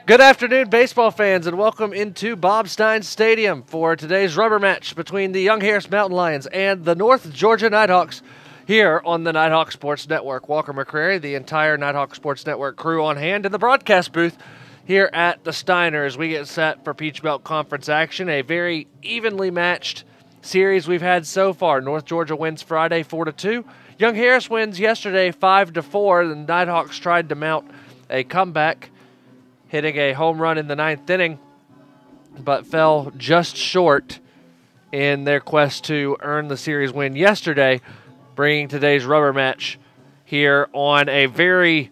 Good afternoon, baseball fans, and welcome into Bob Stein Stadium for today's rubber match between the Young Harris Mountain Lions and the North Georgia Nighthawks here on the Nighthawk Sports Network. Walker McCrary, the entire Nighthawk Sports Network crew on hand in the broadcast booth here at the Steiner as we get set for Peach Belt Conference action. A very evenly matched series we've had so far. North Georgia wins Friday 4-2. Young Harris wins yesterday 5-4. The Nighthawks tried to mount a comeback, hitting a home run in the ninth inning, but fell just short in their quest to earn the series win yesterday, bringing today's rubber match here on a very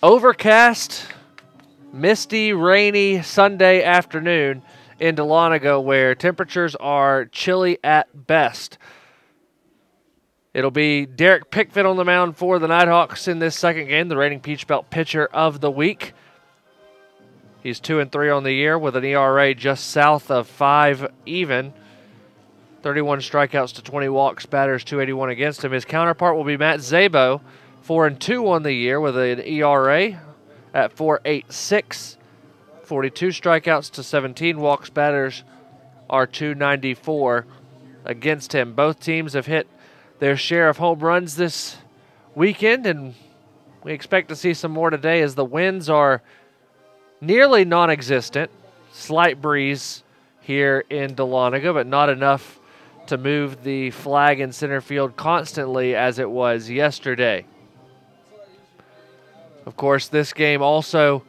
overcast, misty, rainy Sunday afternoon in Dahlonega, where temperatures are chilly at best. It'll be Derek Pickford on the mound for the Nighthawks in this second game, the reigning Peach Belt pitcher of the week. He's 2-3 on the year with an ERA just south of 5 even. 31 strikeouts to 20 walks, batters 281 against him. His counterpart will be Matt Szabo, 4-2 on the year with an ERA at 4.86. 42 strikeouts to 17 walks, batters are 294 against him. Both teams have hit their share of home runs this weekend, and we expect to see some more today as the winds are nearly non-existent. Slight breeze here in Dahlonega, but not enough to move the flag in center field constantly as it was yesterday. Of course, this game also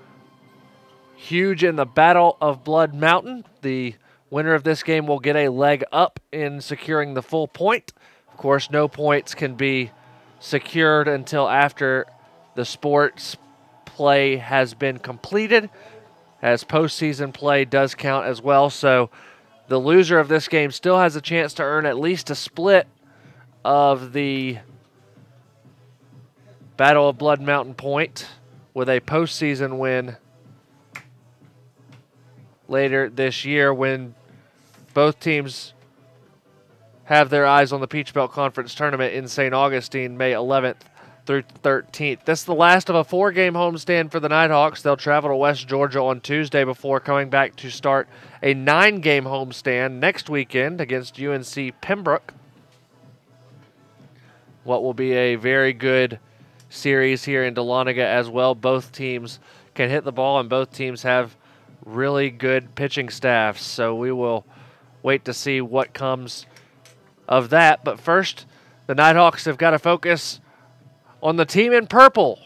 huge in the Battle of Blood Mountain. The winner of this game will get a leg up in securing the full point. Of course, no points can be secured until after the sports play has been completed, as postseason play does count as well. So the loser of this game still has a chance to earn at least a split of the Battle of Blood Mountain point with a postseason win later this year when both teams have their eyes on the Peach Belt Conference Tournament in St. Augustine, May 11th through 13th. This is the last of a 4-game homestand for the Nighthawks. They'll travel to West Georgia on Tuesday before coming back to start a 9-game homestand next weekend against UNC Pembroke. What will be a very good series here in Dahlonega as well. Both teams can hit the ball, and both teams have really good pitching staffs. So we will wait to see what comes of that. But first, the Nighthawks have got to focus on the team in purple.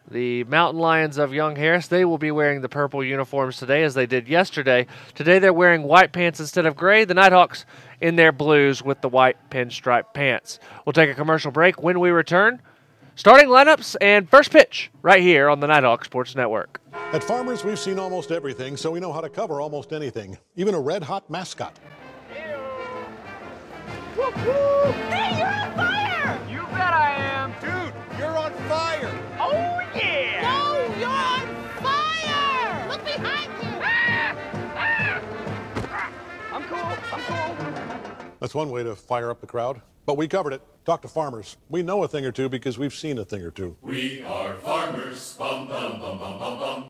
The Mountain Lions of Young Harris, they will be wearing the purple uniforms today as they did yesterday. Today they're wearing white pants instead of gray. The Nighthawks in their blues with the white pinstripe pants. We'll take a commercial break. When we return, starting lineups and first pitch right here on the Nighthawk Sports Network. At Farmers, we've seen almost everything, so we know how to cover almost anything, even a red-hot mascot. Woo-hoo! Hey, you're on fire! You bet I am. Dude, you're on fire! Oh, yeah! No, you're on fire! Look behind you! I'm cool. That's one way to fire up the crowd, but we covered it. Talk to Farmers. We know a thing or two because we've seen a thing or two. We are farmers. Bum, bum, bum, bum, bum, bum.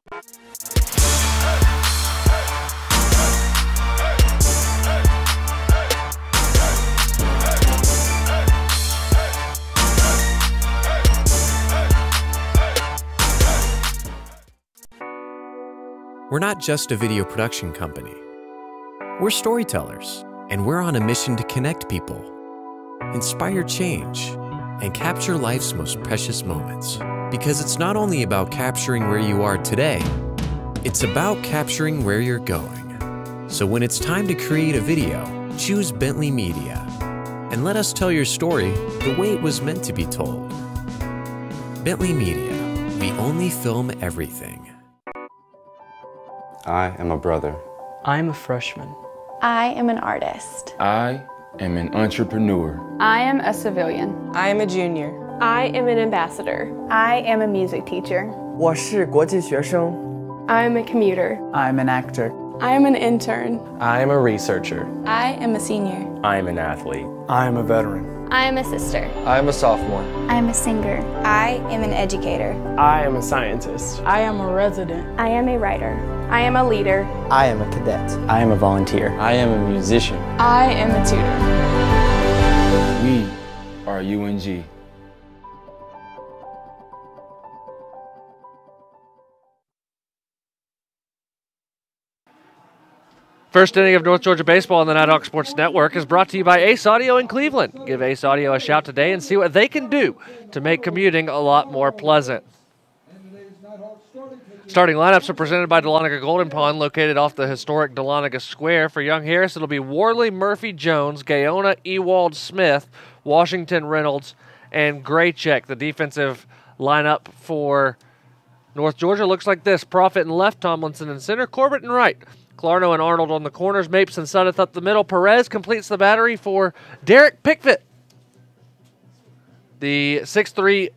We're not just a video production company. We're storytellers, and we're on a mission to connect people, inspire change, and capture life's most precious moments. Because it's not only about capturing where you are today, it's about capturing where you're going. So when it's time to create a video, choose Bentley Media, and let us tell your story the way it was meant to be told. Bentley Media, we only film everything. I am a brother. I'm a freshman. I am an artist. I am an entrepreneur. I am a civilian. I am a junior. I am an ambassador. I am a music teacher. 我是国际学生. I am a commuter. I'm an actor. I am an intern. I am a researcher. I am a senior. I am an athlete. I am a veteran. I am a sister. I am a sophomore. I am a singer. I am an educator. I am a scientist. I am a resident. I am a writer. I am a leader. I am a cadet. I am a volunteer. I am a musician. I am a tutor. We are UNG. First inning of North Georgia baseball on the Nighthawk Sports Network is brought to you by Ace Audio in Cleveland. Give Ace Audio a shout today and see what they can do to make commuting a lot more pleasant. Starting lineups are presented by Dahlonega Golden Pond, located off the historic Dahlonega Square. For Young Harris, it'll be Worley, Murphy, Jones, Gaona, Ewald, Smith, Washington, Reynolds, and Graycheck. The defensive lineup for North Georgia looks like this. Profit in left, Tomlinson in center, Corbett in right. Clarno and Arnold on the corners, Mapes and Suddeth up the middle. Perez completes the battery for Derek Pickford. The 6'3"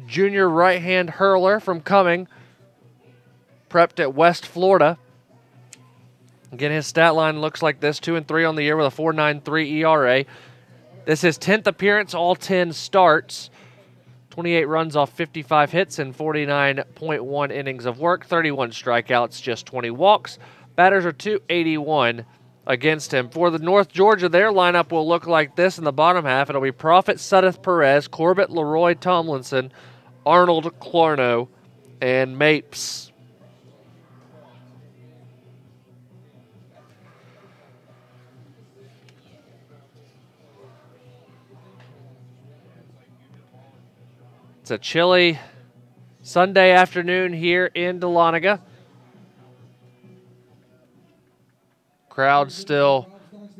junior right-hand hurler from Cumming, prepped at West Florida. Again, his stat line looks like this, 2-3 on the year with a 4.93 ERA. This is his 10th appearance, all 10 starts. 28 runs off 55 hits and 49.1 innings of work, 31 strikeouts, just 20 walks. Batters are 281 against him. For the North Georgia, their lineup will look like this in the bottom half. It'll be Profit, Suddeth, Perez, Corbett, Leroy, Tomlinson, Arnold, Clarno, and Mapes. It's a chilly Sunday afternoon here in Dahlonega. Crowd still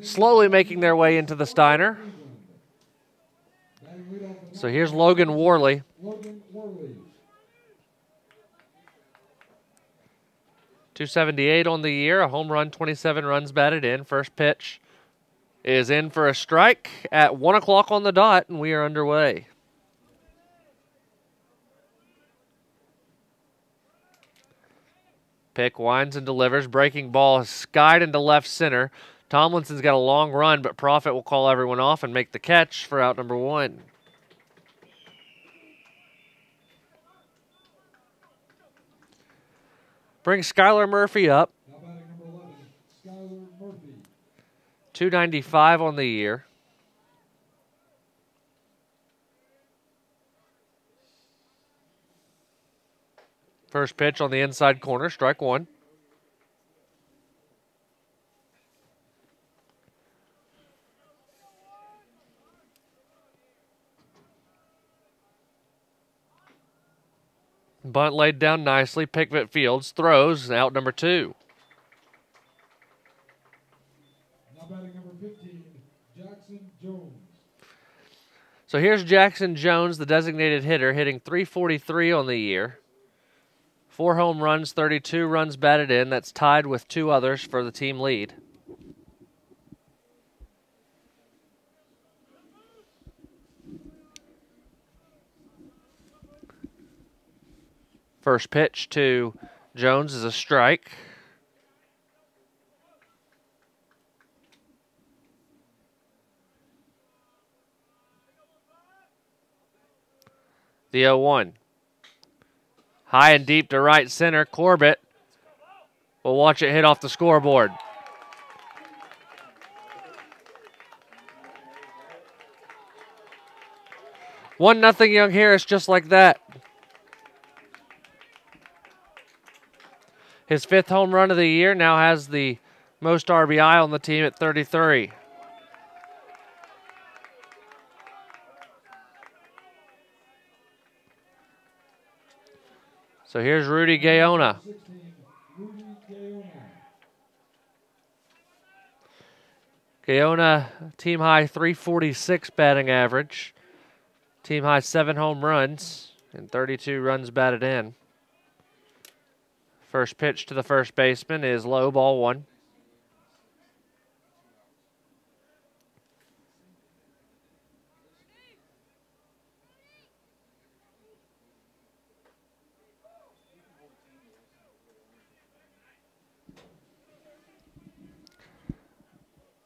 slowly making their way into the Steiner. So here's Logan Worley. .278 on the year, a home run, 27 runs batted in. First pitch is in for a strike at 1 o'clock on the dot, and we are underway. Pick winds and delivers. Breaking ball is skied into left center. Tomlinson's got a long run, but Profit will call everyone off and make the catch for out number 1. Bring Skylar Murphy up. .295 on the year. First pitch on the inside corner, strike 1. Bunt laid down nicely. Pickett fields, throws, out number 2. Now batting number 15, Jackson Jones. So here's Jackson Jones, the designated hitter, hitting .343 on the year. 4 home runs, 32 runs batted in. That's tied with 2 others for the team lead. First pitch to Jones is a strike. The 0-1. High and deep to right center. Corbett will watch it hit off the scoreboard. One nothing Young Harris just like that. His 5th home run of the year, now has the most RBI on the team at 33. So here's Rudy Gaona. Gaona, team high .346 batting average. Team high 7 home runs and 32 runs batted in. First pitch to the first baseman is low, ball 1.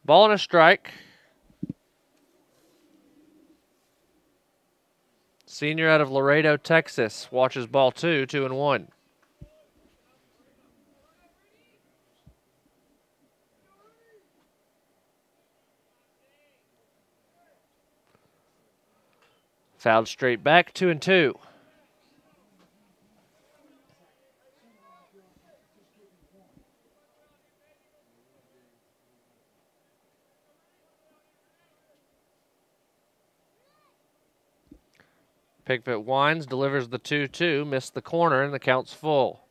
Ball and a strike. Senior out of Laredo, Texas. Watches ball 2, 2-1. Fouled straight back, 2-2. Pickford winds, delivers the 2-2, missed the corner, and the count's full.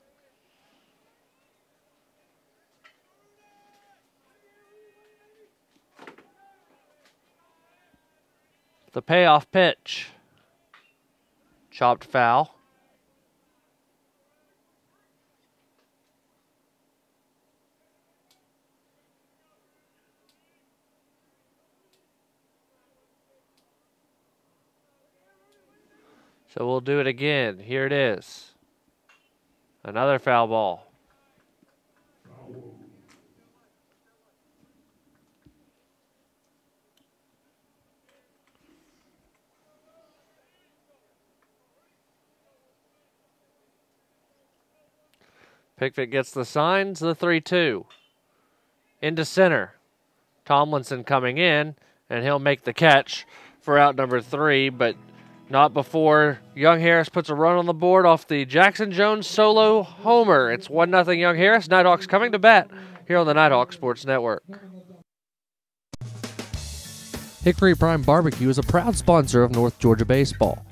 The payoff pitch. Chopped foul. So we'll do it again. Here it is. Another foul ball. Pickford gets the signs, the 3-2. Into center. Tomlinson coming in, and he'll make the catch for out number 3, but not before Young Harris puts a run on the board off the Jackson Jones solo homer. It's 1-0 Young Harris. Nighthawks coming to bat here on the Nighthawk Sports Network. Hickory Prime Barbecue is a proud sponsor of North Georgia Baseball.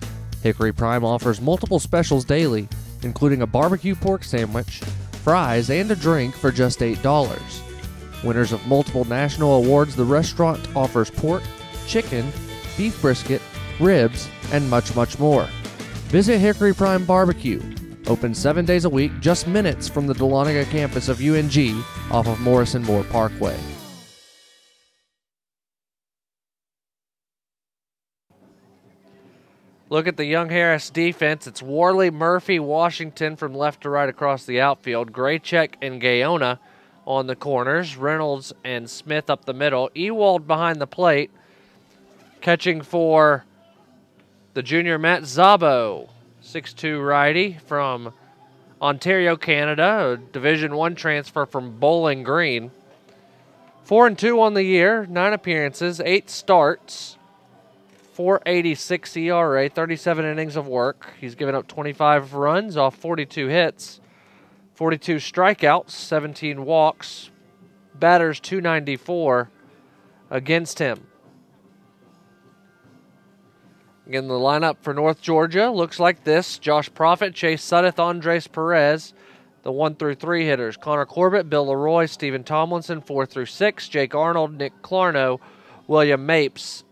Hickory Prime offers multiple specials daily, including a barbecue pork sandwich, fries, and a drink for just $8. Winners of multiple national awards, the restaurant offers pork, chicken, beef brisket, ribs, and much, much more. Visit Hickory Prime Barbecue, open 7 days a week, just minutes from the Dahlonega campus of UNG off of Morrison Moore Parkway. Look at the Young Harris defense. It's Worley, Murphy, Washington from left to right across the outfield. Graycheck and Gaona on the corners. Reynolds and Smith up the middle. Ewald behind the plate. Catching for the junior Matt Zabo. 6'2" righty from Ontario, Canada. A Division I transfer from Bowling Green. 4-2 on the year. 9 appearances, 8 starts. 4.86 ERA, 37 innings of work. He's given up 25 runs off 42 hits, 42 strikeouts, 17 walks. Batters 294 against him. Again, the lineup for North Georgia looks like this. Josh Profit, Chase Suddeth, Andres Perez. The 1 through 3 hitters. Connor Corbett, Bill Leroy, Stephen Tomlinson, 4 through 6. Jake Arnold, Nick Clarno, William Mapes,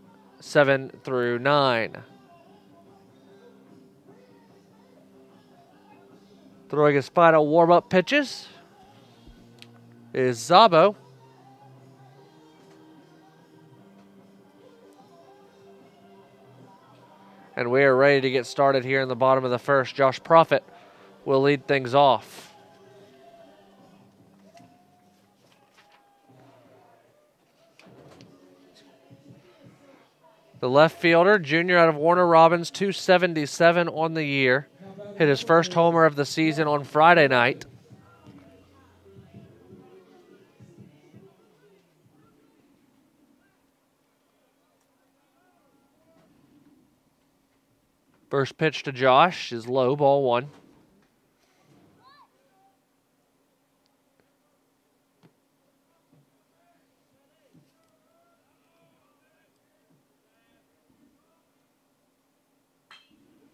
7 through 9. Throwing his final warm-up pitches is Zabo. And we are ready to get started here in the bottom of the first. Josh Profit will lead things off. The left fielder, junior out of Warner Robins, 277 on the year. Hit his first homer of the season on Friday night. First pitch to Josh is low, ball 1.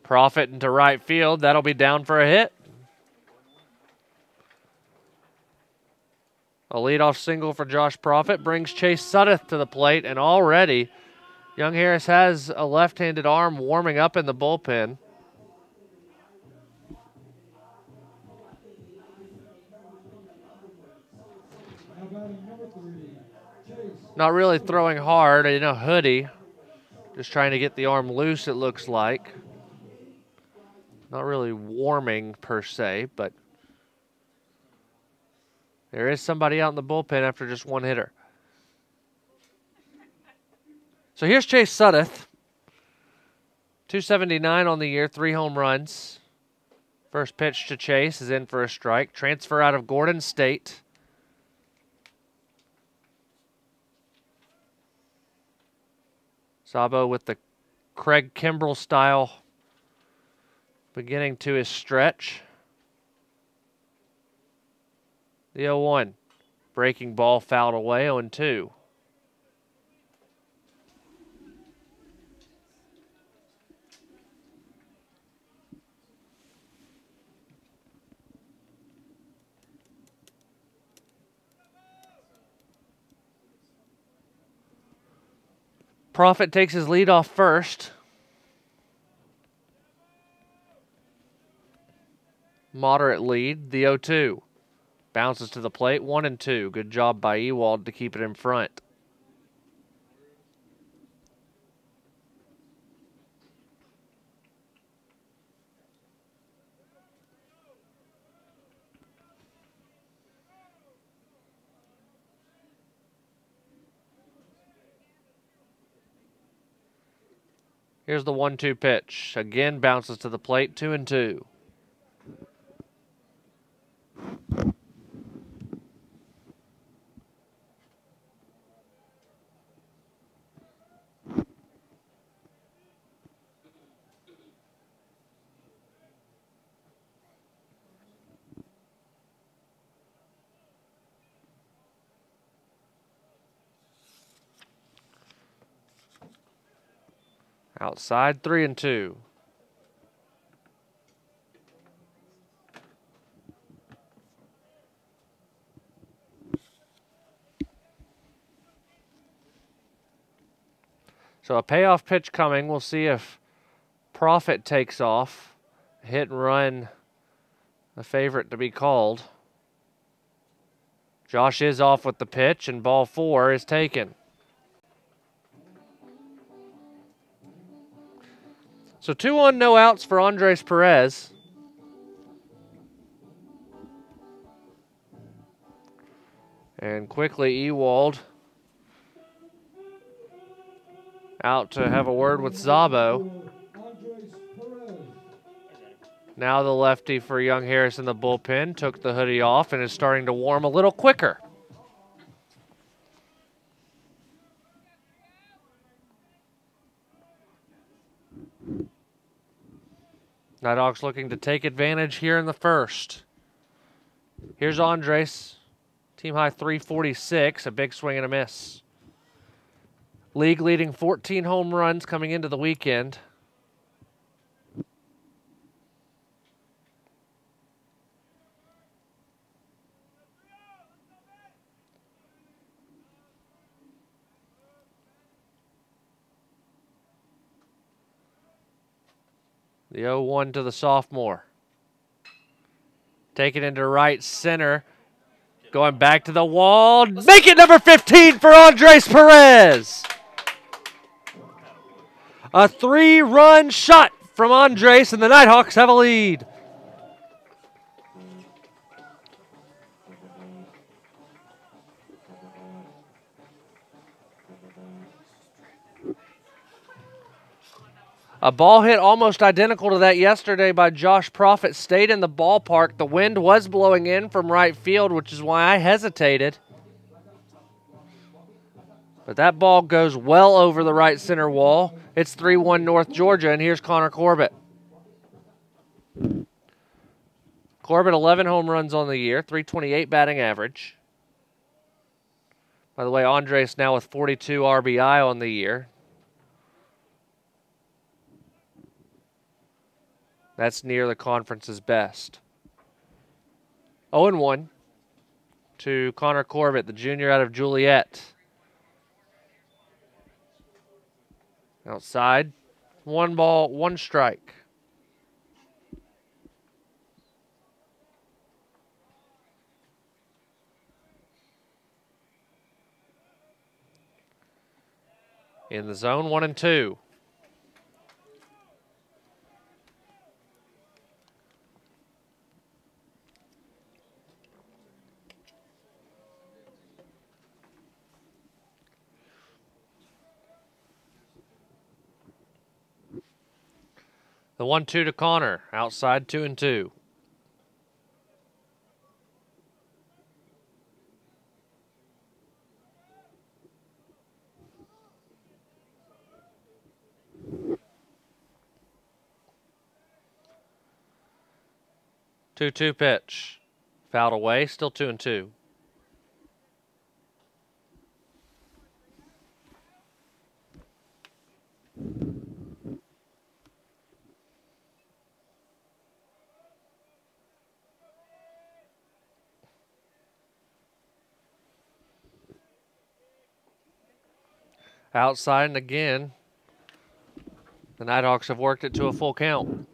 Profit into right field. That'll be down for a hit. A leadoff single for Josh Profit brings Chase Suddeth to the plate, and already Young Harris has a left-handed arm warming up in the bullpen. Not really throwing hard, hoodie. Just trying to get the arm loose, it looks like. Not really warming per se, but there is somebody out in the bullpen after just one hitter. So here's Chase Suddeth. .279 on the year, 3 home runs. First pitch to Chase is in for a strike. Transfer out of Gordon State. Sabo with the Craig Kimbrell style beginning to his stretch. The 0-1. Breaking ball fouled away, 0-2. Profit takes his lead off first. Moderate lead, the 0-2. Bounces to the plate, 1-2. Good job by Ewald to keep it in front. Here's the 1-2 pitch. Again bounces to the plate, 2-2. Outside, 3-2. So a payoff pitch coming. We'll see if Profit takes off. Hit and run, a favorite to be called. Josh is off with the pitch, and ball 4 is taken. So 2 on, no outs for Andres Perez. And quickly Ewald out to have a word with Zabo. Now the lefty for Young Harris in the bullpen took the hoodie off and is starting to warm a little quicker. Nighthawks looking to take advantage here in the first. Here's Andres. Team high 346, a big swing and a miss. League leading 14 home runs coming into the weekend. The 0-1 to the sophomore. Taken into right center. Going back to the wall. Make it number 15 for Andres Perez. A 3-run shot from Andres, and the Nighthawks have a lead. A ball hit almost identical to that yesterday by Josh Profit stayed in the ballpark. The wind was blowing in from right field, which is why I hesitated. But that ball goes well over the right center wall. It's 3-1 North Georgia, and here's Connor Corbett. Corbett, 11 home runs on the year, 328 batting average. By the way, Andres now with 42 RBI on the year. That's near the conference's best. 0-1 to Connor Corbett, the junior out of Juliet. Outside, 1 ball, 1 strike. In the zone, 1-2. The 1-2 to Connor. Outside 2-2. Two pitch. Fouled away. Still 2-2. Outside and again. The Nighthawks have worked it to a full count.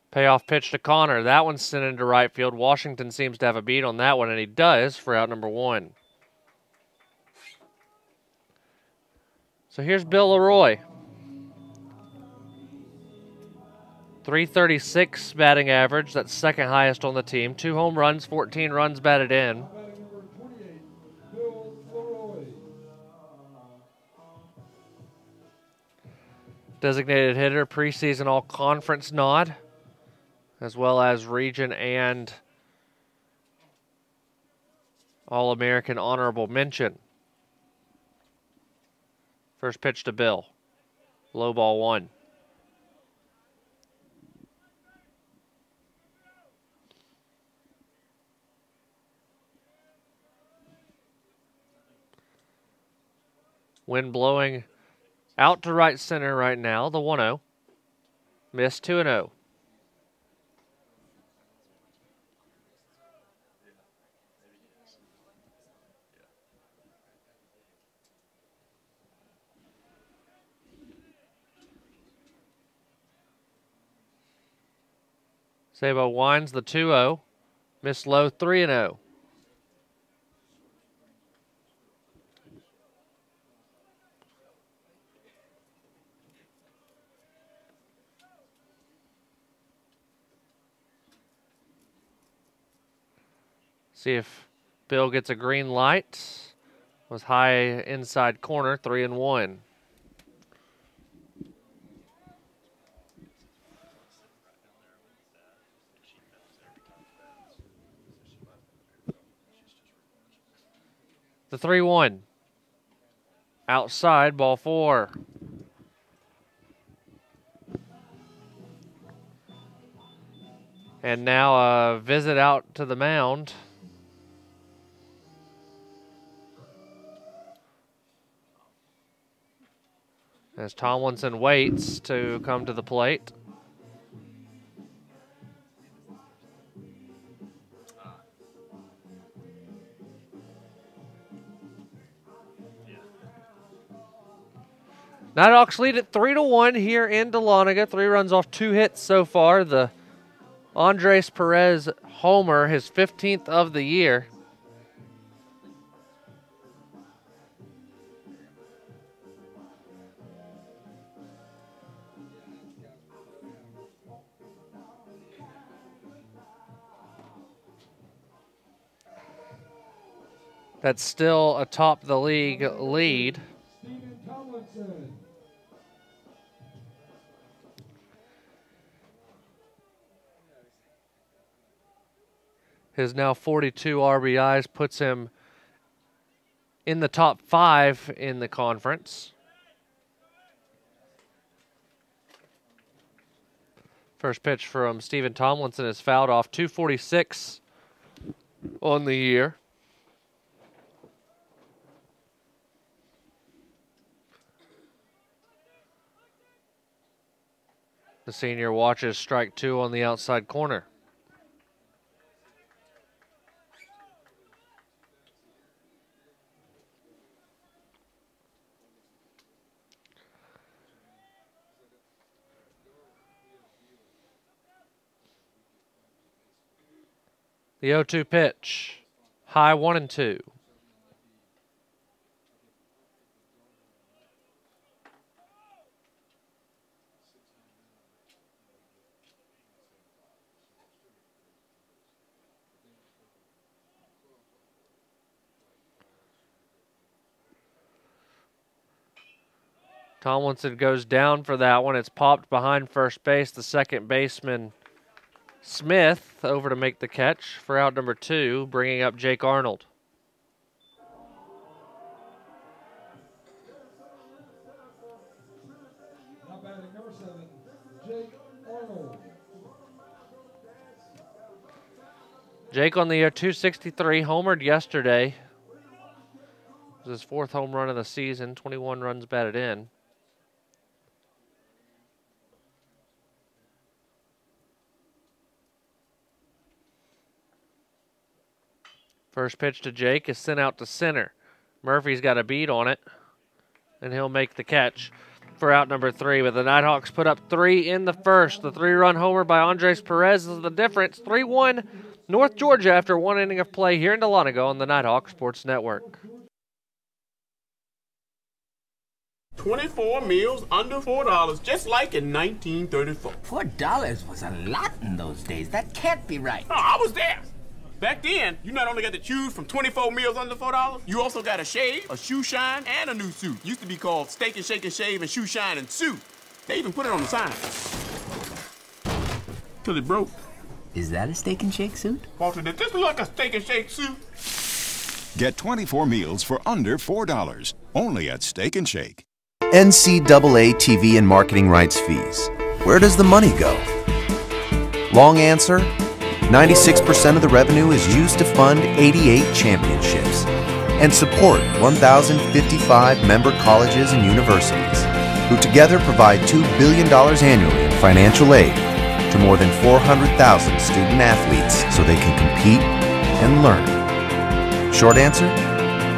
Payoff pitch to Connor. That one's sent into right field. Washington seems to have a beat on that one, and he does for out number 1. So here's Bill Leroy. .336 batting average. That's second highest on the team. 2 home runs, 14 runs batted in. Designated hitter, preseason all-conference nod, as well as region and All-American honorable mention. First pitch to Bill. Low ball 1. Wind blowing out to right center right now, the 1-0. Missed 2-0. Sabo winds the 2-0. Missed low 3-0. See if Bill gets a green light. Was high inside corner, 3-1. The 3-1. Outside, ball 4. And now a visit out to the mound. As Tomlinson waits to come to the plate. Nighthawks lead at 3-1 here in Dahlonega. 3 runs off 2 hits so far. The Andres Perez homer, his 15th of the year. That's still atop the league lead. His now 42 RBIs puts him in the top 5 in the conference. First pitch from Stephen Tomlinson is fouled off. 246 on the year. The senior watches strike 2 on the outside corner. The 0-2 pitch. High 1-2. Tomlinson goes down for that one. It's popped behind first base. The second baseman, Smith, over to make the catch for out number 2, bringing up Jake Arnold. Now batting number 7, Jake Arnold. Jake on the year, 263, homered yesterday. It was his 4th home run of the season, 21 runs batted in. First pitch to Jake is sent out to center. Murphy's got a beat on it, and he'll make the catch for out number 3. But the Nighthawks put up 3 in the first. The 3-run homer by Andres Perez is the difference. 3-1 North Georgia after 1 inning of play here in Dahlonega on the Nighthawk Sports Network. 24 meals under $4, just like in 1934. $4 was a lot in those days. That can't be right. Oh, I was there. Back then, you not only got to choose from 24 meals under $4, you also got a shave, a shoe shine, and a new suit. Used to be called Steak and Shake and Shave and Shoe Shine and Suit. They even put it on the sign. Till it broke. Is that a Steak and Shake suit? Walter, did this look like a Steak and Shake suit? Get 24 meals for under $4, only at Steak and Shake. NCAA TV and marketing rights fees. Where does the money go? Long answer, 96% of the revenue is used to fund 88 championships and support 1,055 member colleges and universities, who together provide $2 billion annually in financial aid to more than 400,000 student athletes so they can compete and learn. Short answer,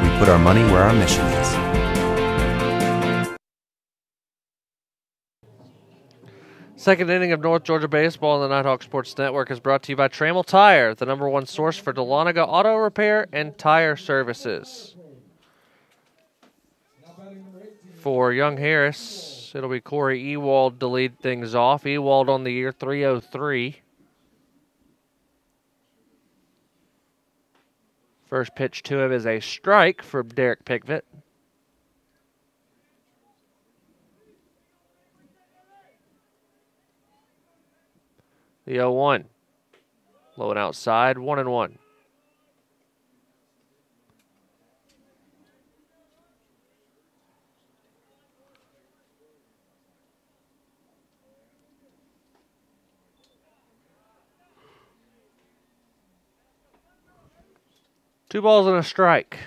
we put our money where our mission is. Second inning of North Georgia baseball on the Nighthawk Sports Network is brought to you by Trammell Tire, the #1 source for Dahlonega auto repair and tire services. For Young Harris, it'll be Corey Ewald to lead things off. Ewald on the year, 303. First pitch to him is a strike from Derek Pickett. The 0-1. Low and outside, 1-1. Two balls and a strike.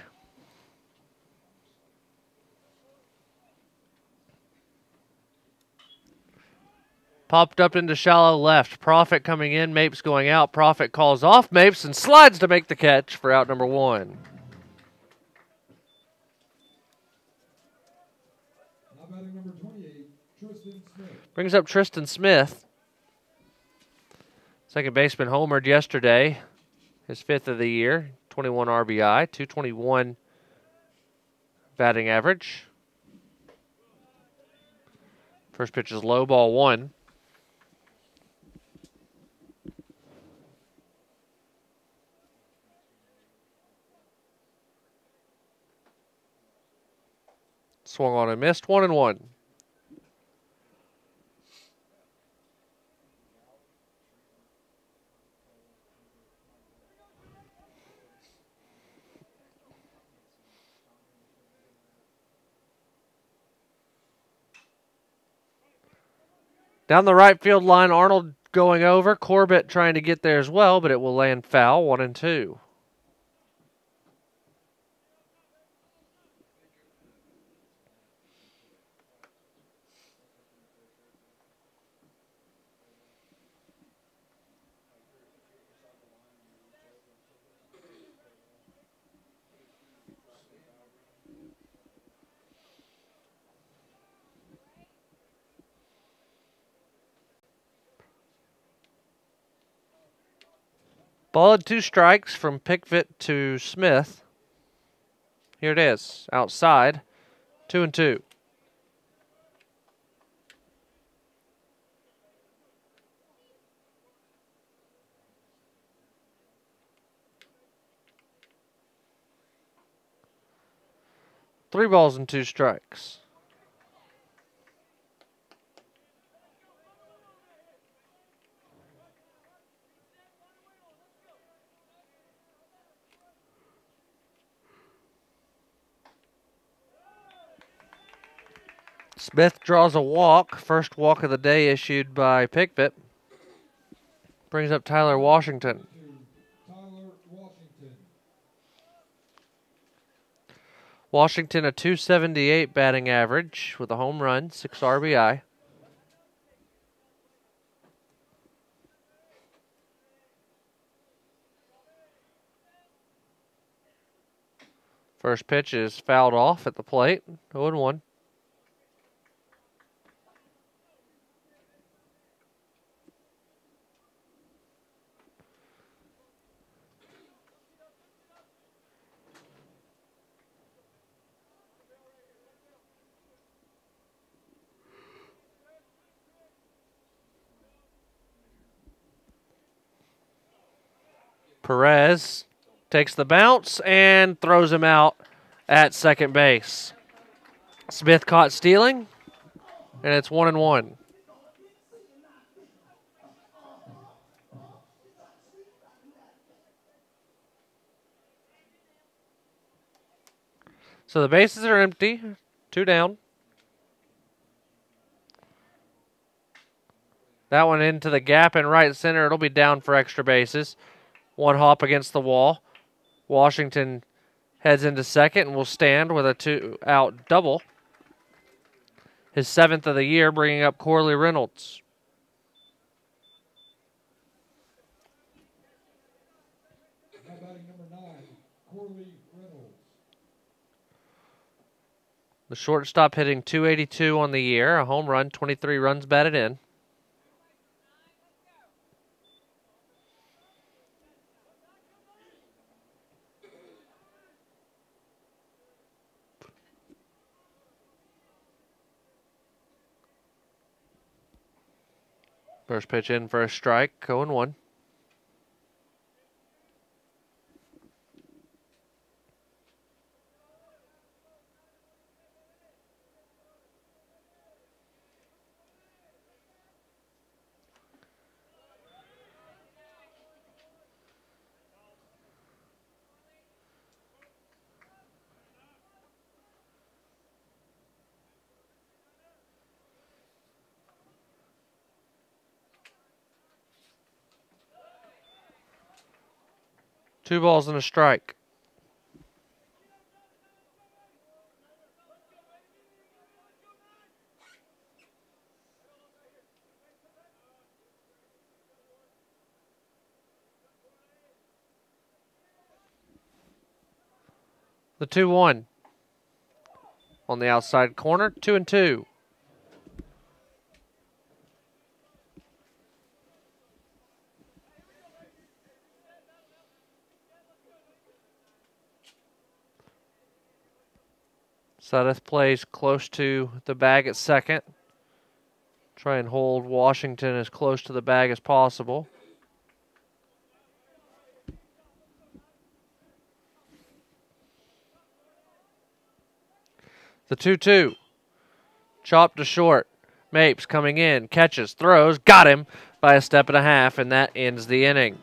Popped up into shallow left. Profit coming in. Mapes going out. Profit calls off Mapes and slides to make the catch for out number 1. Now batting number 28, Tristan Smith. Brings up Tristan Smith. Second baseman homered yesterday. His 5th of the year. 21 RBI. 221 batting average. First pitch is low, ball 1. Swung on and missed, 1-1. Down the right field line, Arnold going over. Corbett trying to get there as well, but it will land foul, 1-2. Ball and 2 strikes from Pickett to Smith. Here it is, outside, 2-2. Three balls and 2 strikes. Smith draws a walk. First walk of the day issued by Pickett. Brings up Tyler Washington. Washington a .278 batting average with a home run, 6 RBI. First pitch is fouled off at the plate, 0-1. Perez takes the bounce and throws him out at second base. Smith caught stealing, and it's 1-1. So the bases are empty, 2 down. That one into the gap in right center. It'll be down for extra bases. 1 hop against the wall. Washington heads into second and will stand with a 2-out double. His 7th of the year, bringing up Corley Reynolds. Now batting number 9, Corley Reynolds. The shortstop hitting .282 on the year, a home run, 23 runs batted in. First pitch in for a strike, 0-1. Two balls and a strike. The 2-1 on the outside corner, 2-2. Sudeth plays close to the bag at second. Try and hold Washington as close to the bag as possible. The 2-2. Chopped to short. Mapes coming in, catches, throws, got him by a step and a half, and that ends the inning.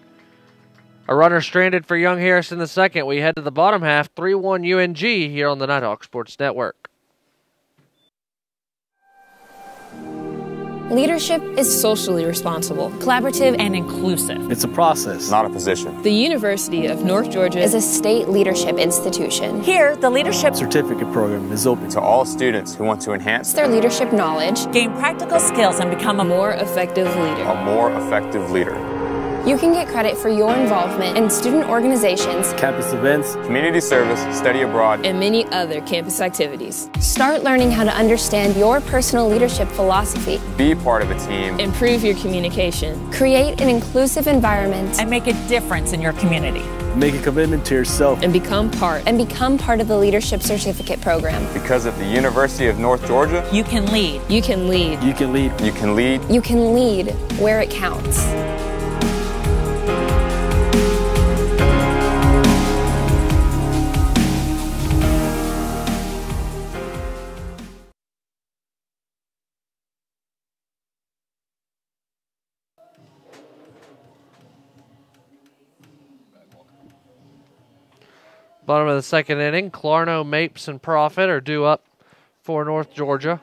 A runner stranded for Young Harris in the second. We head to the bottom half, 3-1 UNG here on the Nighthawk Sports Network. Leadership is socially responsible, collaborative, and inclusive. It's a process, not a position. The University of North Georgia is a state leadership institution. Here, the Leadership Certificate program is open to all students who want to enhance their leadership knowledge, gain practical skills, and become a more effective leader. A more effective leader. You can get credit for your involvement in student organizations, campus events, community service, study abroad, and many other campus activities. Start learning how to understand your personal leadership philosophy. Be part of a team. Improve your communication. Create an inclusive environment. And make a difference in your community. Make a commitment to yourself. And become part of the Leadership Certificate program. Because at the University of North Georgia, you can lead. You can lead. You can lead. You can lead. You can lead where it counts. Bottom of the second inning, Clarno, Mapes, and Profit are due up for North Georgia.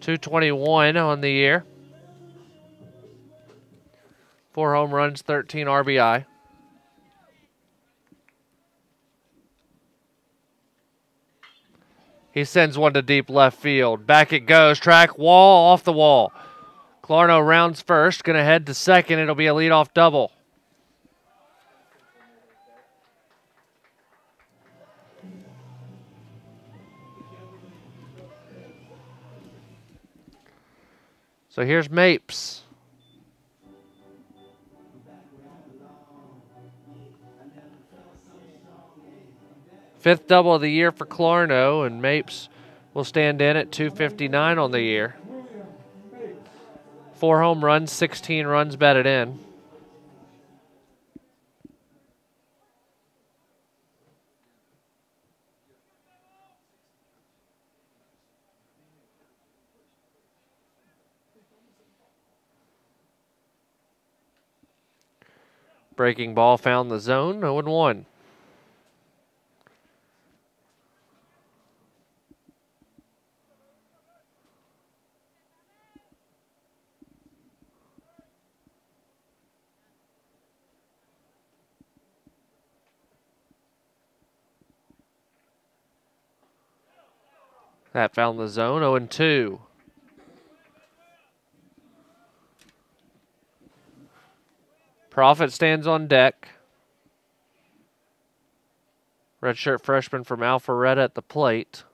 .221 on the year. 4 home runs, 13 RBI. He sends one to deep left field. Back it goes. Track wall, off the wall. Clarno rounds first. Going to head to second. It'll be a leadoff double. So here's Mapes. Fifth double of the year for Clarno, and Mapes will stand in at .259 on the year. 4 home runs, 16 runs batted in. Breaking ball found the zone, 0-1. That found the zone, 0-2. Prophet stands on deck. Redshirt freshman from Alpharetta at the plate.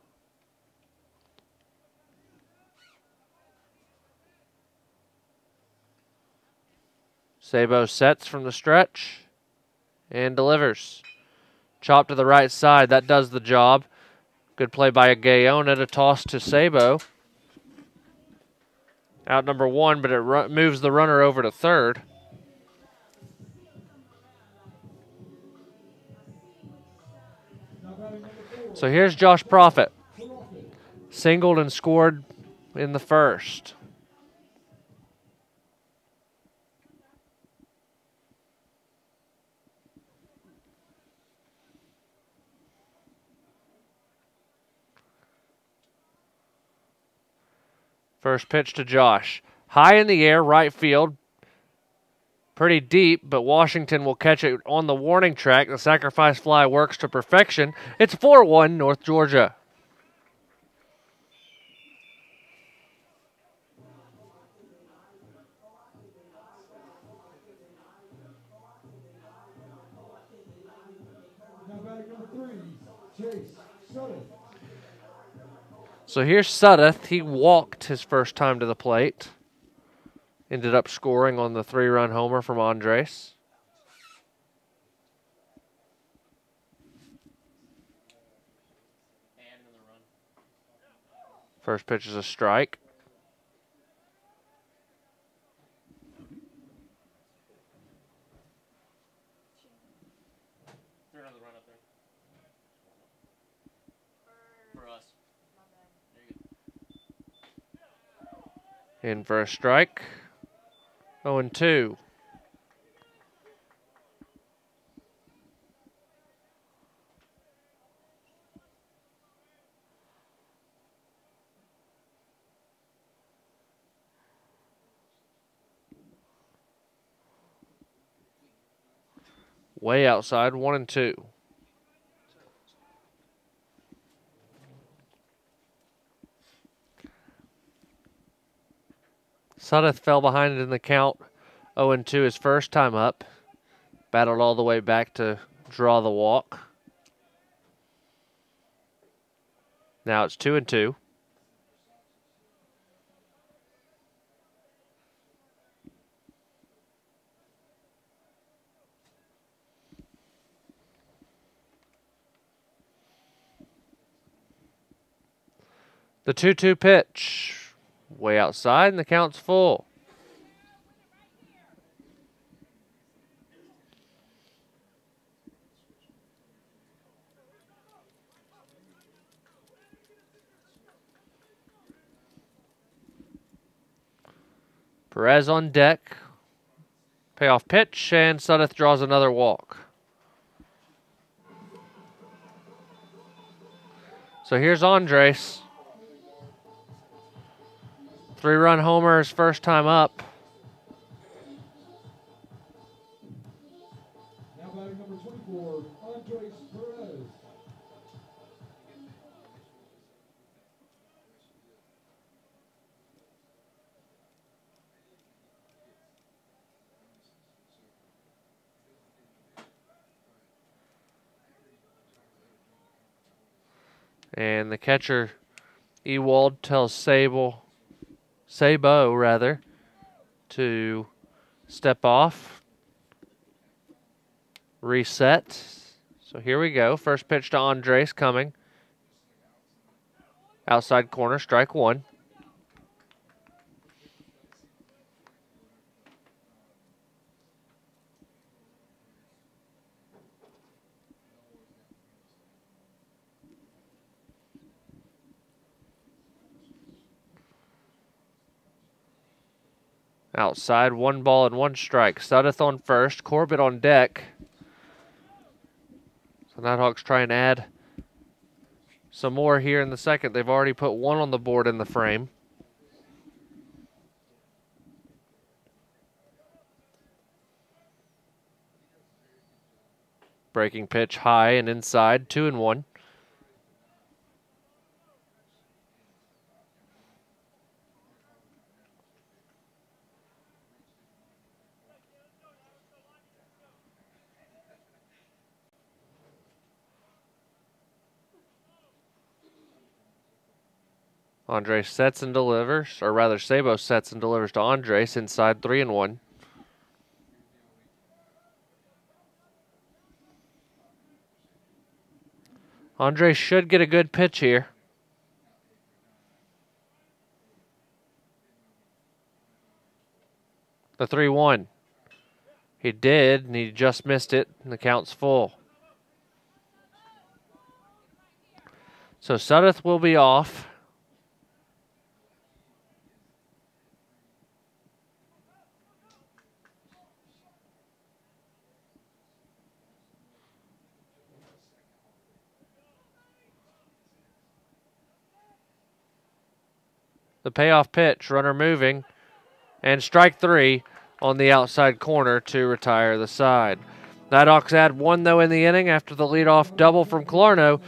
Sabo sets from the stretch and delivers. Chop to the right side. That does the job. Good play by Gayona to toss to Sabo. Out number 1, but it moves the runner over to third. So here's Josh Prophet. Singled and scored in the first. First pitch to Josh. High in the air, right field. Pretty deep, but Washington will catch it on the warning track. The sacrifice fly works to perfection. It's 4-1 North Georgia. So here's Suddeth. He walked his first time to the plate. Ended up scoring on the 3-run homer from Andres. First pitch is a strike. In for a strike. 0-2. Way outside, 1-2. Suddeth fell behind in the count, 0-2 his first time up. Battled all the way back to draw the walk. Now it's 2-2. The 2-2 pitch. Way outside, and the count's full. Perez on deck. Payoff pitch, and Suddeth draws another walk. So here's Andres. 3-run homer his first time up. Now batting number 24, Andres Perez. And the catcher, Ewald, tells Sabo, to step off, reset. So here we go. First pitch to Andres coming. Outside corner, strike one. Outside, 1 ball and 1 strike. Sudeth on first, Corbett on deck. So Nighthawks try and add some more here in the second. They've already put 1 on the board in the frame. Breaking pitch high and inside, 2-1. Andres sets and delivers, or rather Sabo sets and delivers to Andres inside, 3-1. Andres should get a good pitch here. The 3-1. He did, and he just missed it, and the count's full. So Sudeth will be off. The payoff pitch, runner moving, and strike 3 on the outside corner to retire the side. Nighthawks add 1, though, in the inning after the leadoff double from Clarno.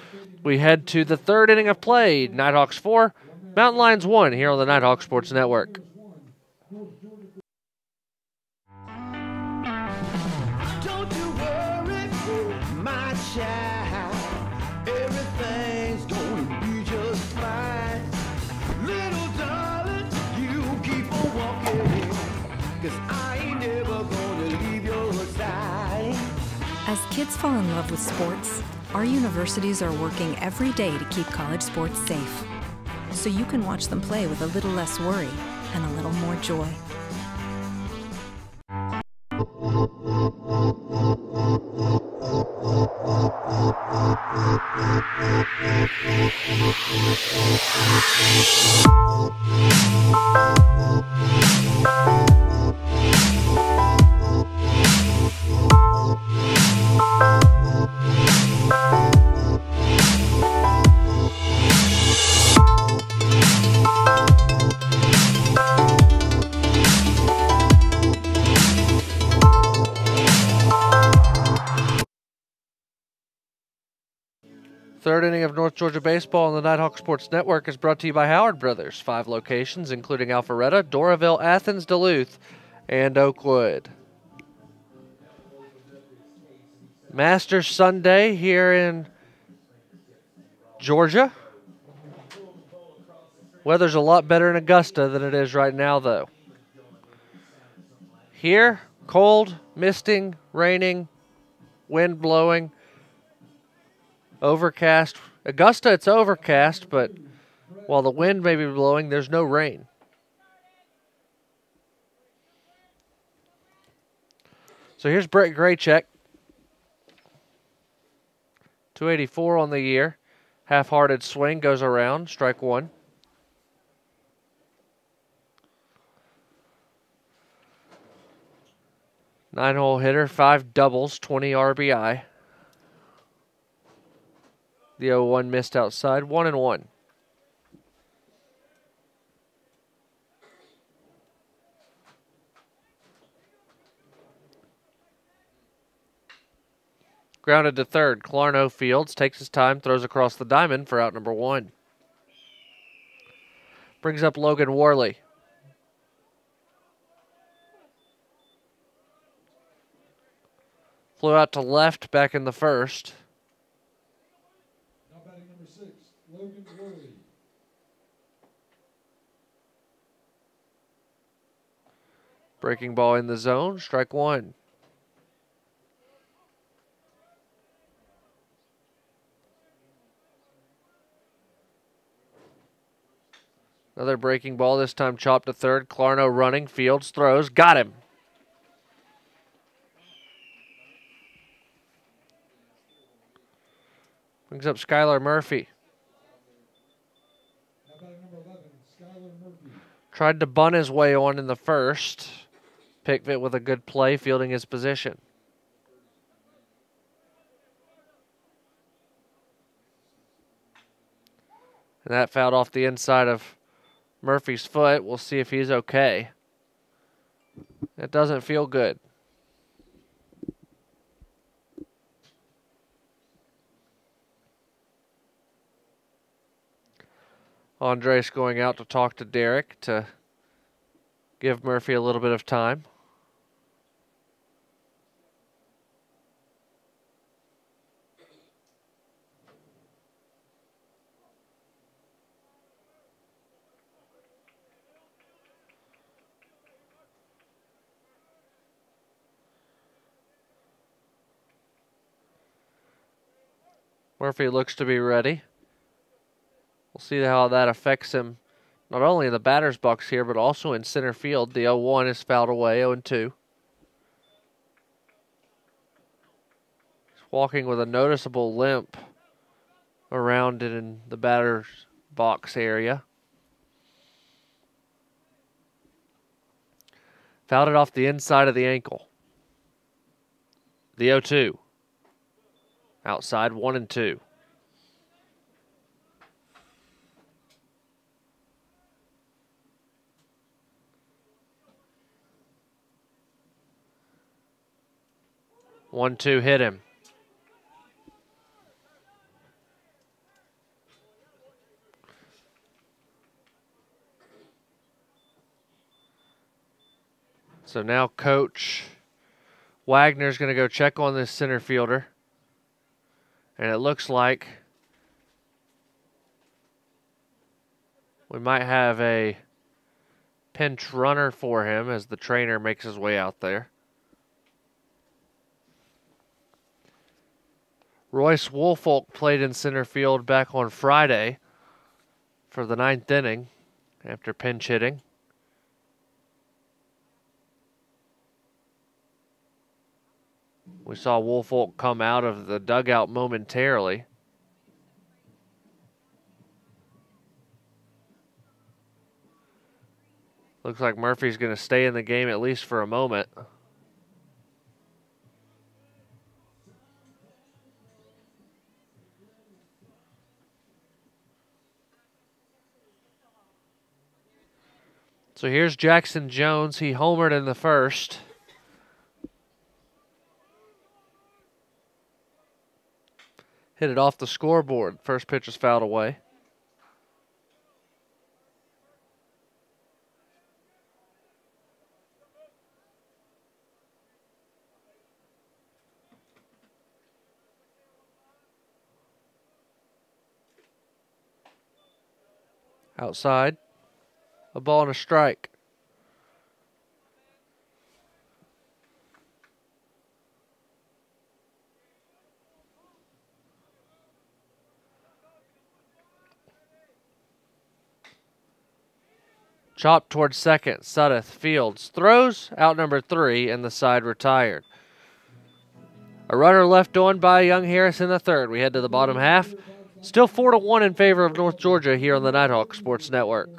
We head to the 3rd inning of play. Nighthawks 4, Mountain Lions 1 here on the Nighthawk Sports Network. Don't you worry, my child. Everything's gonna be just fine. Little darling, you keep on walking, 'cause I ain't never gonna leave your side. As kids fall in love with sports, our universities are working every day to keep college sports safe, so you can watch them play with a little less worry and a little more joy. Third inning of North Georgia baseball on the Nighthawk Sports Network is brought to you by Howard Brothers. 5 locations, including Alpharetta, Doraville, Athens, Duluth, and Oakwood. Masters Sunday here in Georgia. Weather's a lot better in Augusta than it is right now, though. Here, cold, misting, raining, wind blowing. Overcast. Augusta, it's overcast, but while the wind may be blowing, there's no rain. So here's Brett Graycheck. 284 on the year. Half-hearted swing goes around. Strike 1. Nine-hole hitter, 5 doubles, 20 RBI. The 0-1 missed outside, 1-1. Grounded to third. Clarno fields, takes his time, throws across the diamond for out number 1. Brings up Logan Worley. Flew out to left back in the first. Now batting number 6, Logan Worley. Breaking ball in the zone, strike 1. Another breaking ball, this time chopped to third. Clarno running, fields, throws, got him. Brings up Skylar Murphy. Now batting number 11, Skylar Murphy. Tried to bunt his way on in the first. Pickett with a good play, fielding his position. And that fouled off the inside of Murphy's foot. We'll see if he's okay. It doesn't feel good. Andres going out to talk to Derek to give Murphy a little bit of time. Murphy looks to be ready. We'll see how that affects him, not only in the batter's box here, but also in center field. The 0-1 is fouled away, 0-2. He's walking with a noticeable limp around it in the batter's box area. Fouled it off the inside of the ankle. The 0-2. Outside, 1-2. One, two, hit him. So now Coach Wagner's going to go check on this center fielder. And it looks like we might have a pinch runner for him as the trainer makes his way out there. Royce Woolfolk played in center field back on Friday for the 9th inning after pinch hitting. We saw Woolfolk come out of the dugout momentarily. Looks like Murphy's going to stay in the game at least for a moment. So here's Jackson Jones. He homered in the first. Hit it off the scoreboard. First pitch is fouled away. Outside. A ball and a strike. Chopped towards second. Sudeth fields. Throws. Out number 3, and the side retired. A runner left on by Young Harris in the third. We head to the bottom half. Still 4-1 in favor of North Georgia here on the Nighthawk Sports Network.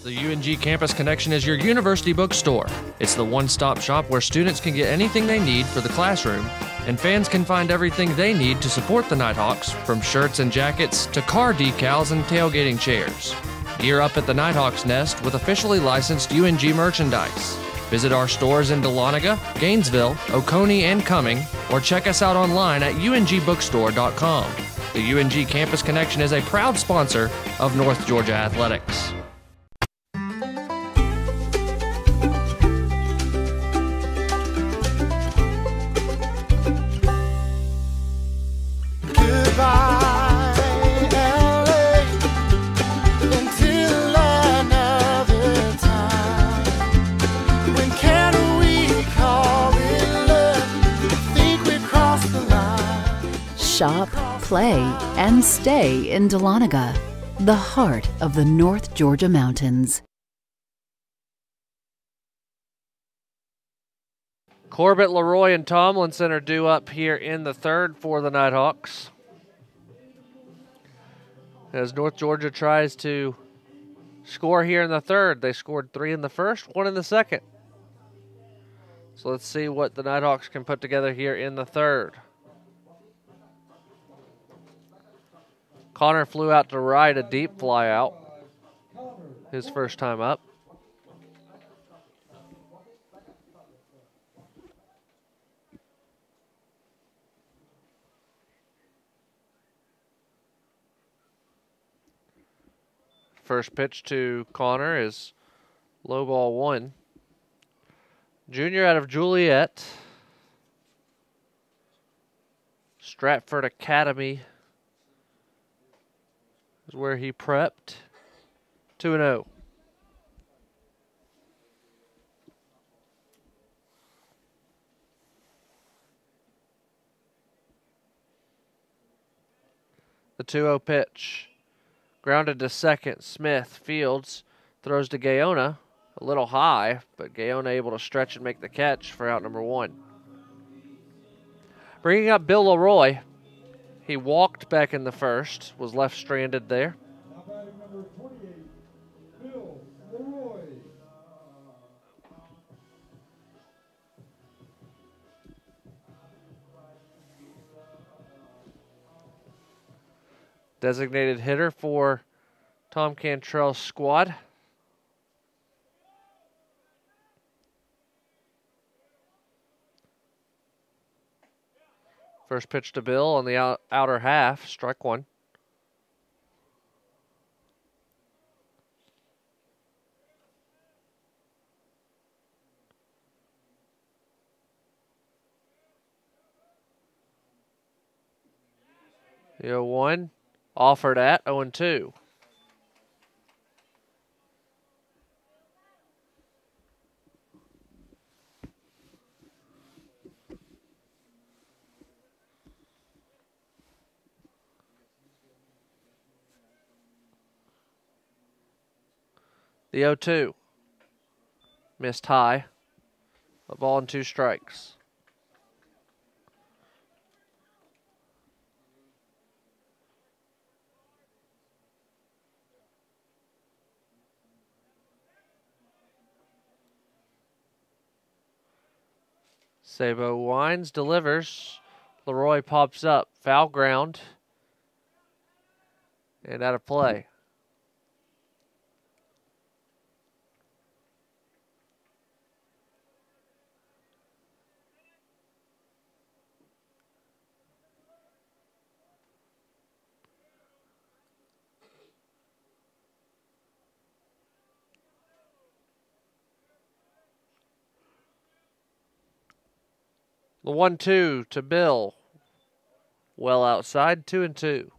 The UNG Campus Connection is your university bookstore. It's the one-stop shop where students can get anything they need for the classroom, and fans can find everything they need to support the Nighthawks, from shirts and jackets to car decals and tailgating chairs. Gear up at the Nighthawks Nest with officially licensed UNG merchandise. Visit our stores in Dahlonega, Gainesville, Oconee, and Cumming, or check us out online at ungbookstore.com. The UNG Campus Connection is a proud sponsor of North Georgia Athletics. Shop, play, and stay in Dahlonega, the heart of the North Georgia mountains. Corbett, Leroy, and Tomlinson are due up here in the third for the Nighthawks, as North Georgia tries to score here in the third. They scored 3 in the first, 1 in the second. So let's see what the Nighthawks can put together here in the third. Connor flew out to right, a deep fly out. His first time up. First pitch to Connor is low ball 1. Junior out of Juliet. Stratford Academy is where he prepped. 2-0. The 2-0 pitch. Grounded to second. Smith fields. Throws to Gaona. A little high, but Gaona able to stretch and make the catch for out number 1. Bringing up Bill Leroy. He walked back in the first, was left stranded there. Now batting number 28, Bill Leroy. Designated hitter for Tom Cantrell's squad. First pitch to Bill on the outer half, strike 1. The 0-1, offered at 0-2. The 0-2. Missed high. A ball and 2 strikes. Sabo winds, delivers. Leroy pops up. Foul ground. And out of play. The 1-2 to Bill. Well outside, 2-2.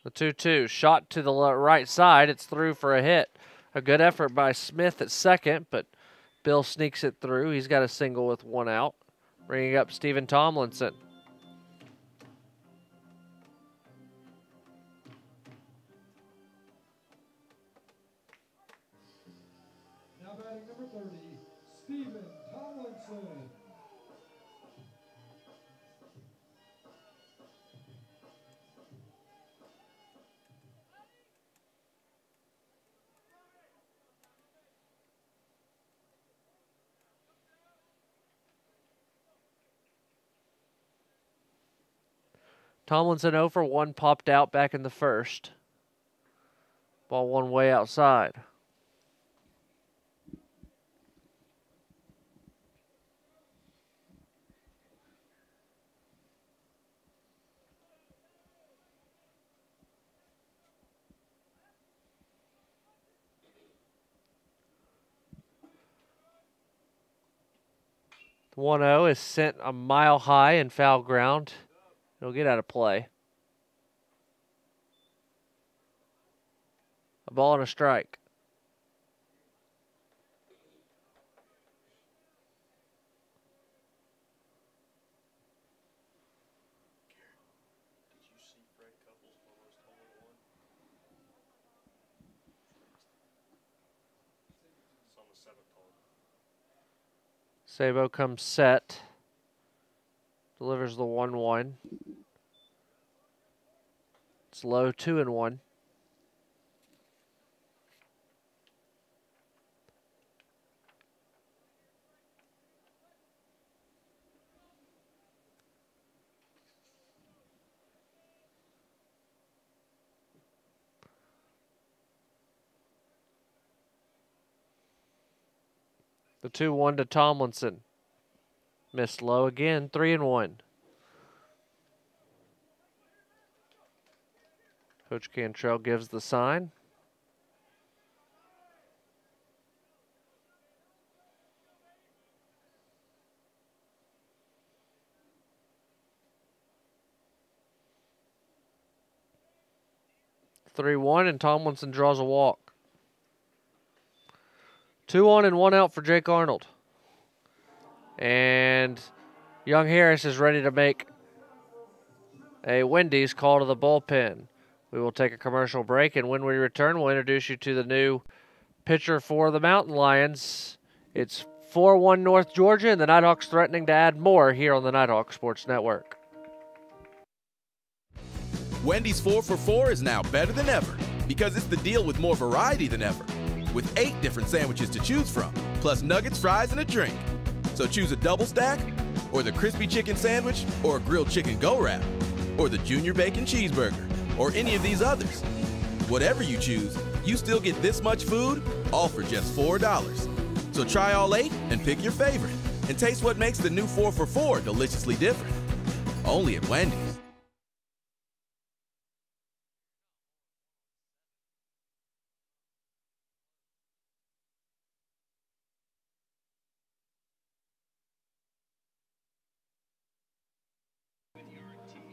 The 2-2, shot to the right side. It's through for a hit. A good effort by Smith at second, but Bill sneaks it through. He's got a single with 1 out. Bringing up Stephen Tomlinson. Now batting number 30, Stephen Tomlinson. Tomlinson 0 for 1, popped out back in the first. Ball one way outside. The 1-0 is sent a mile high in foul ground. It'll get out of play. A ball and a strike. Sabo comes set. Delivers the 1-1. It's low, 2-1. The 2-1 to Tomlinson. Missed low again, 3-1. Coach Cantrell gives the sign. (3-1) and Tomlinson draws a walk. 2 on and 1 out for Jake Arnold. And Young Harris is ready to make a Wendy's call to the bullpen. We will take a commercial break, and when we return, we'll introduce you to the new pitcher for the Mountain Lions. It's 4-1 North Georgia, and the Nighthawks threatening to add more here on the Nighthawk Sports Network. Wendy's 4 for $4 is now better than ever because it's the deal with more variety than ever. With 8 different sandwiches to choose from, plus nuggets, fries, and a drink. So choose a double stack, or the crispy chicken sandwich, or a grilled chicken go-wrap, or the junior bacon cheeseburger, or any of these others. Whatever you choose, you still get this much food, all for just $4. So try all 8 and pick your favorite, and taste what makes the new 4 for $4 deliciously different. Only at Wendy's.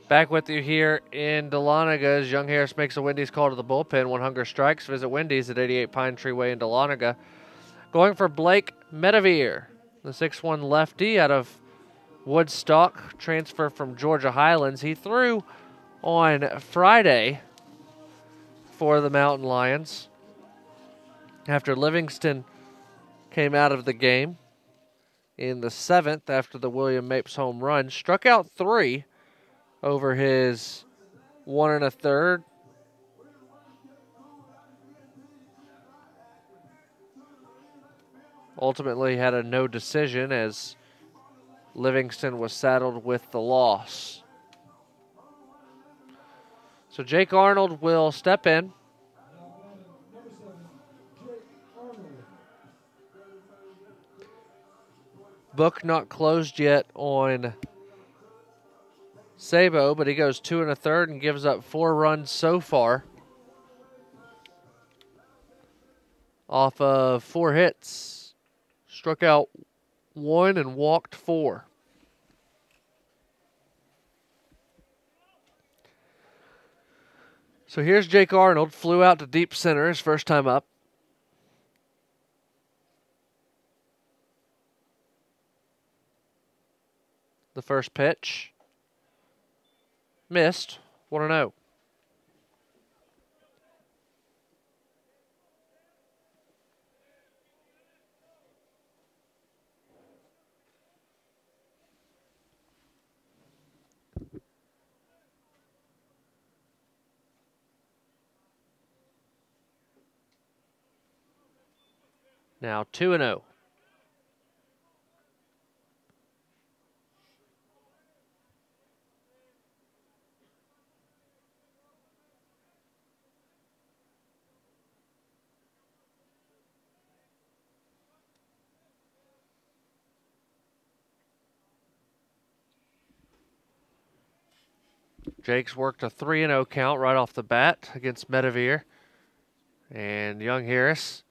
Back with you here in Dahlonega as Young Harris makes a Wendy's call to the bullpen. 1 hunger strikes. Visit Wendy's at 88 Pine Tree Way in Dahlonega. Going for Blake Medevere, the 6'1 lefty out of Woodstock, transfer from Georgia Highlands. He threw on Friday for the Mountain Lions after Livingston came out of the game in the 7th after the William Mapes home run. Struck out 3 over his 1 1/3. Ultimately had a no decision as Livingston was saddled with the loss. So Jake Arnold will step in. Book not closed yet on Sabo, but he goes 2 1/3 and gives up 4 runs so far off of 4 hits. Struck out 1 and walked 4. So here's Jake Arnold, flew out to deep center his first time up. The first pitch. Missed. 1-0. Now 2-0. Jake's worked a 3-0 count right off the bat against Medivere. And Young Harris,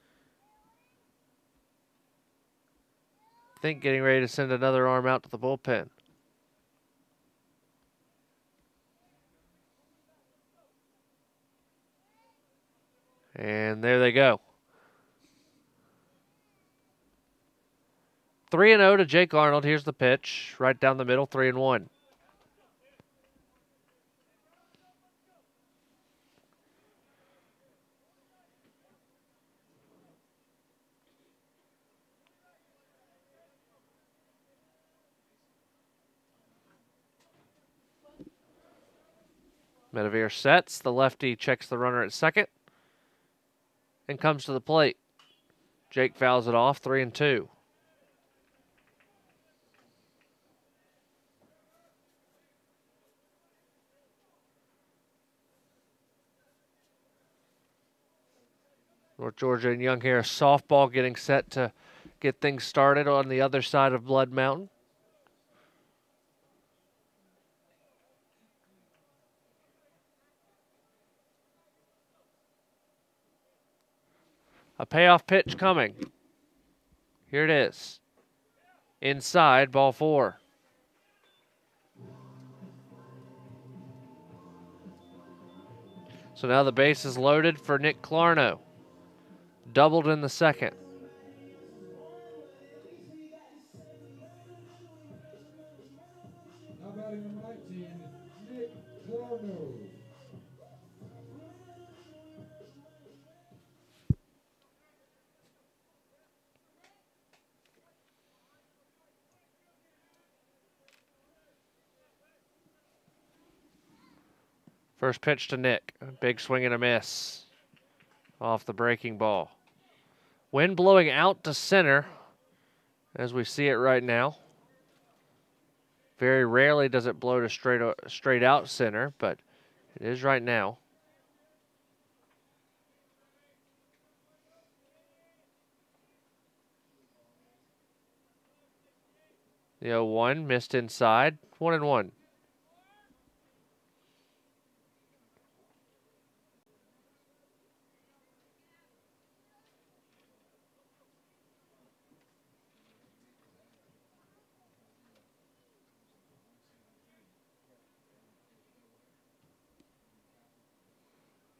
I think, getting ready to send another arm out to the bullpen. And there they go. 3-0 to Jake Arnold. Here's the pitch. Right down the middle, 3-1. Medivere sets. The lefty checks the runner at second and comes to the plate. Jake fouls it off, 3-2. North Georgia and Young Harris softball getting set to get things started on the other side of Blood Mountain. A payoff pitch coming. Here it is. Inside, ball 4. So now the base is loaded for Nick Clarno. Doubled in the second. Now batting number 19, Nick Clarno. First pitch to Nick. A big swing and a miss off the breaking ball. Wind blowing out to center as we see it right now. Very rarely does it blow to straight out center, but it is right now. The 0-1 missed inside, 1-1.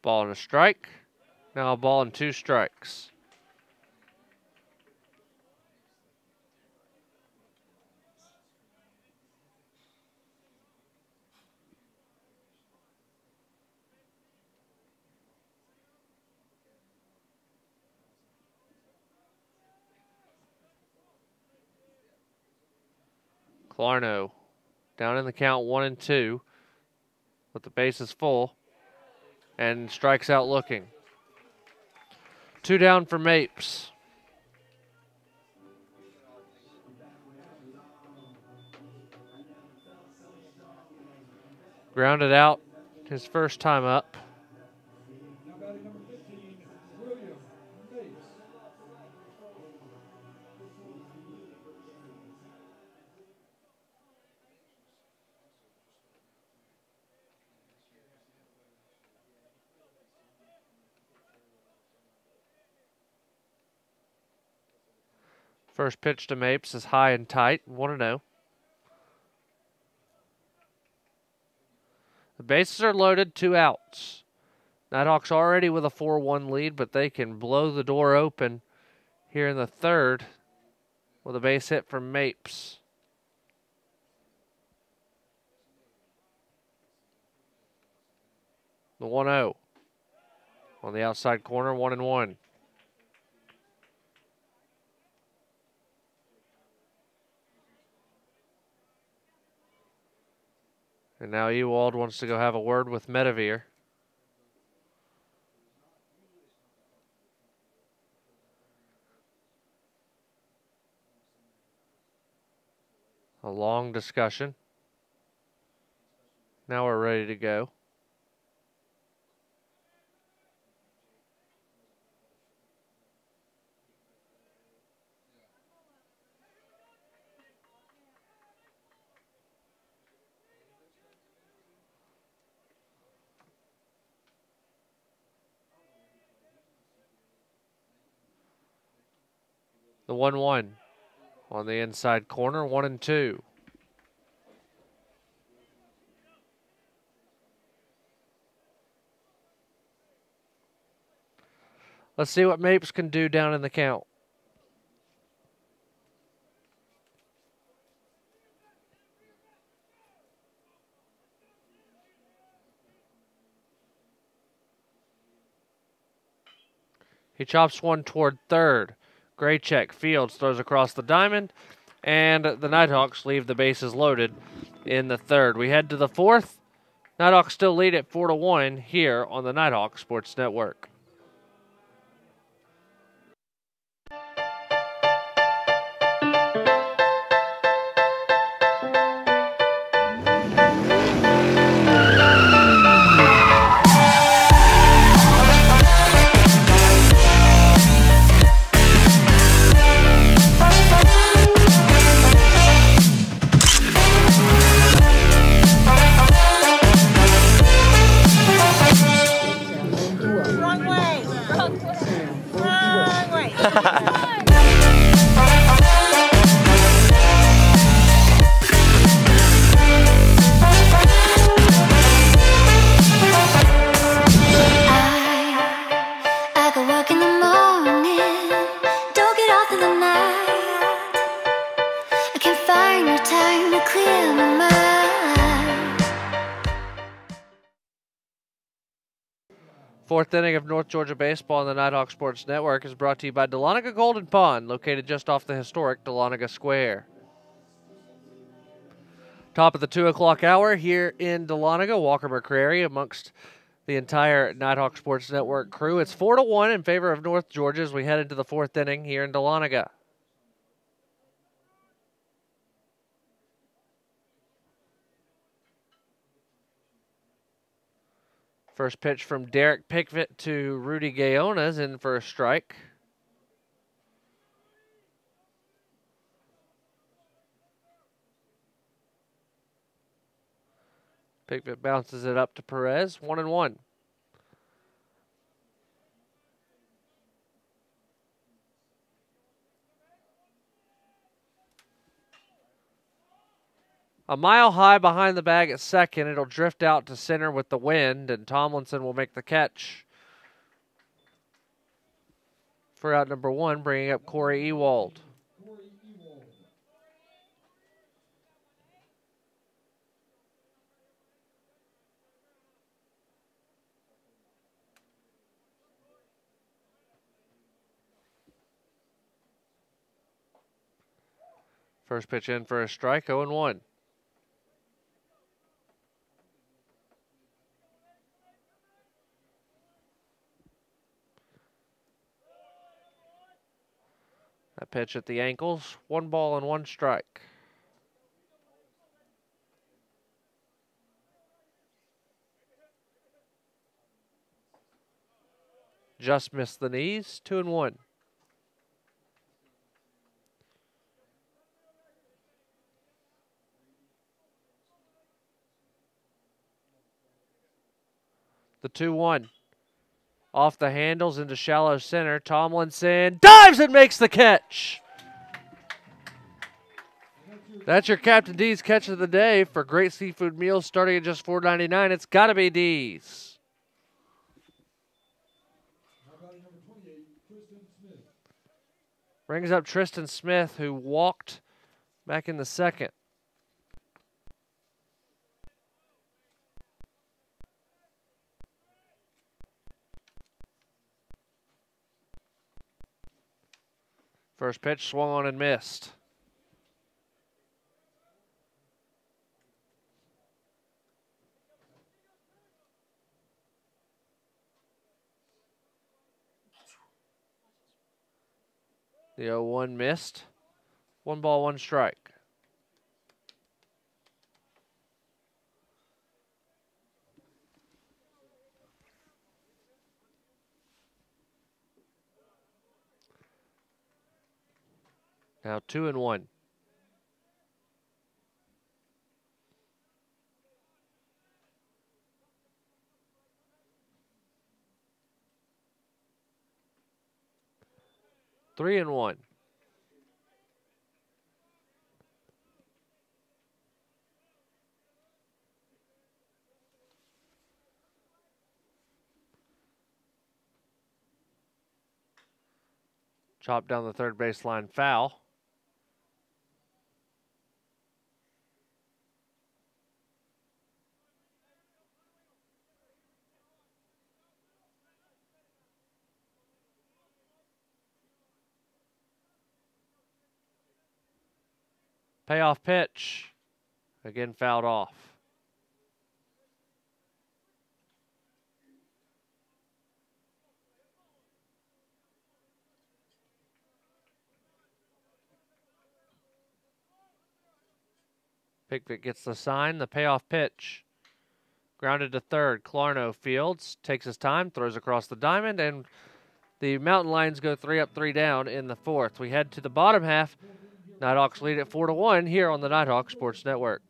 Ball and a strike. Now a ball and 2 strikes. Clarno down in the count, 1-2, with the bases full, and strikes out looking. 2 down for Mapes. Grounded out his first time up. Now batting number 15, William Mapes. First pitch to Mapes is high and tight, 1-0. The bases are loaded, 2 outs. Nighthawks already with a 4-1 lead, but they can blow the door open here in the third with a base hit from Mapes. The 1-0 on the outside corner, 1-1. And now Ewald wants to go have a word with Medivere. A long discussion. Now we're ready to go. The 1-1 on the inside corner, 1-2. Let's see what Mapes can do down in the count. He chops one toward third. Great check. Fields throws across the diamond, and the Nighthawks leave the bases loaded in the third. We head to the fourth. Nighthawks still lead at 4-1 here on the Nighthawk Sports Network. Fourth inning of North Georgia baseball on the Nighthawk Sports Network is brought to you by Dahlonega Golden Pond, located just off the historic Dahlonega Square. Top of the 2 o'clock hour here in Dahlonega, Walker McCrary amongst the entire Nighthawk Sports Network crew. It's 4-1 in favor of North Georgia as we head into the fourth inning here in Dahlonega. First pitch from Derek Pickett to Rudy Gayona's in for a strike. Pickett bounces it up to Perez, 1-1. A mile high behind the bag at second. It'll drift out to center with the wind, and Tomlinson will make the catch for out number one, bringing up Corey Ewald. First pitch in for a strike, 0-1. That pitch at the ankles, 1 ball and 1 strike. Just missed the knees, 2-1. The 2-1. Off the handles into shallow center. Tomlinson dives and makes the catch. That's your Captain D's catch of the day for great seafood meals starting at just $4.99. It's got to be D's. Brings up Tristan Smith, who walked back in the second. First pitch swung on and missed. The 0-1 missed. 1 ball, 1 strike. Now 2-1. Three and 1. Chopped down the third baseline, foul. Payoff pitch. Again fouled off. Pickvick gets the sign, the payoff pitch. Grounded to third. Clarno fields, takes his time, throws across the diamond, and the Mountain Lions go 3 up, 3 down in the fourth. We head to the bottom half. Nighthawks lead at 4-1 here on the Nighthawk Sports Network.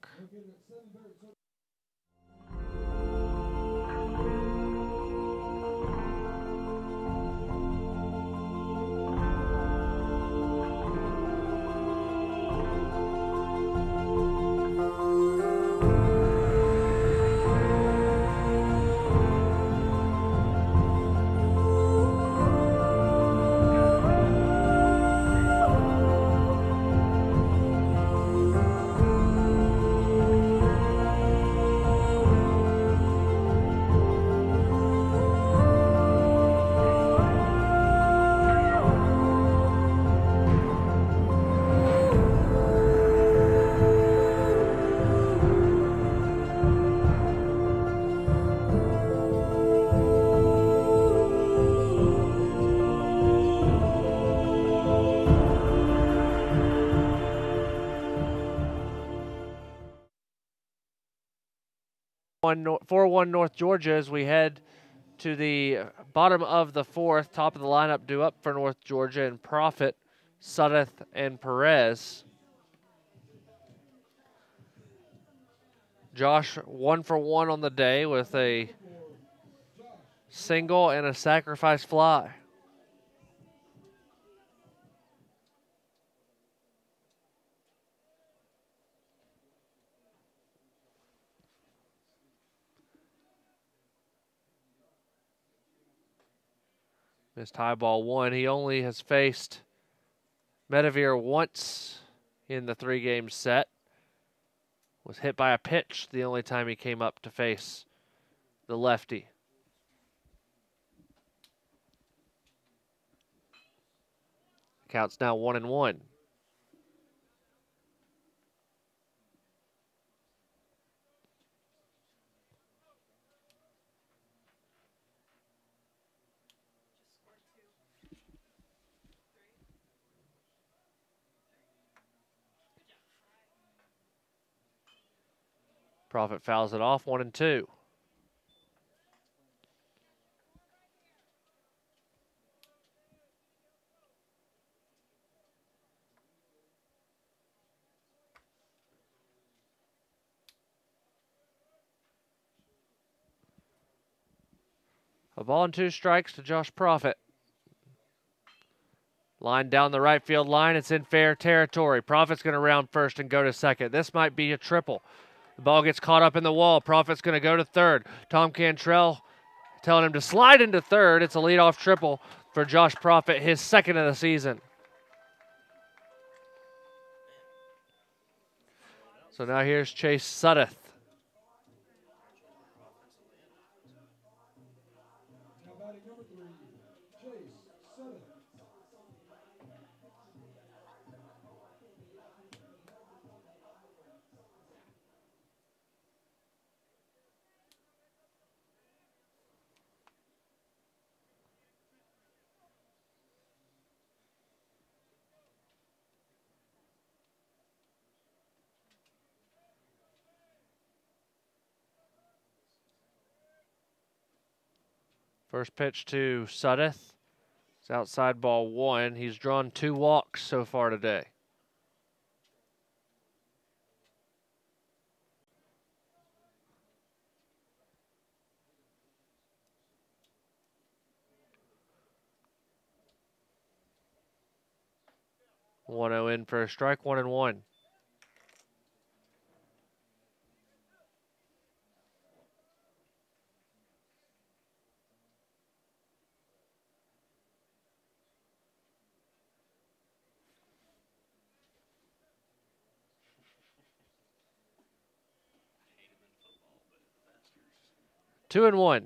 One 4-1 North Georgia as we head to the bottom of the fourth. Top of the lineup due up for North Georgia and Profit, Suddeth, and Perez. Josh 1 for 1 on the day with a single and a sacrifice fly. Missed high ball 1. He only has faced Medivir once in the 3-game set. Was hit by a pitch the only time he came up to face the lefty. Count's now 1-1. Profit fouls it off, 1-2. A ball and 2 strikes to Josh Profit. Line down the right field line. It's in fair territory. Profit's going to round first and go to second. This might be a triple. The ball gets caught up in the wall. Profit's going to go to third. Tom Cantrell telling him to slide into third. It's a leadoff triple for Josh Profit, his second of the season. So now here's Chase Suddeth. First pitch to Suddeth. It's outside ball 1. He's drawn 2 walks so far today. One 0 in for a strike, 1-1. 2-1.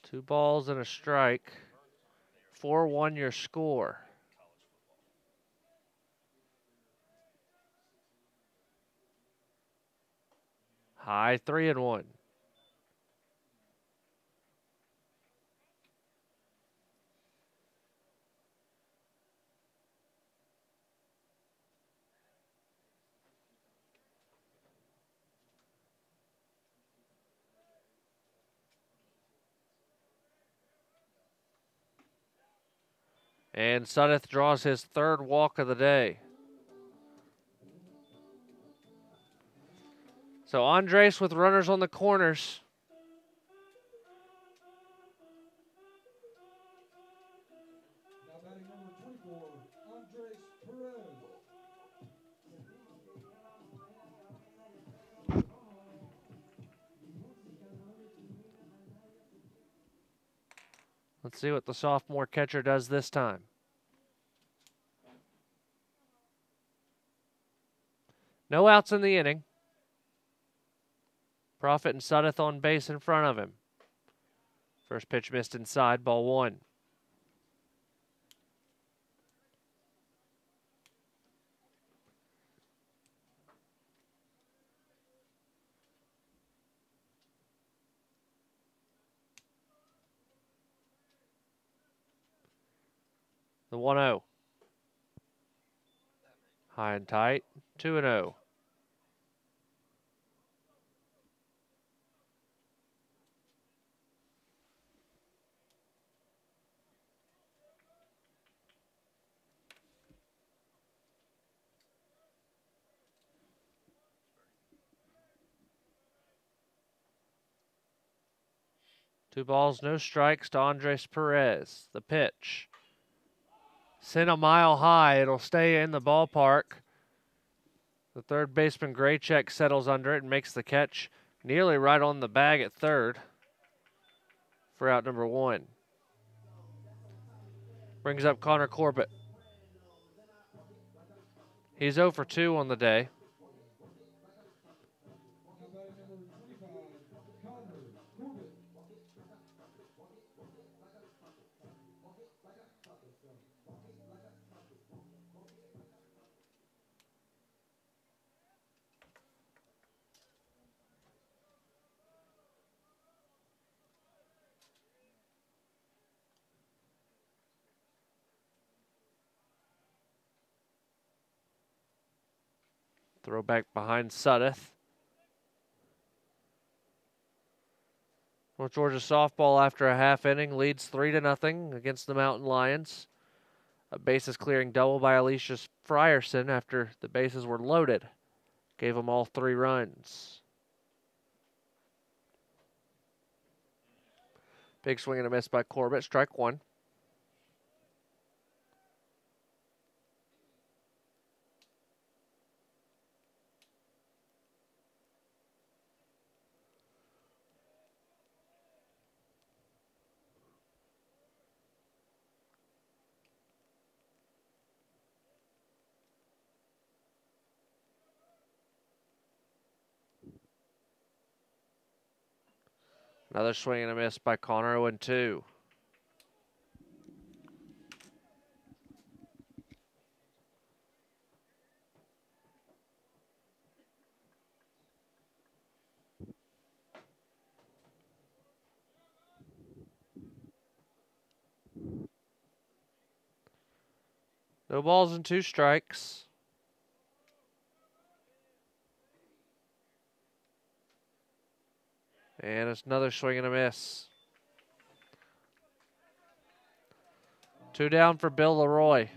Two balls and a strike. 4-1 your score. High 3-1. And Suddeth draws his third walk of the day. So Andres with runners on the corners. Now batting number 24, Andres Perez. Let's see what the sophomore catcher does this time. No outs in the inning. Profit and Suddeth on base in front of him. First pitch missed inside, ball 1. The 1-0. High and tight, 2-0. Two balls, no strikes to Andres Perez. The pitch. Sent a mile high. It'll stay in the ballpark. The third baseman, Graycheck, settles under it and makes the catch nearly right on the bag at third for out number 1. Brings up Connor Corbett. He's 0 for 2 on the day. Now batting number 25, Connor Corbett. Throw back behind Suddeth. North Georgia softball after a half inning leads 3-0 against the Mountain Lions. A bases clearing double by Alicia Frierson after the bases were loaded. Gave them all 3 runs. Big swing and a miss by Corbett. Strike 1. Another swing and a miss by Connor, 0-2. No balls and 2 strikes. And it's another swing and a miss. 2 down for Bill Leroy.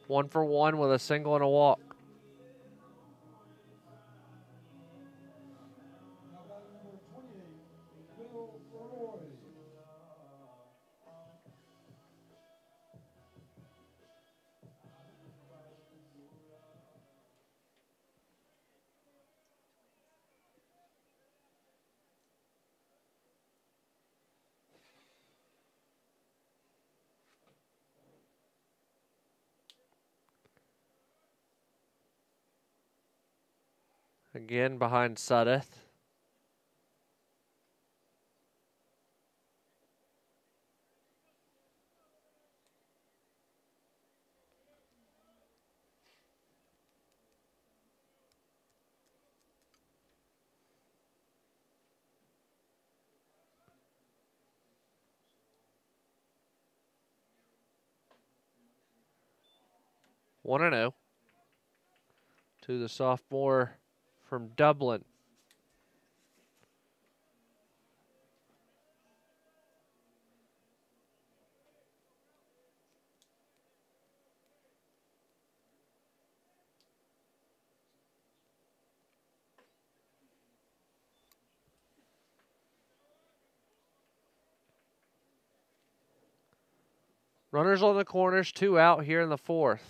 1 for 1 with a single and a walk. Now batting number 28, Bill Leroy. Again behind Suddeth. One and 0 to the sophomore from Dublin. Runners on the corners, 2 out here in the 4th.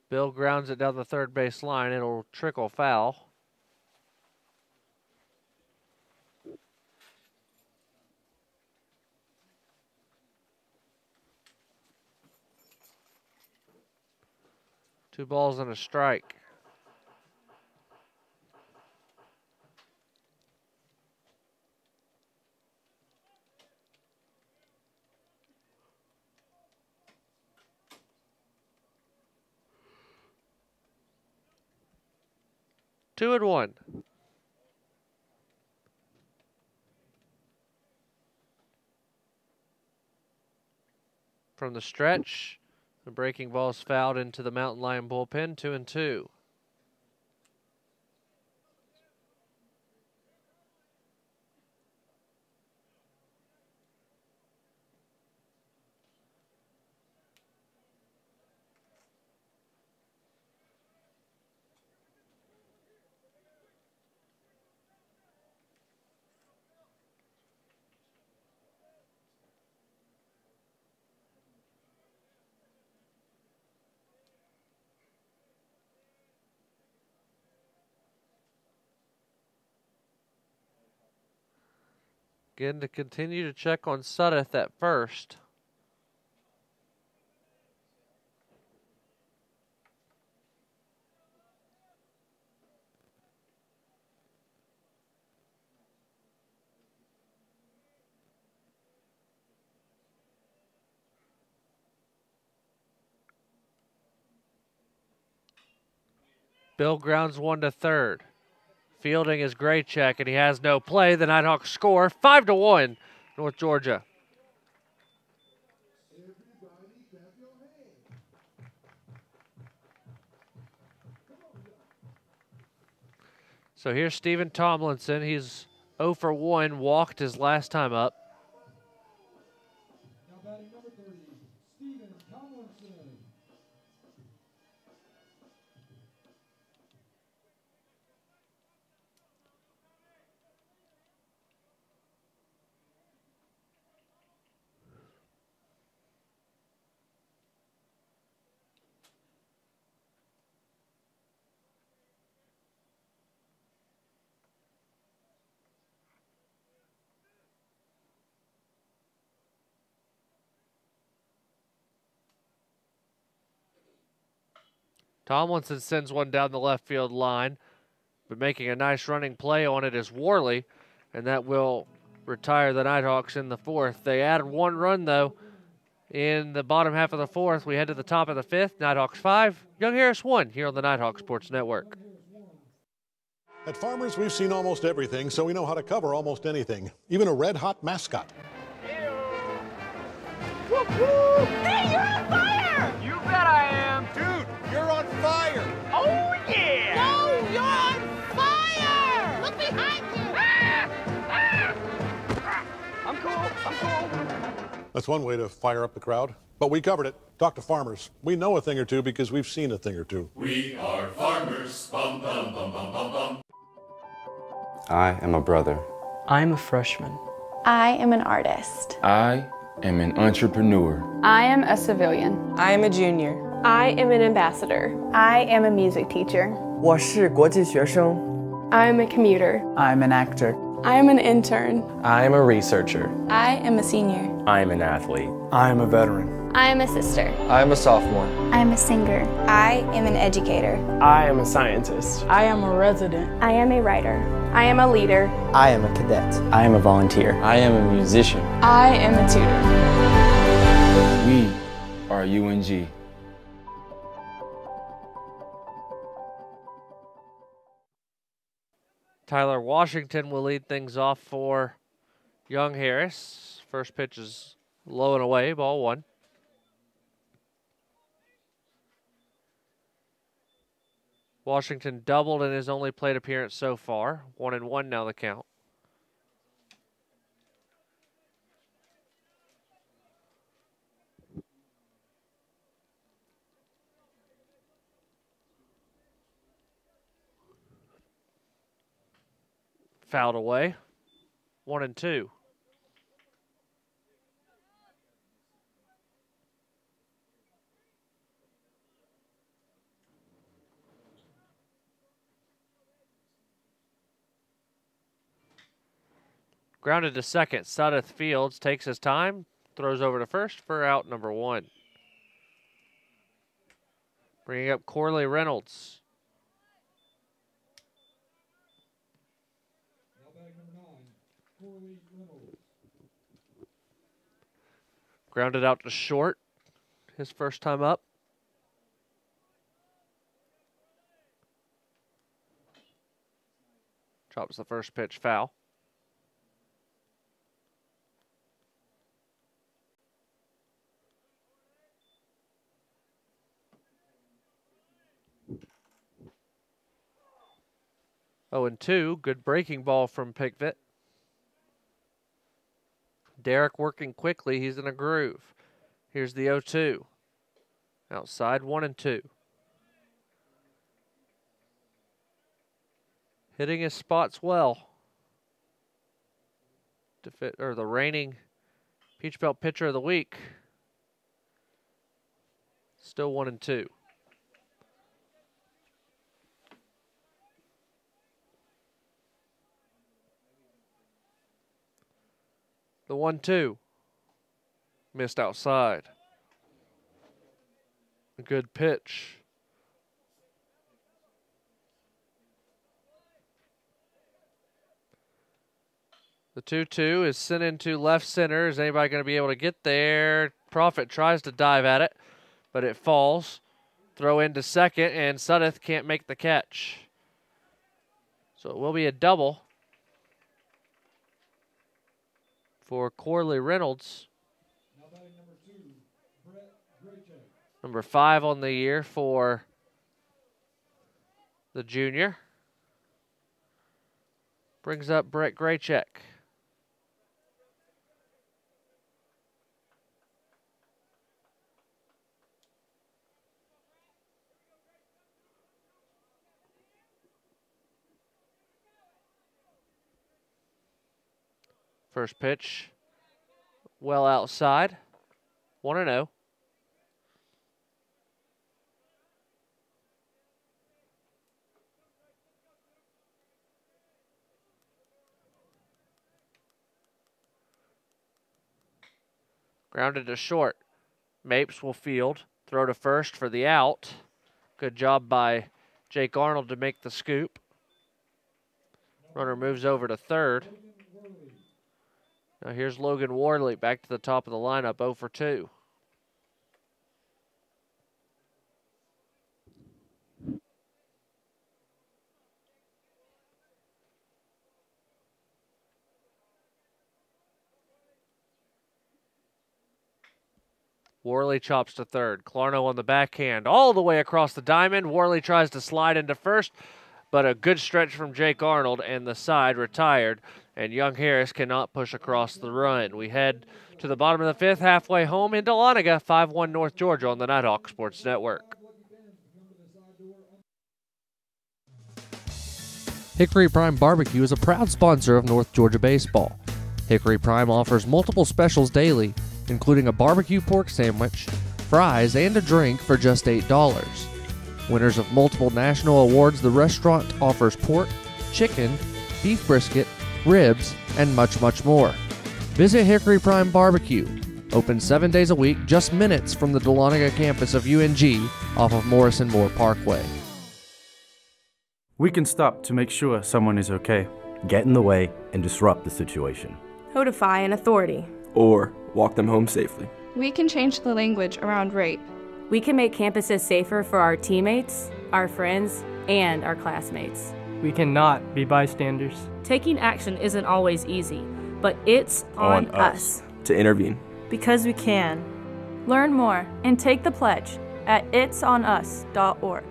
Bill grounds it down the third base line. It'll trickle foul. Two balls and a strike. Two and one. From the stretch, the breaking ball's fouled into the Mountain Lion bullpen, 2-2. Again, to continue to check on Suddeth at first. Bill grounds one to third. Fielding is Graycheck, and he has no play. The Nighthawks score 5-1, North Georgia. So here's Stephen Tomlinson. He's 0 for 1, walked his last time up. Now batting number 3, Stephen Tomlinson. Tomlinson sends one down the left field line, but making a nice running play on it is Worley, and that will retire the Nighthawks in the 4th. They added 1 run, though, in the bottom half of the 4th. We head to the top of the 5th. Nighthawks 5, Young Harris 1 here on the Nighthawk Sports Network. At Farmers, we've seen almost everything, so we know how to cover almost anything, even a red-hot mascot. Whoop, whoop. Hey, you're on fire! You bet I am. Dude, you're on fire. Oh, yeah! No, you're on fire! Look behind you! I'm cool. That's one way to fire up the crowd. But we covered it. Talk to Farmers. We know a thing or two because we've seen a thing or two. We are farmers. Bum, bum, bum, bum, bum, bum. I am a brother. I'm a freshman. I am an artist. I am an entrepreneur. I am a civilian. I am a junior. I am an ambassador. I am a music teacher. 我是国际学生。I am a commuter. I'm an actor. I am an intern. I am a researcher. I am a senior. I am an athlete. I am a veteran. I am a sister. I am a sophomore. I am a singer. I am an educator. I am a scientist. I am a resident. I am a writer. I am a leader. I am a cadet. I am a volunteer. I am a musician. I am a tutor. We are UNG. Tyler Washington will lead things off for Young Harris. First pitch is low and away, ball one. Washington doubled in his only plate appearance so far. 1-1 now the count. Fouled away. 1-2. Grounded to second. Sudeth Fields takes his time, throws over to first for out number one. Bringing up Corley Reynolds. Grounded out to short, his first time up. Chops the first pitch foul. Oh, and 2, good breaking ball from Pickett. Derek working quickly. He's in a groove. Here's the 0-2. Outside, 1-2. Hitting his spots well. The reigning Peach Belt pitcher of the week. Still 1-2. The 1-2. Missed outside. A good pitch. The 2-2 is sent into left center. Is anybody going to be able to get there? Profit tries to dive at it, but it falls. Throw into second, and Sudeth can't make the catch. So it will be a double for Corley Reynolds. Number 5 on the year for the junior. Brings up Brett Graycheck. First pitch, well outside, 1-0. Grounded to short. Mapes will field, throw to first for the out. Good job by Jake Arnold to make the scoop. Runner moves over to third. Now here's Logan Worley back to the top of the lineup, 0 for 2. Worley chops to third. Clarno on the backhand all the way across the diamond. Worley tries to slide into first, but a good stretch from Jake Arnold, and the side retired, and Young Harris cannot push across the run. We head to the bottom of the fifth, halfway home in Dahlonega, 5-1 North Georgia on the Nighthawk Sports Network. Hickory Prime Barbecue is a proud sponsor of North Georgia baseball. Hickory Prime offers multiple specials daily, including a barbecue pork sandwich, fries, and a drink for just $8. Winners of multiple national awards, the restaurant offers pork, chicken, beef brisket, ribs, and much, much more. Visit Hickory Prime Barbecue, open 7 days a week, just minutes from the Dahlonega campus of UNG off of Morrison Moore Parkway. We can stop to make sure someone is okay. Get in the way and disrupt the situation. Notify an authority. Or walk them home safely. We can change the language around rape. We can make campuses safer for our teammates, our friends, and our classmates. We cannot be bystanders. Taking action isn't always easy, but it's on us to intervene. Because we can. Learn more and take the pledge at itsonus.org.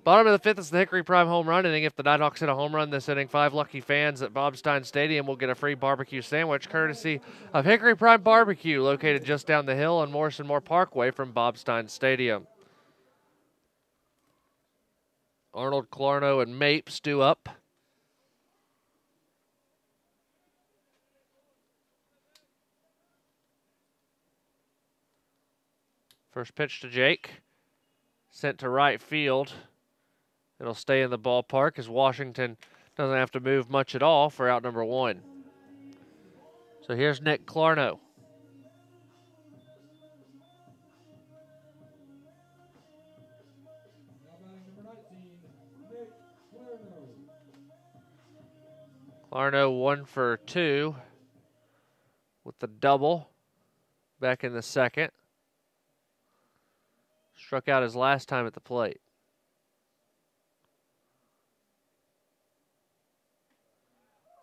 Bottom of the fifth is the Hickory Prime home run inning. If the Nighthawks hit a home run this inning, 5 lucky fans at Bobstein Stadium will get a free barbecue sandwich courtesy of Hickory Prime Barbecue, located just down the hill on Morrison Moore Parkway from Bobstein Stadium. Arnold, Clarno, and Mapes due up. First pitch to Jake. Sent to right field. It'll stay in the ballpark as Washington doesn't have to move much at all for out number 1. So here's Nick Clarno. Clarno 1 for 2 with the double back in the second. Struck out his last time at the plate.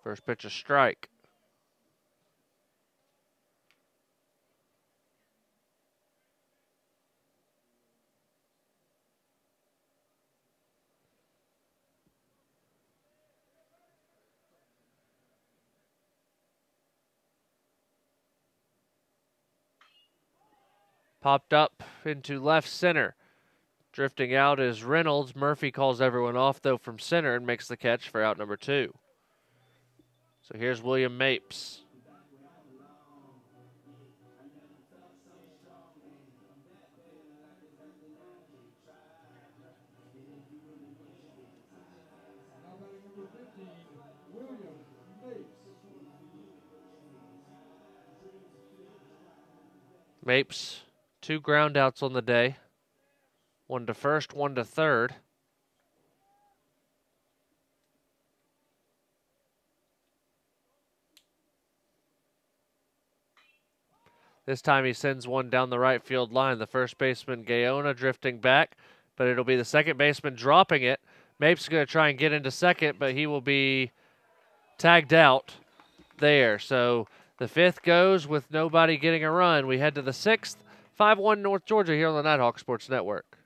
First pitch a strike. Popped up into left center. Drifting out is Reynolds. Murphy calls everyone off, though, from center and makes the catch for out number 2. So here's William Mapes. Mapes, 2 ground outs on the day. 1 to first, 1 to third. This time he sends one down the right field line. The first baseman, Gaona, drifting back, but it'll be the second baseman dropping it. Mapes is going to try and get into second, but he will be tagged out there. So the fifth goes with nobody getting a run. We head to the sixth, 5-1 North Georgia here on the Nighthawk Sports Network.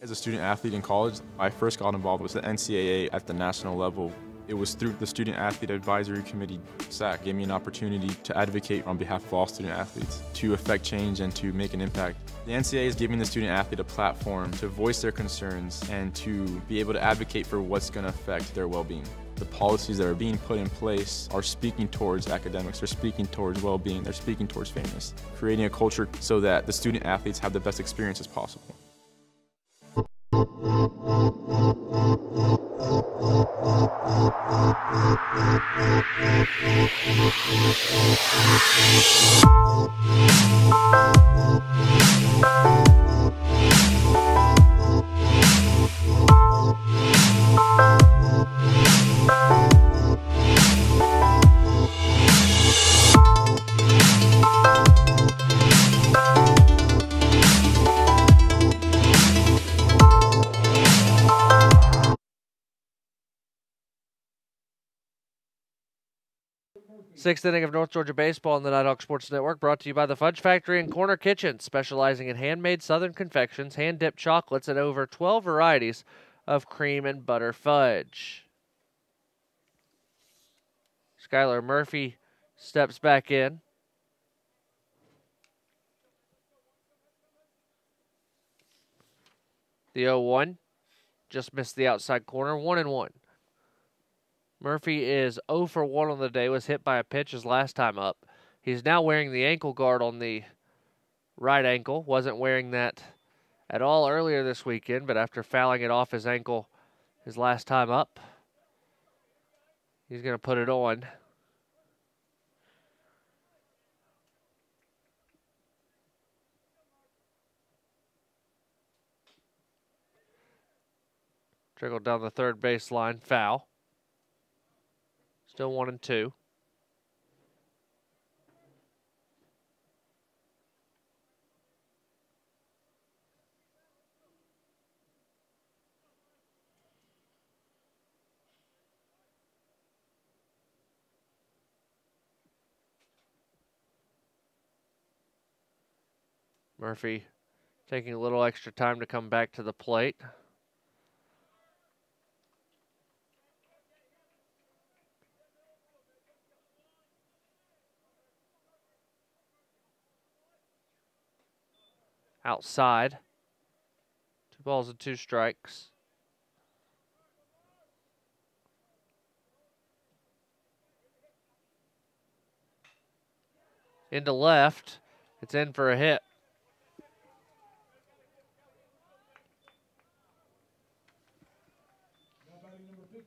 As a student athlete in college, I first got involved with the NCAA at the national level. It was through the Student Athlete Advisory Committee, SAC, gave me an opportunity to advocate on behalf of all student athletes, to affect change and to make an impact. The NCAA is giving the student athlete a platform to voice their concerns and to be able to advocate for what's going to affect their well-being. The policies that are being put in place are speaking towards academics, they're speaking towards well-being, they're speaking towards fairness, creating a culture so that the student athletes have the best experiences possible. Sixth inning of North Georgia baseball on the Nighthawk Sports Network, brought to you by the Fudge Factory and Corner Kitchen, specializing in handmade Southern confections, hand-dipped chocolates, and over 12 varieties of cream and butter fudge. Skylar Murphy steps back in. The 0-1 just missed the outside corner, 1-1. Murphy is 0 for 1 on the day, was hit by a pitch his last time up. He's now wearing the ankle guard on the right ankle. Wasn't wearing that at all earlier this weekend, but after fouling it off his ankle his last time up, he's going to put it on. Trickled down the third baseline, foul. Still 1-2. Murphy taking a little extra time to come back to the plate. Outside. 2 balls and 2 strikes. Into left. It's in for a hit. Now batting number 15,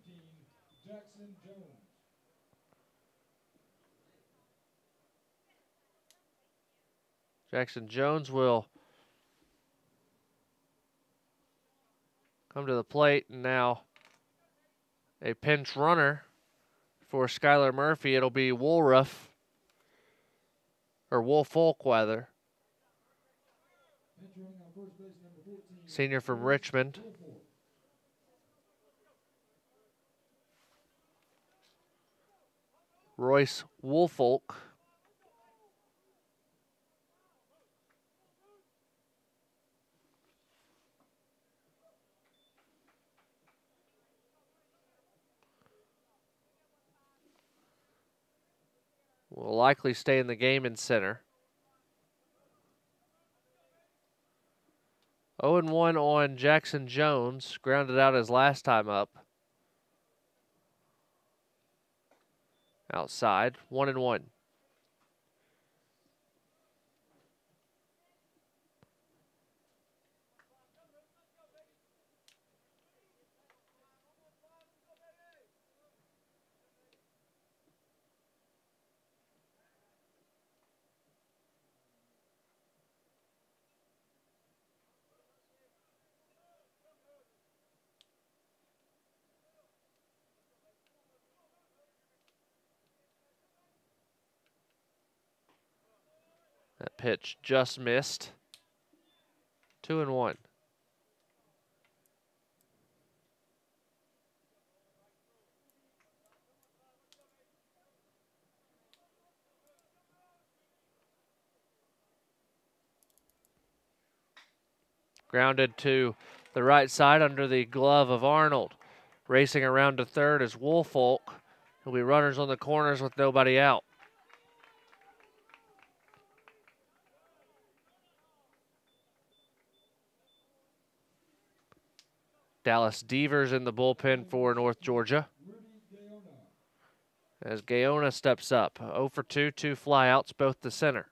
Jackson Jones. Jackson Jones will come to the plate, and now a pinch runner for Skylar Murphy. It'll be Woolruff, or Woolfolk, rather. Senior from Richmond. Royce Woolfolk. Will likely stay in the game in center. 0-1 on Jackson Jones. Grounded out his last time up. Outside, 1-1. That pitch just missed. 2-1. Grounded to the right side under the glove of Arnold. Racing around to third is Woolfolk. He'll be runners on the corners with nobody out. Dallas Devers in the bullpen for North Georgia. As Gaona steps up. 0 for 2, 2 flyouts, both to center.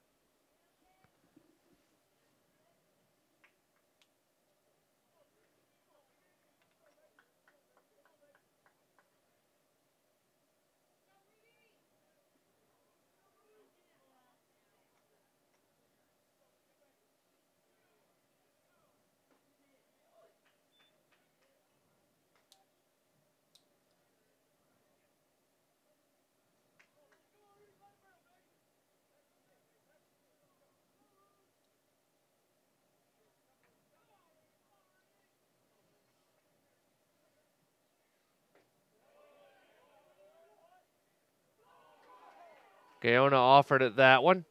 Gaona offered it that one.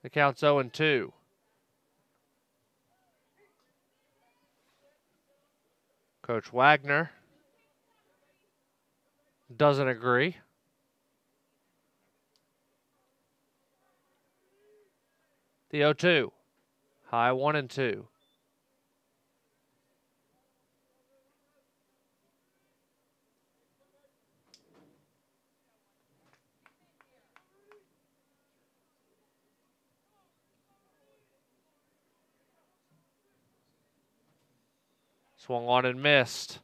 The count's 0-2. Coach Wagner doesn't agree. The 0-2. High 1-2. Swung on and missed.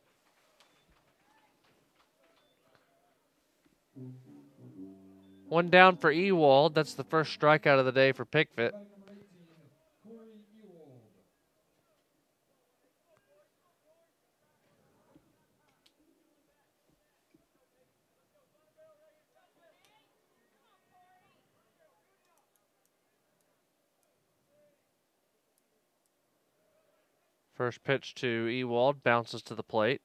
One down for Ewald. That's the first strikeout of the day for Pickett. First pitch to Ewald, bounces to the plate.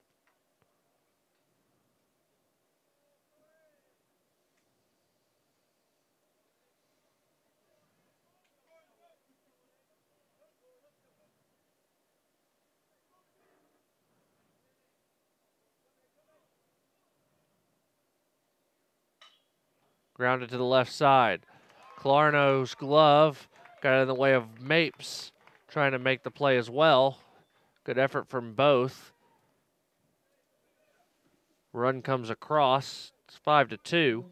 Grounded to the left side. Clarno's glove got in the way of Mapes trying to make the play as well. Good effort from both. Run comes across. It's 5-2.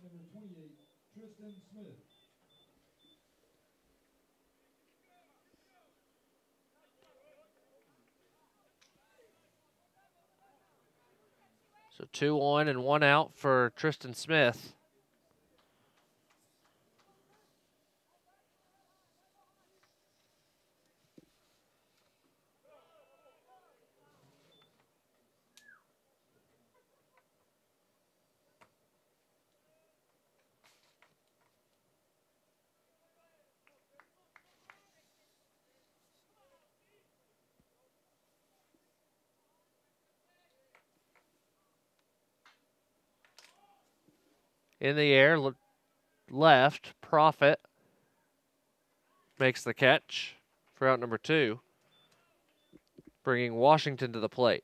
So 2 on and 1 out for Tristan Smith. In the air, left, Profit makes the catch for out number 2, bringing Washington to the plate.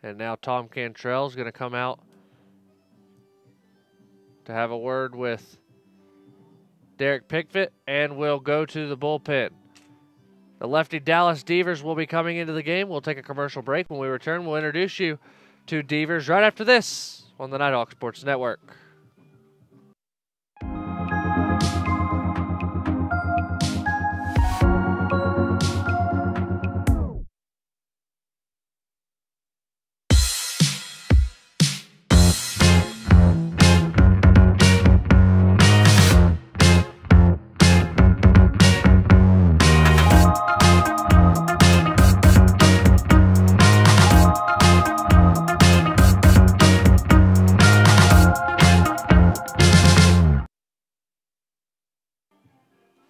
And now Tom Cantrell is going to come out to have a word with Derek Pickett, and will go to the bullpen. The lefty Dallas Devers will be coming into the game. We'll take a commercial break. When we return, we'll introduce you to Devers right after this on the Nighthawk Sports Network.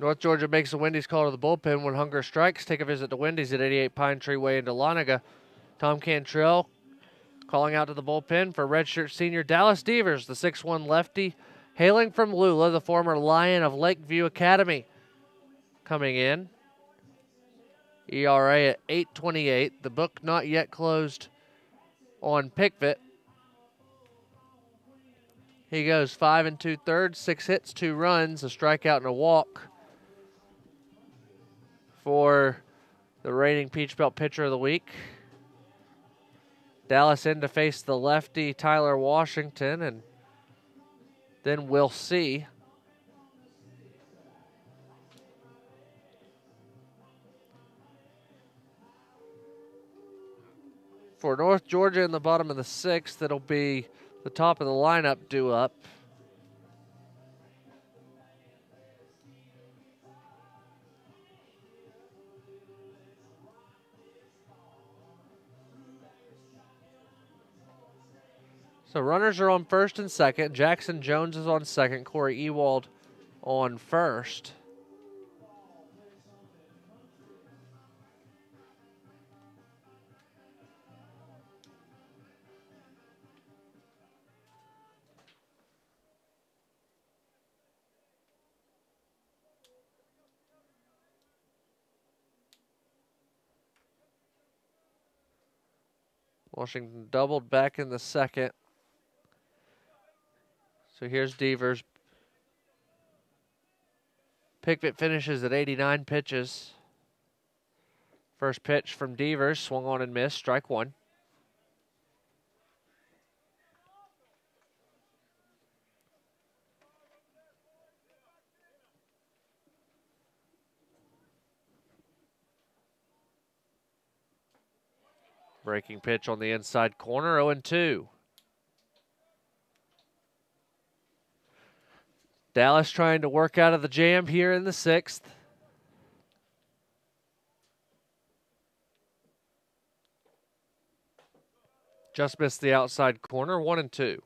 North Georgia makes a Wendy's call to the bullpen when hunger strikes. Take a visit to Wendy's at 88 Pine Tree Way in Dahlonega. Tom Cantrell calling out to the bullpen for redshirt senior Dallas Devers, the 6'1 lefty, hailing from Lula, the former Lion of Lakeview Academy. Coming in, ERA at 8.28. The book not yet closed on Pickett. He goes 5 2/3, 6 hits, 2 runs, a strikeout and a walk for the reigning Peach Belt Pitcher of the Week. Dallas in to face the lefty Tyler Washington, and then we'll see. For North Georgia in the bottom of the 6th, it'll be the top of the lineup due up. So runners are on first and second. Jackson Jones is on second. Corey Ewald on first. Washington doubled back in the second. So here's Devers. Pickett finishes at 89 pitches. First pitch from Devers, swung on and missed, strike 1. Breaking pitch on the inside corner, 0-2. Dallas trying to work out of the jam here in the 6th. Just missed the outside corner, 1-2.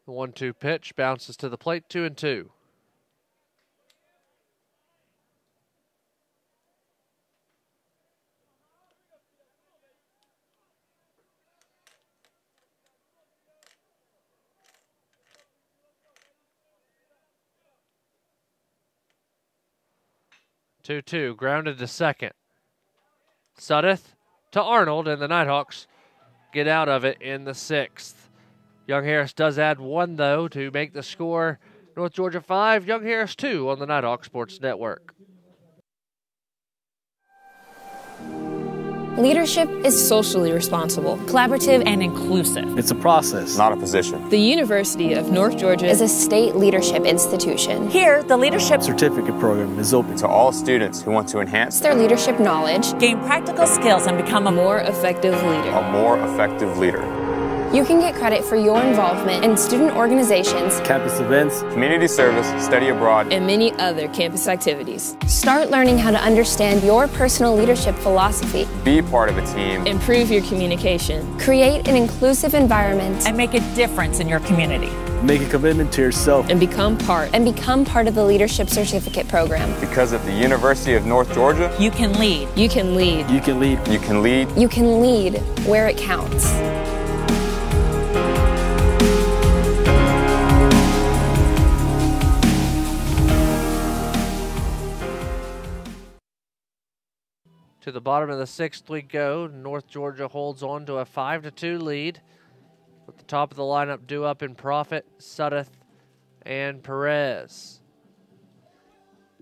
The 1-2 pitch bounces to the plate, 2-2. Grounded to second. Suddeth to Arnold, and the Nighthawks get out of it in the 6th. Young Harris does add 1, though, to make the score North Georgia 5, Young Harris 2 on the Nighthawk Sports Network. Leadership is socially responsible, collaborative, and inclusive. It's a process, not a position. The University of North Georgia is a state leadership institution. Here, the leadership certificate program is open to all students who want to enhance their leadership knowledge, gain practical skills, and become a more effective leader. A more effective leader. You can get credit for your involvement in student organizations, campus events, community service, study abroad, and many other campus activities. Start learning how to understand your personal leadership philosophy. Be part of a team. Improve your communication. Create an inclusive environment. And make a difference in your community. Make a commitment to yourself. And become part of the Leadership Certificate Program. Because at the University of North Georgia, you can lead. You can lead. You can lead. You can lead. You can lead where it counts. To the bottom of the 6th we go. North Georgia holds on to a 5-2 lead. With the top of the lineup due up in Profit, Suddeth, and Perez.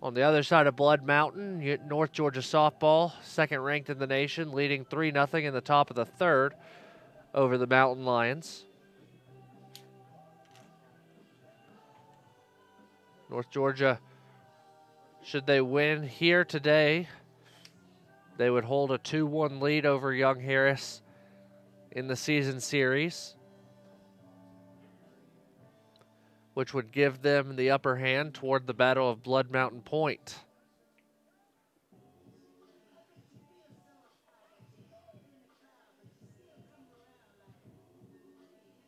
On the other side of Blood Mountain, you get North Georgia softball, second ranked in the nation, leading 3-0 in the top of the 3rd over the Mountain Lions. North Georgia, should they win here today, they would hold a 2-1 lead over Young Harris in the season series, which would give them the upper hand toward the Battle of Blood Mountain Point.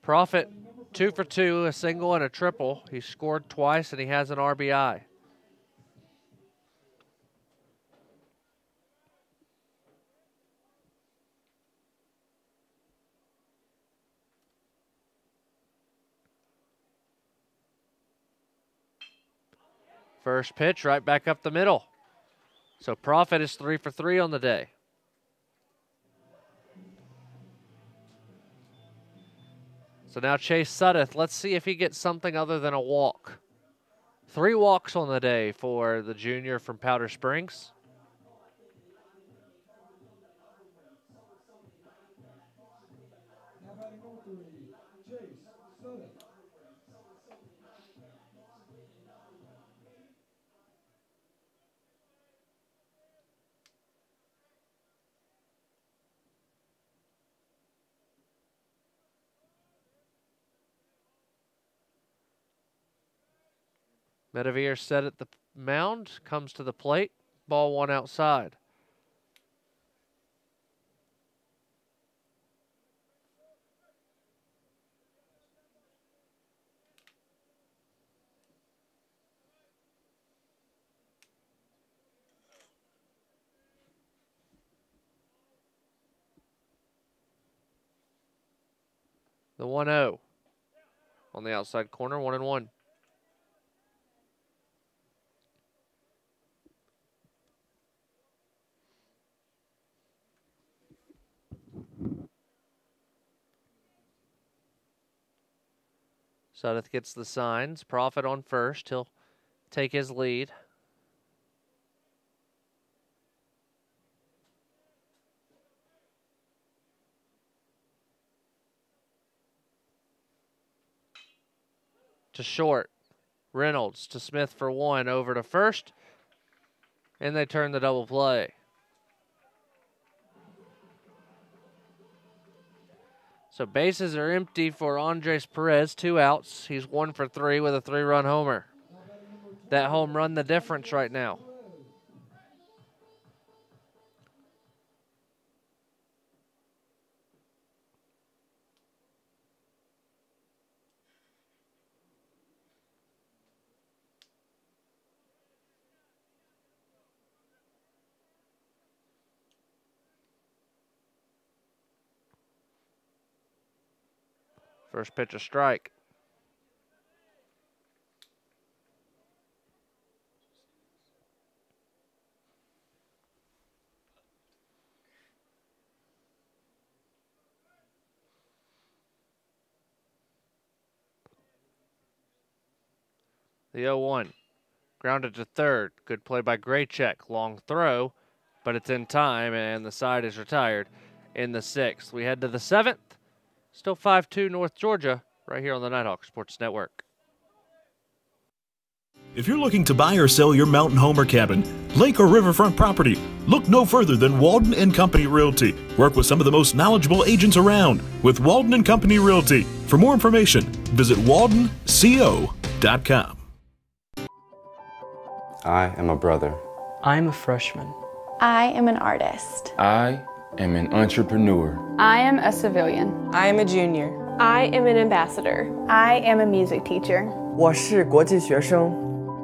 Profit 2 for 2, a single and a triple. He scored twice and he has an RBI. First pitch right back up the middle. So Profit is 3 for 3 on the day. So now Chase Suddeth, let's see if he gets something other than a walk. 3 walks on the day for the junior from Powder Springs. Medevere set at the mound, comes to the plate, ball 1 outside. The 1-0 on the outside corner, 1-1. Suddeth gets the signs. Profit on first. He'll take his lead. to short. Reynolds to Smith for 1, over to first, and they turn the double play. So bases are empty for Andres Perez, 2 outs. He's 1 for 3 with a 3-run homer. That home run the difference right now. First pitch, a strike. The 0-1. Grounded to third. Good play by Graycheck. Long throw, but it's in time, and the side is retired in the 6th. We head to the 7th. Still 5-2 North Georgia, right here on the Nighthawk Sports Network. If you're looking to buy or sell your mountain home or cabin, lake or riverfront property, look no further than Walden & Company Realty. Work with some of the most knowledgeable agents around with Walden & Company Realty. For more information, visit waldenco.com. I am a brother. I'm a freshman. I am an artist. I am an entrepreneur. I am a civilian. I am a junior. I am an ambassador. I am a music teacher. 我是国际学生.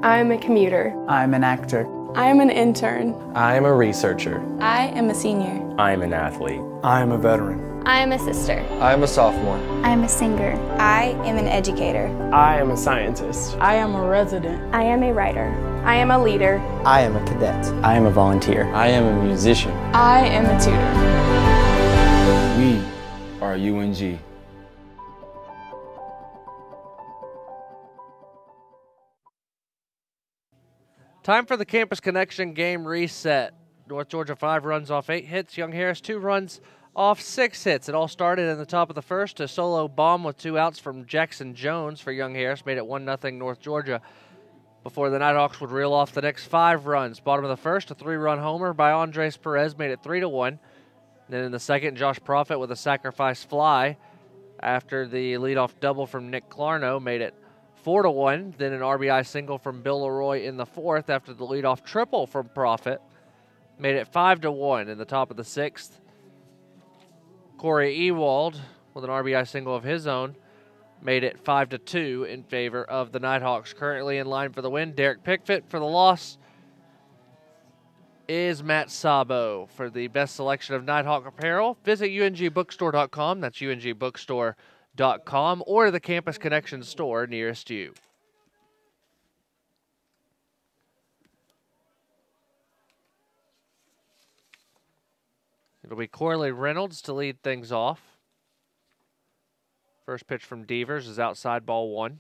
I am a commuter. I'm an actor. I am an intern. I am a researcher. I am a senior. I am an athlete. I am a veteran. I am a sister. I am a sophomore. I am a singer. I am an educator. I am a scientist. I am a resident. I am a writer. I am a leader. I am a cadet. I am a volunteer. I am a musician. I am a tutor. We are UNG. Time for the Campus Connection game reset. North Georgia 5 runs off 8 hits. Young Harris 2 runs off 6 hits. It all started in the top of the first. A solo bomb with 2 outs from Jackson Jones for Young Harris made it 1-0 North Georgia before the Nighthawks would reel off the next 5 runs. Bottom of the first, a 3-run homer by Andres Perez made it 3-1. Then in the second, Josh Profit with a sacrifice fly after the leadoff double from Nick Clarno made it 4-1. Then an RBI single from Bill Leroy in the fourth after the leadoff triple from Profit made it 5-1 in the top of the 6th. Corey Ewald with an RBI single of his own made it 5-2 in favor of the Nighthawks. Currently in line for the win, Derek Pickford. For the loss is Matt Sabo. For the best selection of Nighthawk apparel, visit ungbookstore.com. That's ungbookstore.com or the Campus Connection store nearest you. It'll be Corley Reynolds to lead things off. First pitch from Devers is outside, ball 1.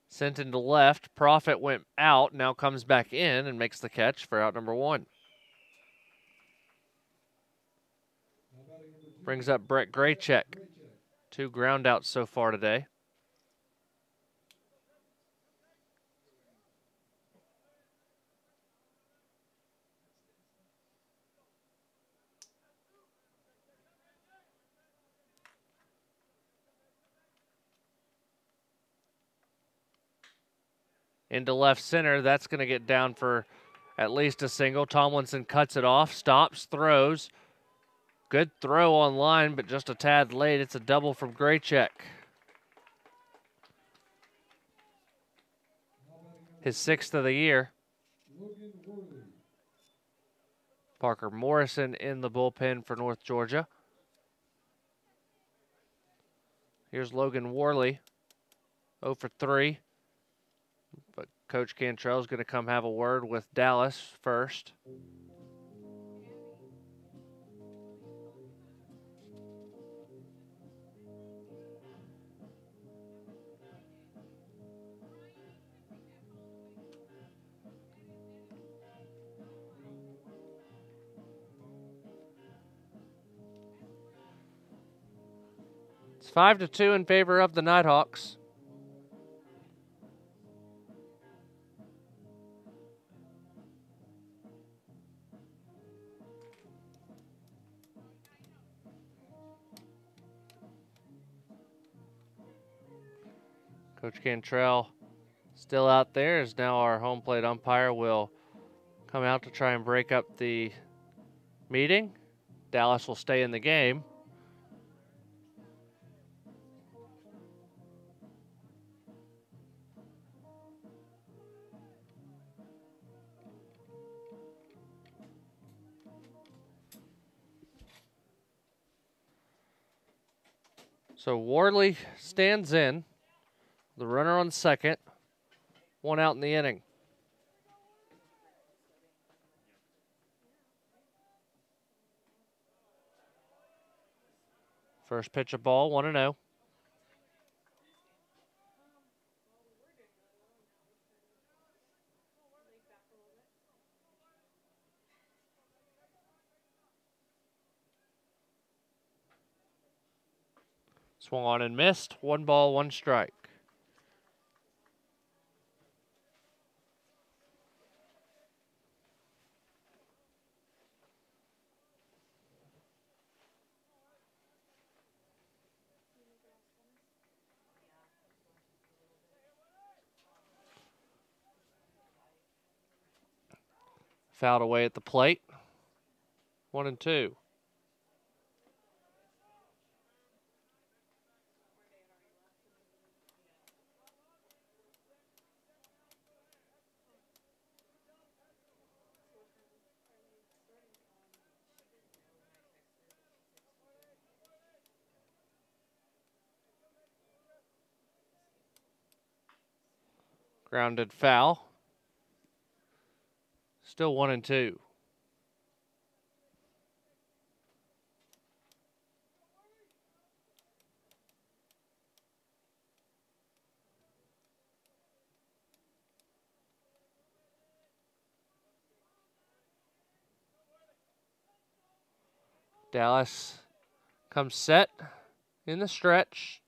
Sent into left. Profit went out, now comes back in and makes the catch for out number 1. Brings up Brett Graycheck. 2 ground outs so far today. Into left center, that's going to get down for at least a single. Tomlinson cuts it off, stops, throws. Good throw on line, but just a tad late. It's a double from Graycheck. His 6th of the year. Parker Morrison in the bullpen for North Georgia. Here's Logan Worley, 0 for 3. But Coach Cantrell's going to come have a word with Dallas first. It's 5-2 in favor of the Nighthawks. Coach Cantrell still out there, as now our home plate umpire will come out to try and break up the meeting. Dallas will stay in the game. So Wardley stands in, the runner on second, 1 out in the inning. First pitch of ball, 1-0. Swung on and missed. 1 ball, 1 strike. Fouled away at the plate. 1-2. Grounded foul. Still 1-2. Dallas comes set in the stretch.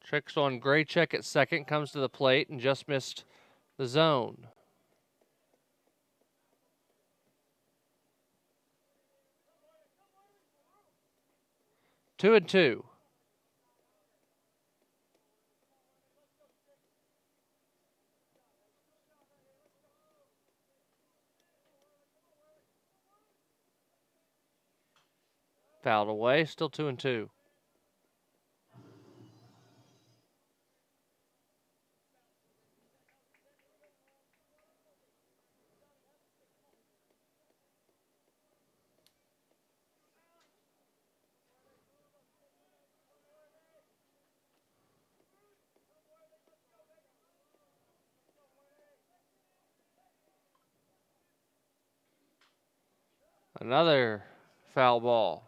Tricks on Graycheck at second, comes to the plate and just missed the zone. Two and two. Fouled away, still 2-2. Another foul ball.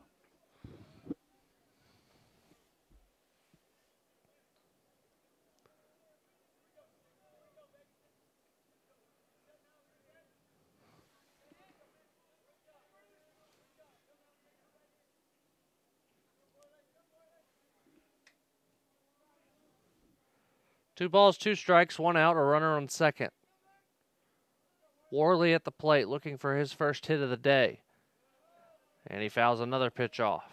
Two balls, 2 strikes, 1 out, a runner on second. Worley at the plate looking for his first hit of the day. And he fouls another pitch off.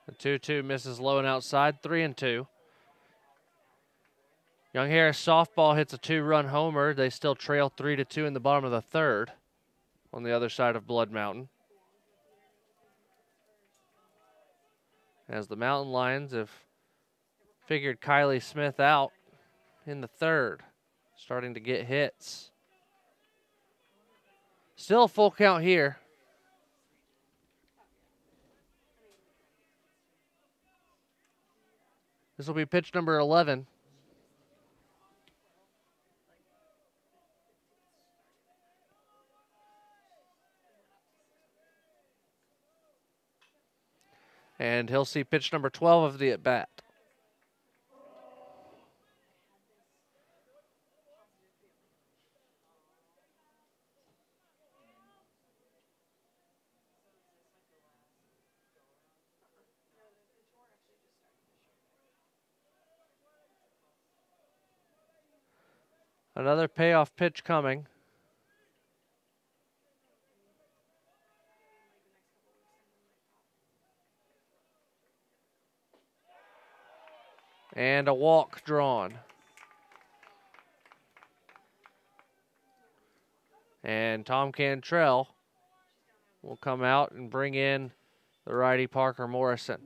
The 2-2 misses low and outside, 3-2. Young Harris softball hits a 2-run homer. They still trail 3-2 in the bottom of the third on the other side of Blood Mountain. As the Mountain Lions have figured Kylie Smith out in the third, starting to get hits. Still a full count here. This will be pitch number 11. And he'll see pitch number 12 of the at-bat. Another payoff pitch coming. And a walk drawn. And Tom Cantrell will come out and bring in the righty Parker Morrison.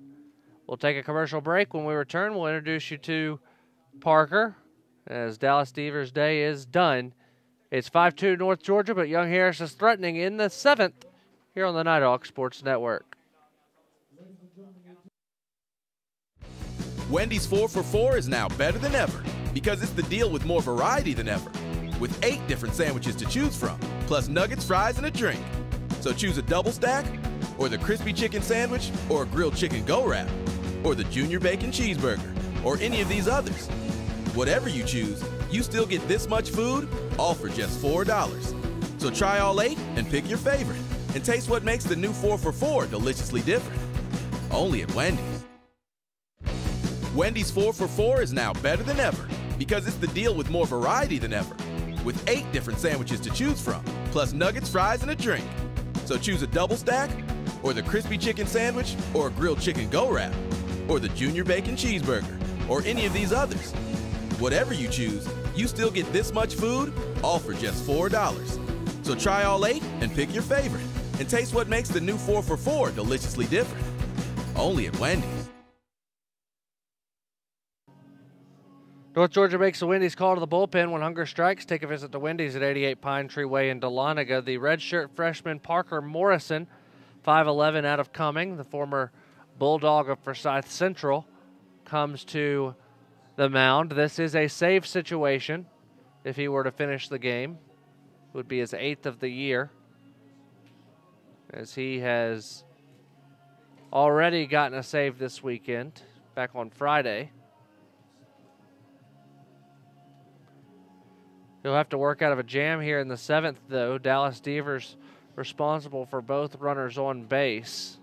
We'll take a commercial break. When we return, we'll introduce you to Parker as Dallas Devers' day is done. It's 5-2 North Georgia, but Young Harris is threatening in the 7th here on the Nighthawk Sports Network. Wendy's 4 for $4 is now better than ever because it's the deal with more variety than ever. With 8 different sandwiches to choose from, plus nuggets, fries, and a drink. So choose a double stack, or the crispy chicken sandwich, or a grilled chicken go-wrap, or the junior bacon cheeseburger, or any of these others. Whatever you choose, you still get this much food, all for just $4. So try all 8 and pick your favorite, and taste what makes the new 4 for $4 deliciously different. Only at Wendy's. Wendy's 4 for $4 is now better than ever because it's the deal with more variety than ever. With 8 different sandwiches to choose from, plus nuggets, fries, and a drink. So choose a double stack, or the crispy chicken sandwich, or a grilled chicken go-wrap, or the junior bacon cheeseburger, or any of these others. Whatever you choose, you still get this much food, all for just $4. So try all 8 and pick your favorite, and taste what makes the new 4 for $4 deliciously different. Only at Wendy's. North Georgia makes a Wendy's call to the bullpen when hunger strikes. Take a visit to Wendy's at 88 Pine Tree Way in Dahlonega. The redshirt freshman Parker Morrison, 5'11" out of Cumming, the former Bulldog of Forsyth Central, comes to the mound. This is a save situation. If he were to finish the game, it would be his 8th of the year, as he has already gotten a save this weekend, back on Friday. He'll have to work out of a jam here in the 7th, though. Dallas Devers responsible for both runners on base.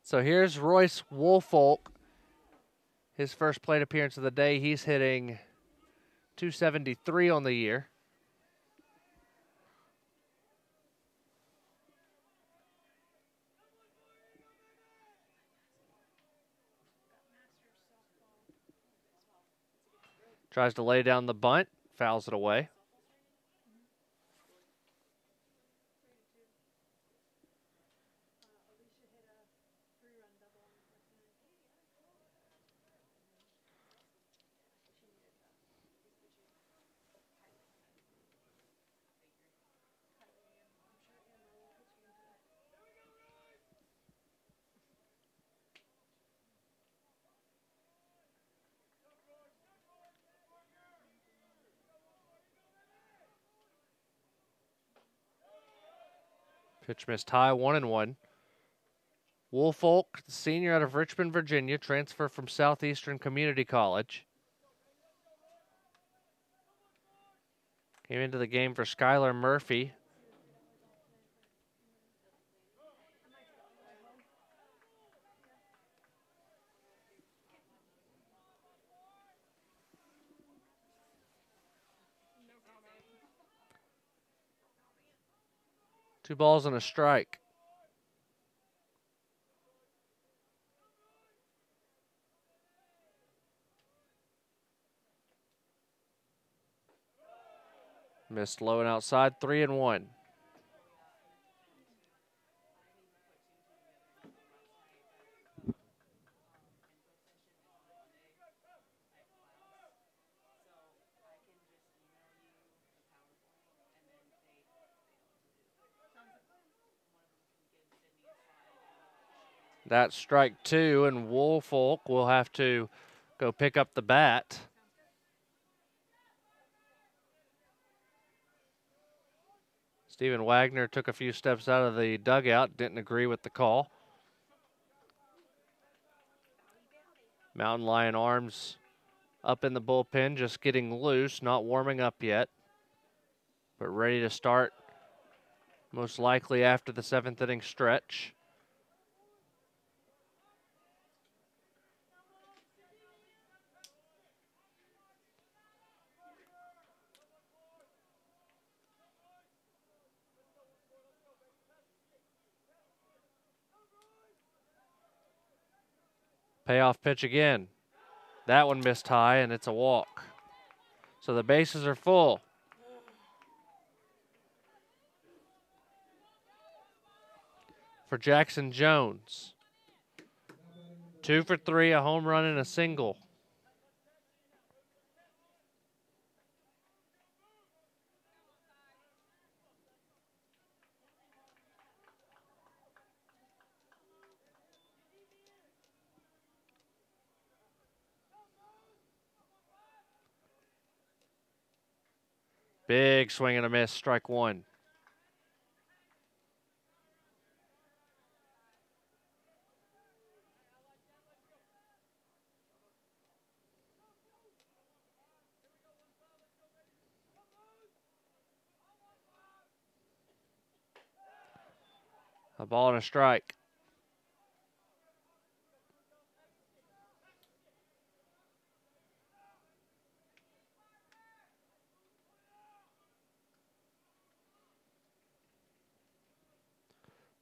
So here's Royce Woolfolk. His first plate appearance of the day. He's hitting .273 on the year. Tries to lay down the bunt, fouls it away. Pitch missed high, 1-1. Woolfolk, senior out of Richmond, Virginia, transfer from Southeastern Community College. Came into the game for Skylar Murphy. Two balls and a strike. Missed low and outside, 3-1. That's strike 2, and Woolfolk will have to go pick up the bat. Stephen Wagner took a few steps out of the dugout, didn't agree with the call. Mountain Lion arms up in the bullpen, just getting loose, not warming up yet, but ready to start most likely after the 7th inning stretch. Payoff pitch again. That one missed high, and it's a walk. So the bases are full. For Jackson Jones. 2 for 3, a home run and a single. Big swing and a miss, strike one. A ball and a strike.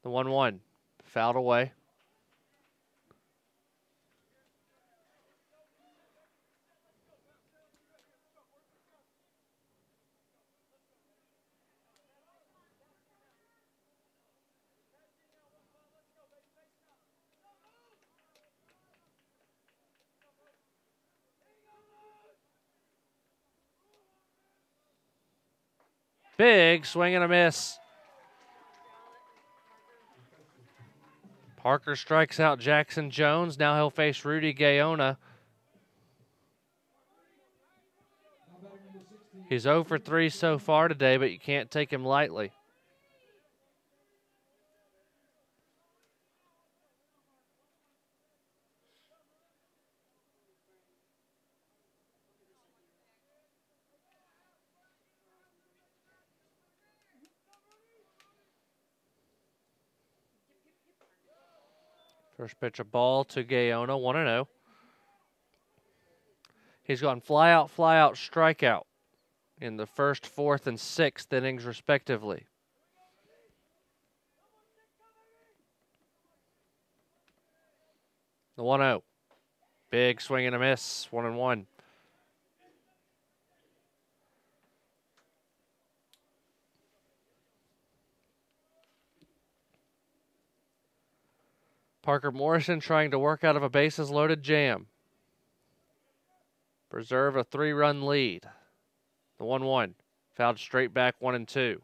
The 1-1, fouled away. Big swing and a miss. Parker strikes out Jackson Jones. Now he'll face Rudy Gaona. He's 0 for 3 so far today, but you can't take him lightly. First pitch, a ball to Gaona, 1-0. He's gone fly out, strikeout in the first, 4th, and 6th innings, respectively. The 1-0. Big swing and a miss, 1-1. Parker Morrison trying to work out of a bases-loaded jam. Preserve a 3-run lead. The 1-1. Fouled straight back, 1-2.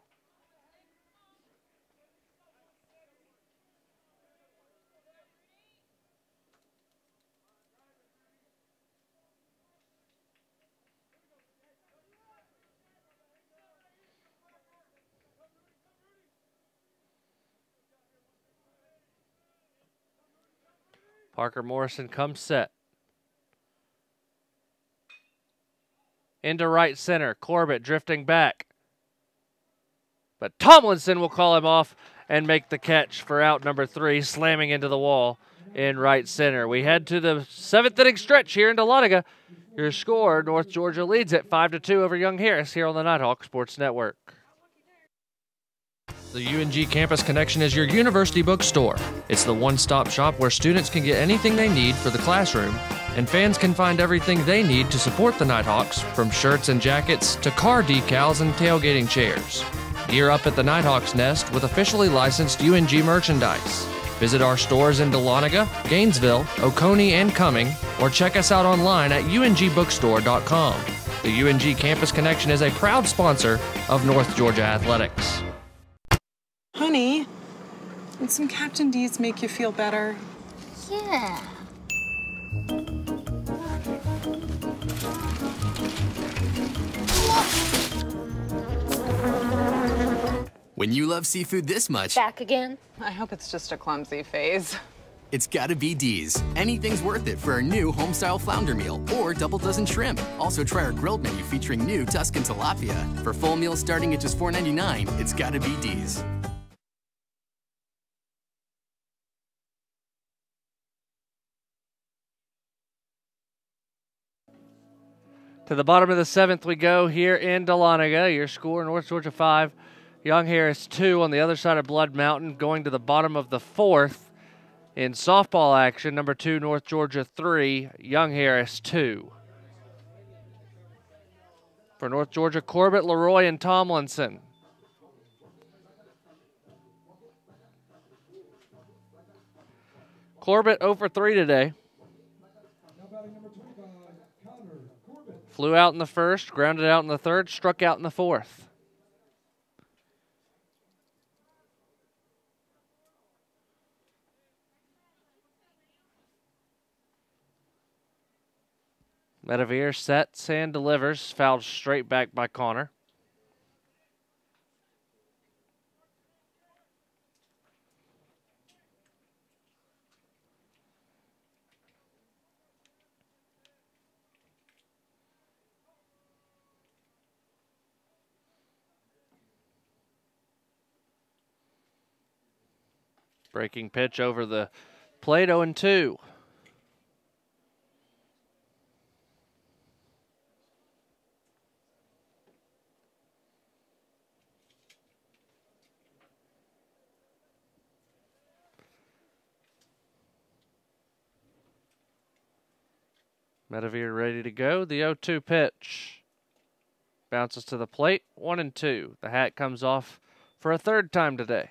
Parker Morrison comes set. Into right center. Corbett drifting back. But Tomlinson will call him off and make the catch for out number 3, slamming into the wall in right center. We head to the 7th inning stretch here in Dahlonega. Your score, North Georgia leads at 5-2 over Young Harris here on the Nighthawk Sports Network. The UNG Campus Connection is your university bookstore. It's the one-stop shop where students can get anything they need for the classroom, and fans can find everything they need to support the Nighthawks, from shirts and jackets to car decals and tailgating chairs. Gear up at the Nighthawks Nest with officially licensed UNG merchandise. Visit our stores in Dahlonega, Gainesville, Oconee, and Cumming, or check us out online at ungbookstore.com. The UNG Campus Connection is a proud sponsor of North Georgia Athletics. Honey, would some Captain D's make you feel better? Yeah. When you love seafood this much... Back again? I hope it's just a clumsy phase. It's gotta be D's. Anything's worth it for our new home-style flounder meal or double dozen shrimp. Also try our grilled menu featuring new Tuscan tilapia. For full meals starting at just $4.99, it's gotta be D's. To the bottom of the 7th we go here in Dahlonega. Your score, North Georgia 5, Young Harris 2 on the other side of Blood Mountain. Going to the bottom of the 4th in softball action, number 2, North Georgia 3, Young Harris 2. For North Georgia, Corbett, Leroy, and Tomlinson. Corbett 0 for 3 today. Flew out in the first, grounded out in the third, struck out in the fourth. Medavir sets and delivers, fouled straight back by Connor. Breaking pitch over the plate, 0-2. Medavir ready to go. The 0-2 pitch. Bounces to the plate, 1-2. The hat comes off for a third time today.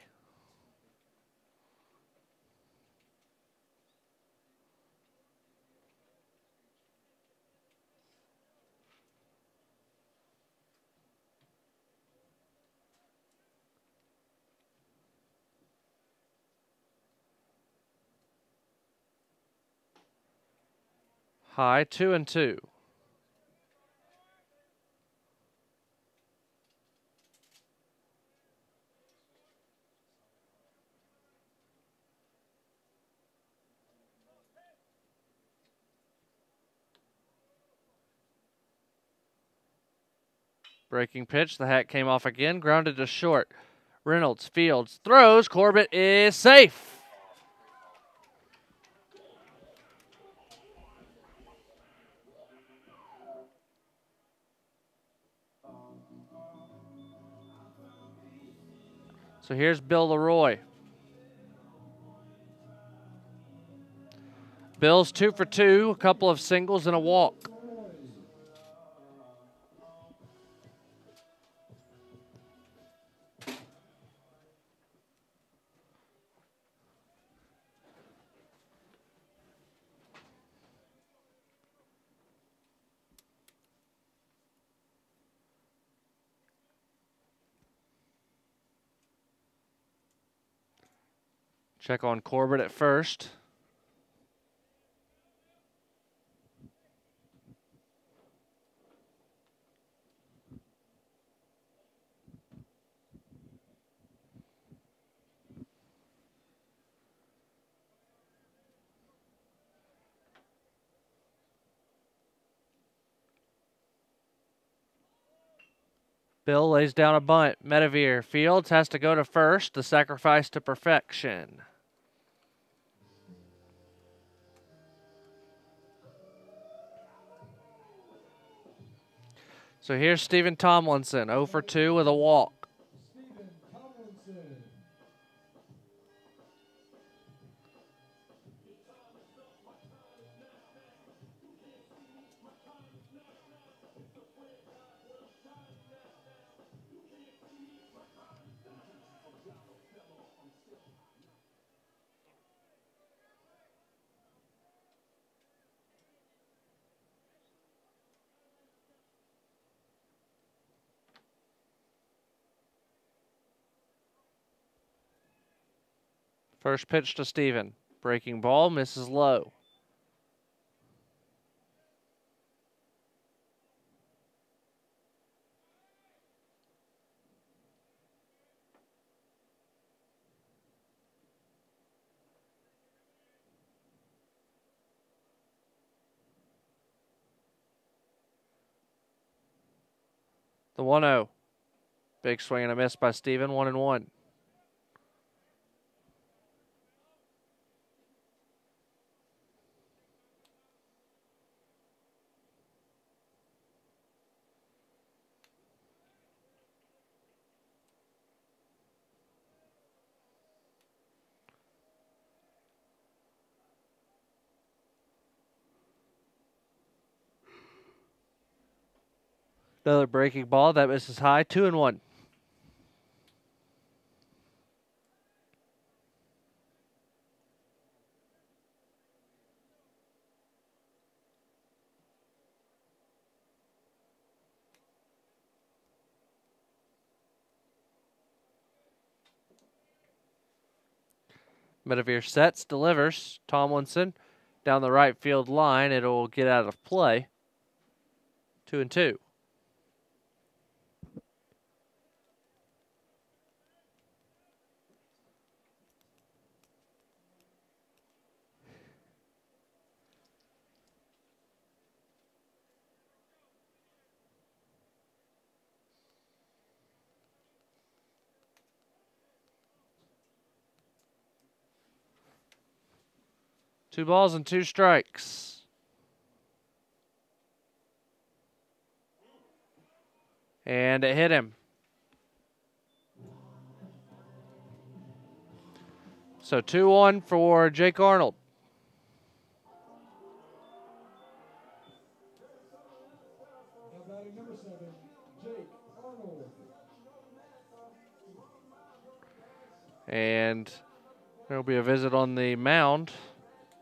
High, 2-2. Breaking pitch, the hat came off again, grounded to short. Reynolds fields, throws, Corbett is safe. So here's Bill Leroy. Bill's 2 for 2, a couple of singles and a walk. Check on Corbett at first. Bill lays down a bunt. Medavir fields, has to go to first. The sacrifice to perfection. So here's Stephen Tomlinson, 0 for 2 with a walk. First pitch to Steven. Breaking ball, misses low. The 1-0. Big swing and a miss by Steven, 1-1. Another breaking ball. That misses high. 2-1. Medevere sets, delivers. Tomlinson down the right field line. It'll get out of play. 2-2. Two balls and two strikes. And it hit him. So 2-1 for Jake Arnold. Now batting number 7, Jake Arnold. And there'll be a visit on the mound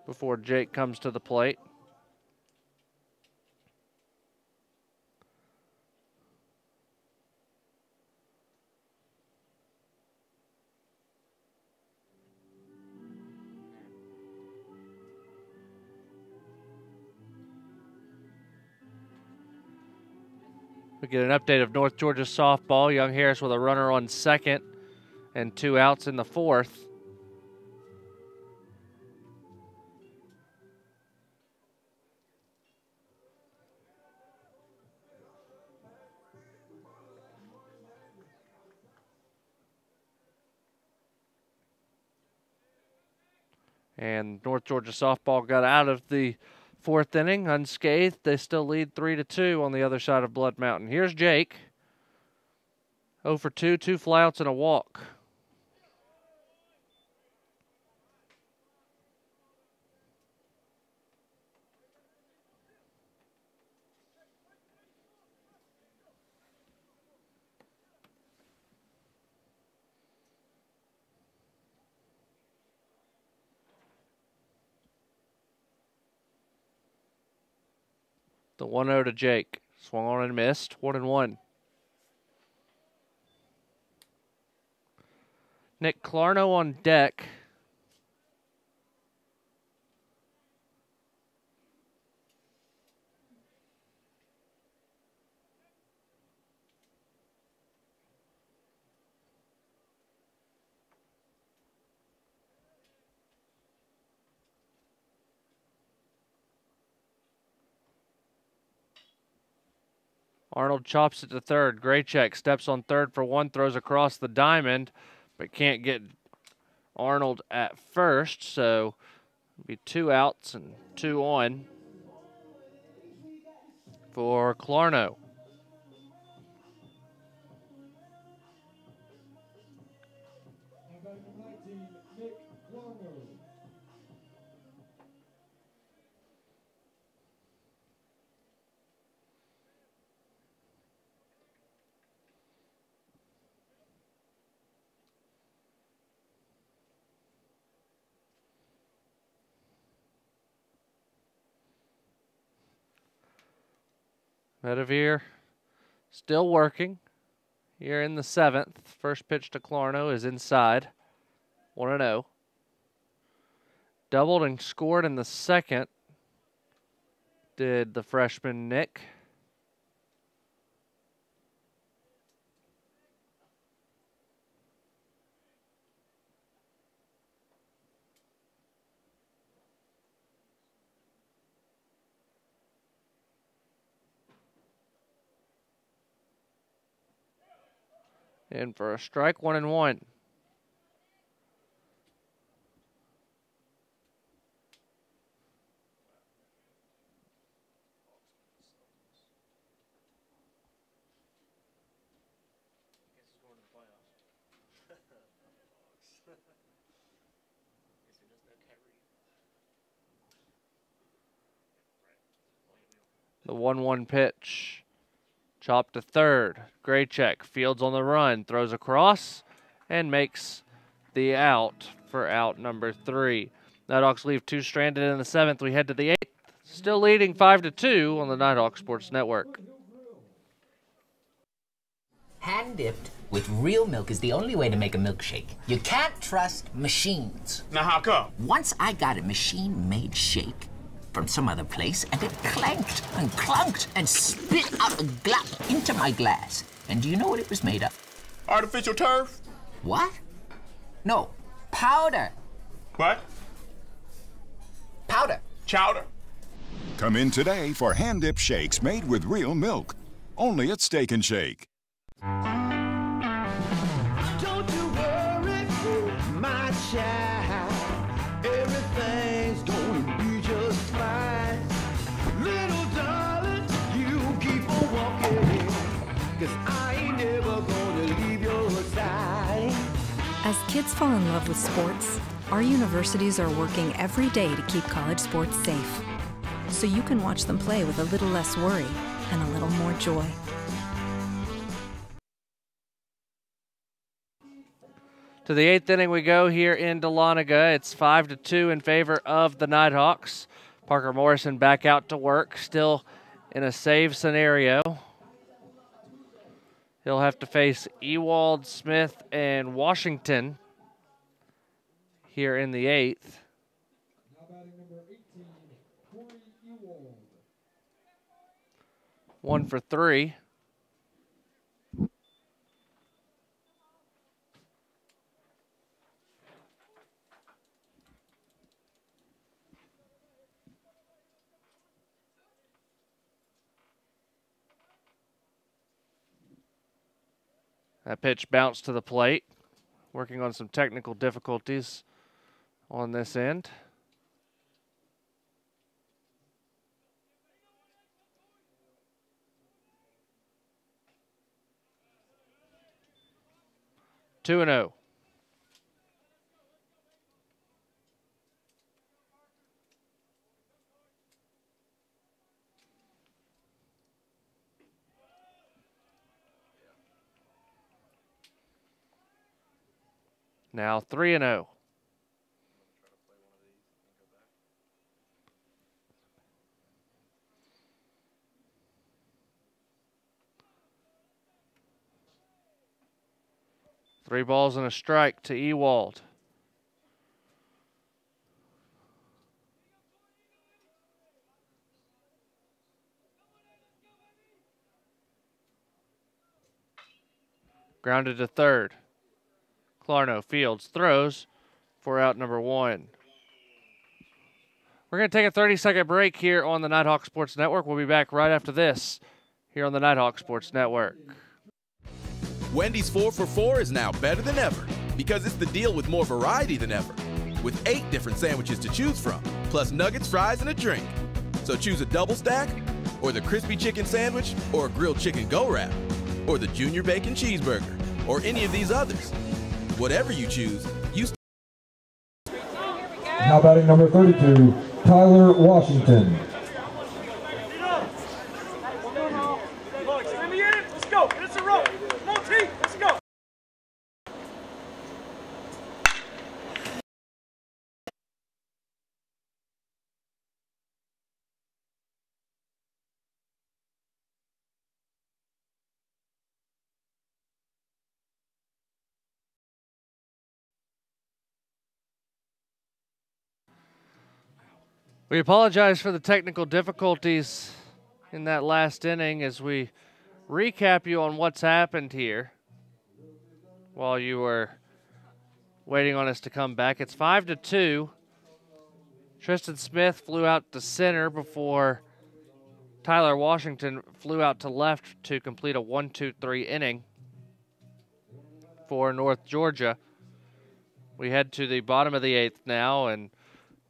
before Jake comes to the plate. We get an update of North Georgia softball. Young Harris with a runner on second and 2 outs in the 4th. And North Georgia softball got out of the 4th inning unscathed. They still lead 3-2 on the other side of Blood Mountain. Here's Jake. 0 for 2, 2 flyouts and a walk. The 1-0 to Jake. Swung on and missed. 1-1. Nick Clarno on deck. Arnold chops it to third. Graycheck steps on third for 1, throws across the diamond, but can't get Arnold at first, so it'll be 2 outs and 2 on for Clarno. Now batting number 19, Nick Clarno. Medevere still working here in the 7th. First pitch to Clarno is inside. 1-0. Doubled and scored in the 2nd. Did the freshman Nick. In for a strike, 1-1. The 1-1 pitch. Chopped to third. Graycheck fields on the run, throws across, and makes the out for out number 3. Nighthawks leave 2 stranded in the 7th. We head to the 8th. Still leading 5-2 on the Nighthawk Sports Network. Hand-dipped with real milk is the only way to make a milkshake. You can't trust machines. Now how come? Once I got a machine-made shake from some other place, and it clanked and clunked and spit out a glop into my glass. And do you know what it was made of? Artificial turf? What? No, powder. What? Powder. Chowder. Come in today for hand-dip shakes made with real milk. Only at Steak and Shake. Don't you worry, my child. Everything's gonna be just fine. Little darling, you keep on walking, 'cause I ain't never gonna leave your side. As kids fall in love with sports, our universities are working every day to keep college sports safe, so you can watch them play with a little less worry and a little more joy. To the 8th inning we go here in Dahlonega. It's 5-2 in favor of the Nighthawks. Parker Morrison back out to work, still in a save scenario. He'll have to face Ewald, Smith, and Washington here in the 8th. Now batting number 18, Corey Ewald. 1 for 3. That pitch bounced to the plate. Working on some technical difficulties on this end. Two and 0. Now 3-0. Three balls and a strike to Ewald. Grounded to third. Clarno fields, throws for out number 1. We're going to take a 30-second break here on the Nighthawk Sports Network. We'll be back right after this here on the Nighthawk Sports Network. Wendy's 4 for $4 is now better than ever because it's the deal with more variety than ever. With 8 different sandwiches to choose from, plus nuggets, fries, and a drink. So choose a double stack, or the crispy chicken sandwich, or a grilled chicken go-wrap, or the junior bacon cheeseburger, or any of these others. Whatever you choose, Now batting number 32, Tyler Washington. Let's go. It's a roll. Come on, T. Let's go. We apologize for the technical difficulties in that last inning as we recap you on what's happened here while you were waiting on us to come back. It's 5-2. Tristan Smith flew out to center before Tyler Washington flew out to left to complete a 1-2-3 inning. for North Georgia. We head to the bottom of the 8th now, and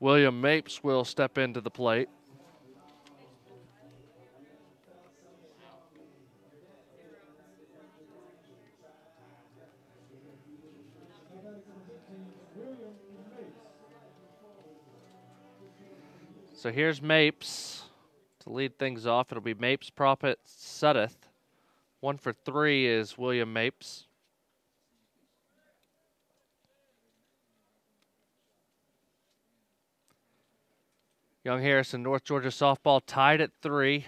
William Mapes will step into the plate. So here's Mapes to lead things off. It'll be Mapes, Profit, Suddeth. 1 for 3 is William Mapes. Young Harris and North Georgia softball tied at 3.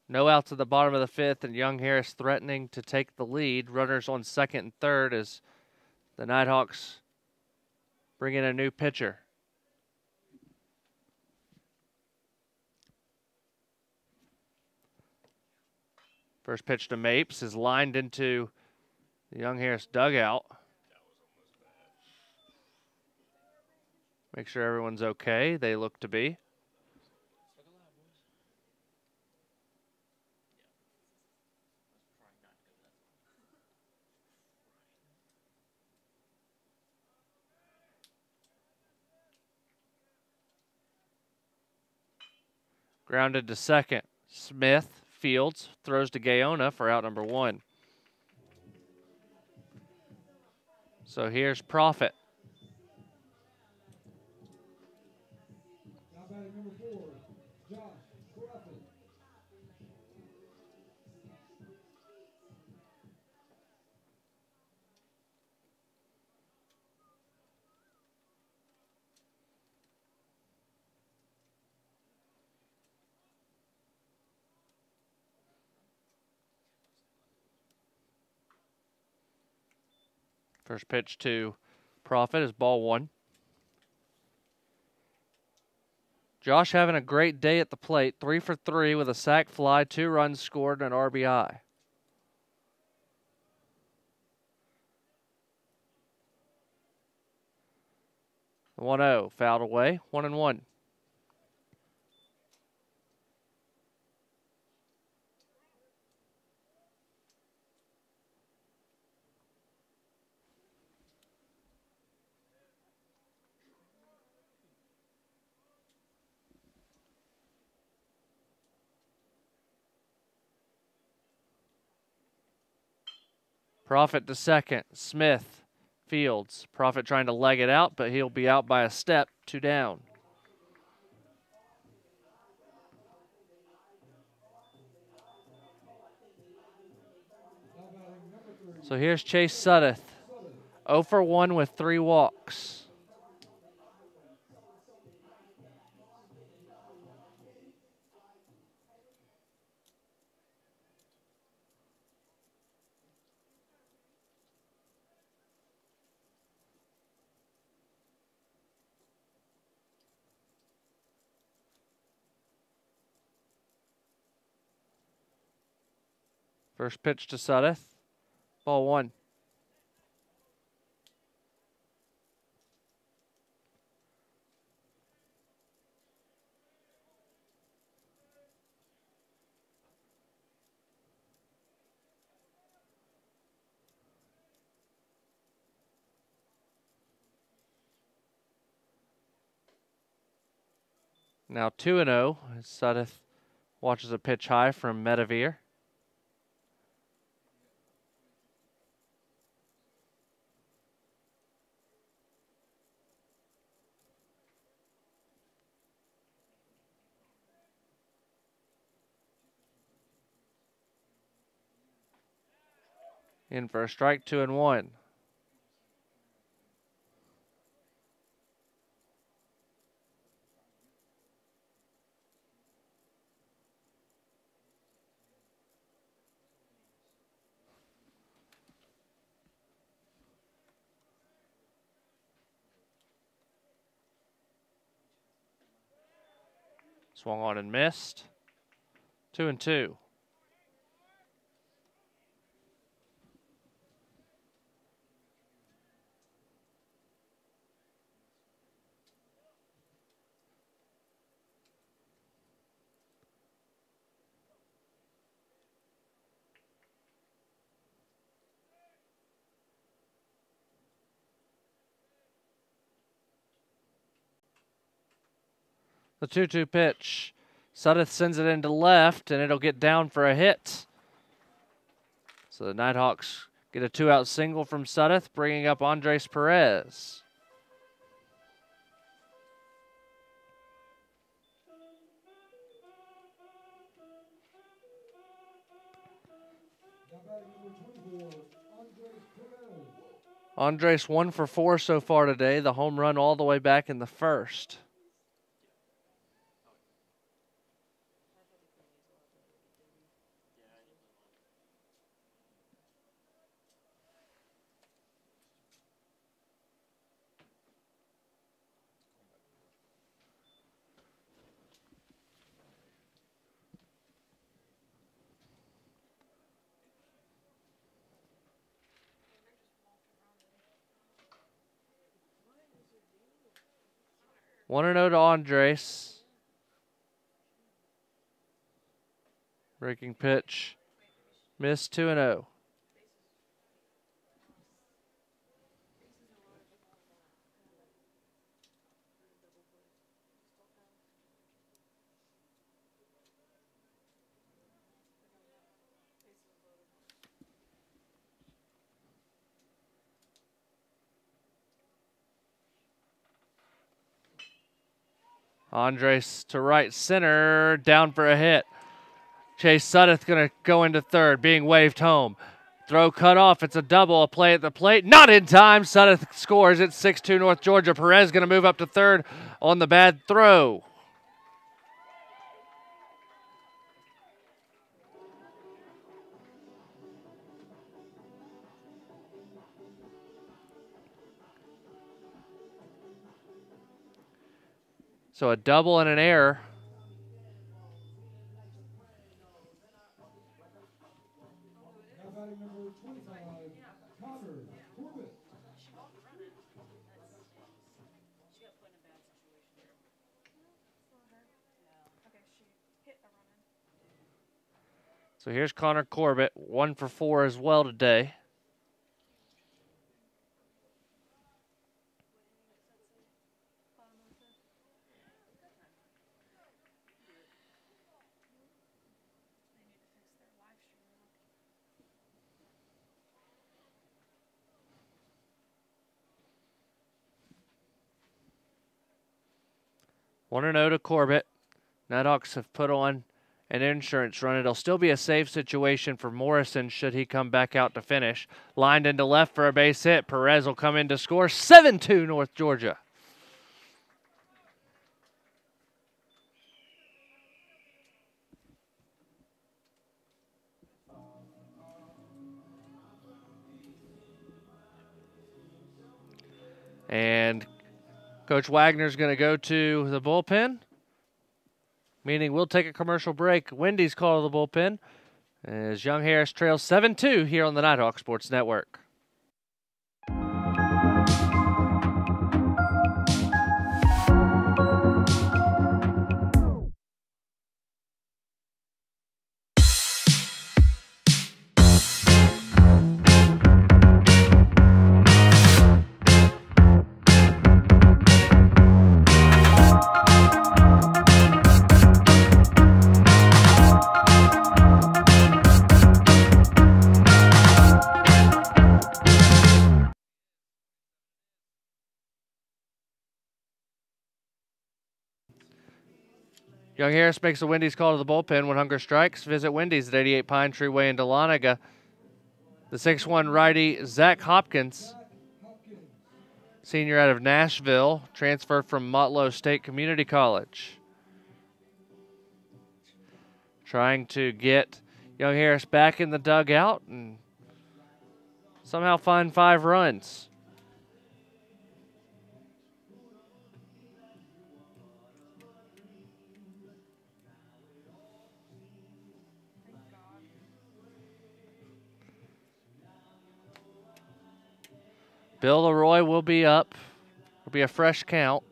No outs at the bottom of the 5th, and Young Harris threatening to take the lead. Runners on 2nd and 3rd as the Nighthawks bring in a new pitcher. First pitch to Mapes is lined into the Young Harris dugout. Make sure everyone's okay. They look to be. Grounded to second. Smith fields, throws to Gaona for out number 1. So here's Profit. Now batting number 4, Josh Profit. First pitch to Profit is ball 1. Josh having a great day at the plate. 3 for 3 with a sac fly, 2 runs scored, and an RBI. The 1-0 fouled away. 1-1. Profit to second. Smith fields. Profit trying to leg it out, but he'll be out by a step. 2 down. So here's Chase Suddeth. 0 for 1 with 3 walks. First pitch to Suddeth. Ball 1. Now 2-0 as Suddeth watches a pitch high from Medavere. In for a strike, 2-1. Swung on and missed. 2-2. The 2-2 pitch. Sudeth sends it into left, and it'll get down for a hit. So the Nighthawks get a 2-out single from Sudeth, bringing up Andres Perez. Andres 1 for 4 so far today. The home run all the way back in the first. One and 0 to Andres. Breaking pitch. Missed 2-0. Andres to right center, down for a hit. Chase Sudeth going to go into third, being waved home. Throw cut off. It's a double, a play at the plate. Not in time. Sudeth scores. It's 6-2 North Georgia. Perez going to move up to third on the bad throw. So a double and an error. So here's Connor Corbett, 1 for 4 as well today. One and 0 to Corbett. Nighthawks have put on an insurance run. It'll still be a safe situation for Morrison should he come back out to finish. Lined into left for a base hit. Perez will come in to score. 7-2 North Georgia. And Coach Wagner's going to go to the bullpen, meaning we'll take a commercial break. Wendy's call to the bullpen as Young Harris trails 7-2 here on the Nighthawk Sports Network. Young Harris makes a Wendy's call to the bullpen when hunger strikes. Visit Wendy's at 88 Pine Tree Way in Dahlonega. The 6'1 righty, Zach Hopkins, senior out of Nashville, transferred from Motlow State Community College. Trying to get Young Harris back in the dugout and somehow find 5 runs. Bill Leroy will be up. It'll be a fresh count.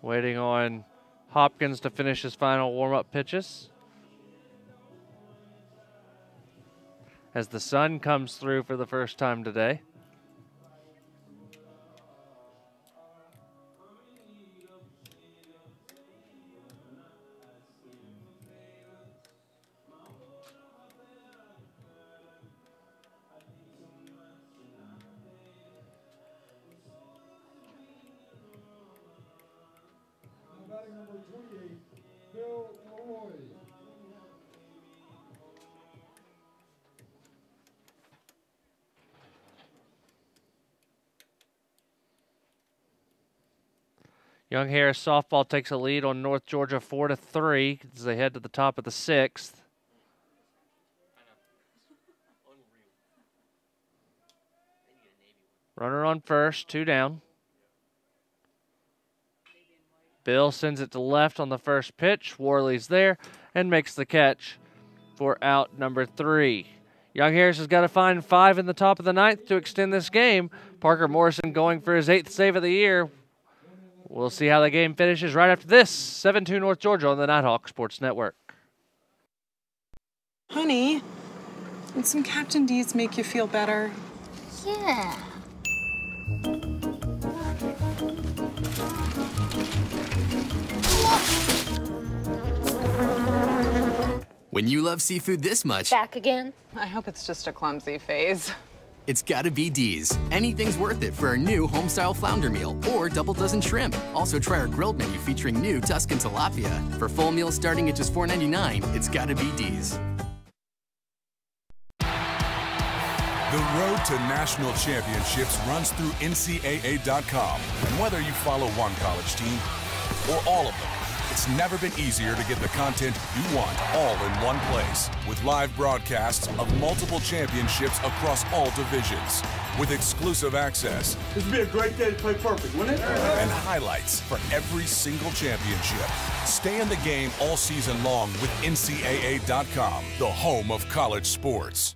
Waiting on Hopkins to finish his final warm-up pitches. As the sun comes through for the first time today. Batting number 28, Bill Leroy. Young Harris softball takes a lead on North Georgia 4-3 as they head to the top of the 6th. Runner on first, 2 down. Bill sends it to left on the first pitch. Worley's there and makes the catch for out number 3. Young Harris has got to find 5 in the top of the 9th to extend this game. Parker Morrison going for his 8th save of the year. We'll see how the game finishes right after this. 7-2 North Georgia on the Nighthawk Sports Network. Honey, did some Captain D's make you feel better? Yeah. When you love seafood this much, Back again? I hope it's just a clumsy phase. it's gotta be D's. Anything's worth it for our new home-style flounder meal or double dozen shrimp. Also try our grilled menu featuring new Tuscan tilapia. For full meals starting at just $4.99, it's gotta be D's. The road to national championships runs through NCAA.com. And whether you follow one college team or all of them, it's never been easier to get the content you want all in one place. With live broadcasts of multiple championships across all divisions. With exclusive access. This would be a great day to play perfect, wouldn't it? And highlights for every single championship. Stay in the game all season long with NCAA.com, the home of college sports.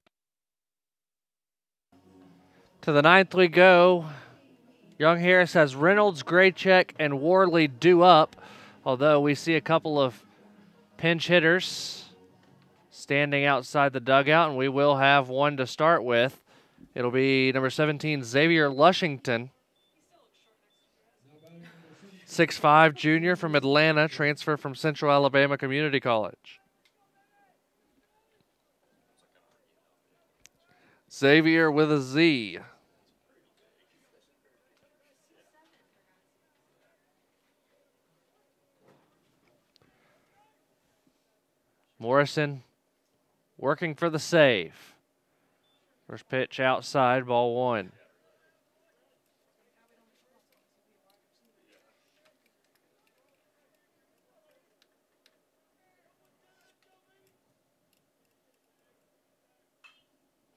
To the 9th we go. Young Harris has Reynolds, Graycheck, and Worley due up, although we see a couple of pinch hitters standing outside the dugout, and we will have one to start with. It'll be number 17, Xavier Lushington. 6'5", junior from Atlanta, transfer from Central Alabama Community College. Xavier with a Z. Morrison working for the save. First pitch outside, ball 1.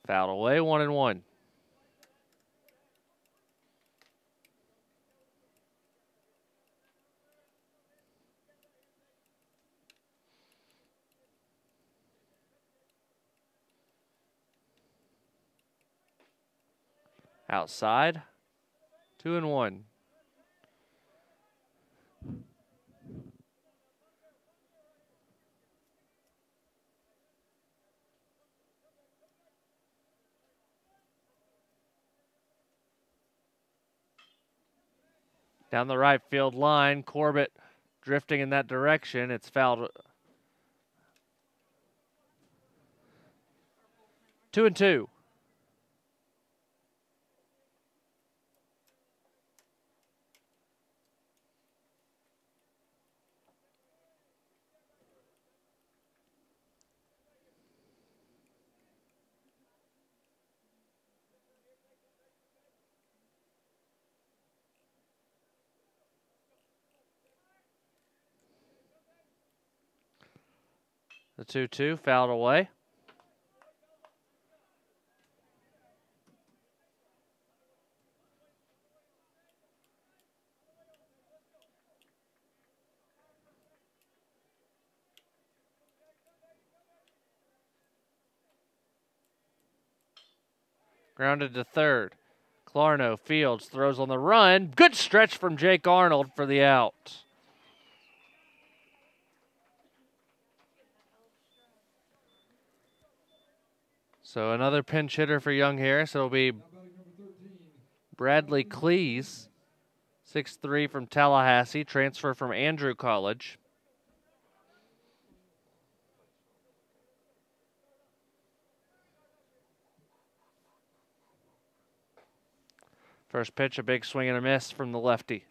Fouled away, 1-1. Outside, 2-1. Down the right field line, Corbett drifting in that direction. It's fouled. 2-2. The 2-2 fouled away. Grounded to third. Clarno fields, throws on the run. Good stretch from Jake Arnold for the out. So another pinch hitter for Young Harris. It'll be Bradley Cleese, 6'3" from Tallahassee, transfer from Andrew College. First pitch, a big swing and a miss from the lefty.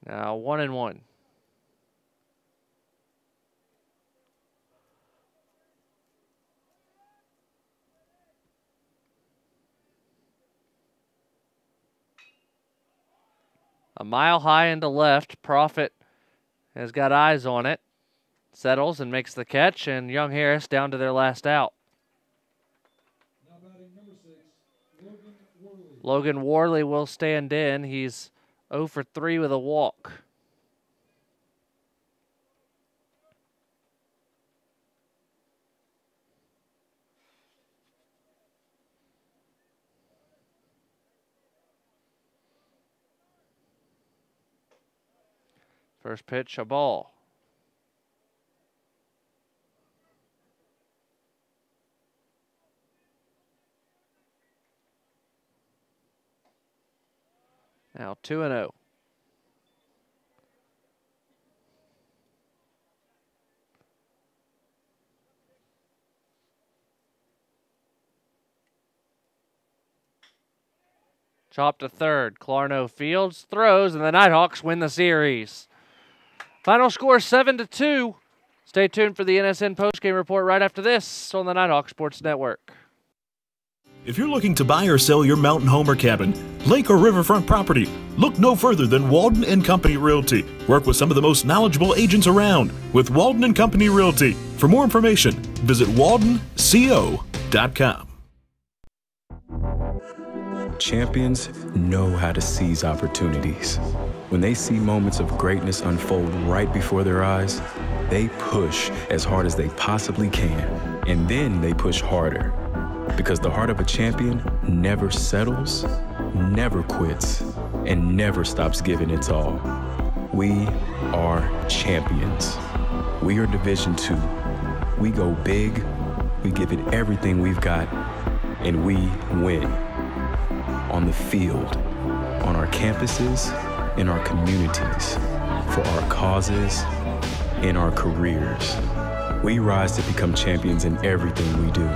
Now 1-1. A mile high into left. Profit has got eyes on it. Settles and makes the catch, and Young Harris down to their last out. Logan Worley will stand in. He's 0 for 3 with a walk. First pitch, a ball. Now 2-0. Chop to third. Clarno fields, throws, and the Nighthawks win the series. Final score 7-2. Stay tuned for the NSN postgame report right after this on the Nighthawk Sports Network. If you're looking to buy or sell your mountain home or cabin, lake or riverfront property, look no further than Walden & Company Realty. Work with some of the most knowledgeable agents around with Walden & Company Realty. For more information, visit waldenco.com. Champions know how to seize opportunities. When they see moments of greatness unfold right before their eyes, they push as hard as they possibly can, and then they push harder. Because the heart of a champion never settles, never quits, and never stops giving its all. We are champions. We are Division II. We go big, we give it everything we've got, and we win. On the field, on our campuses, in our communities, for our causes, in our careers. We rise to become champions in everything we do.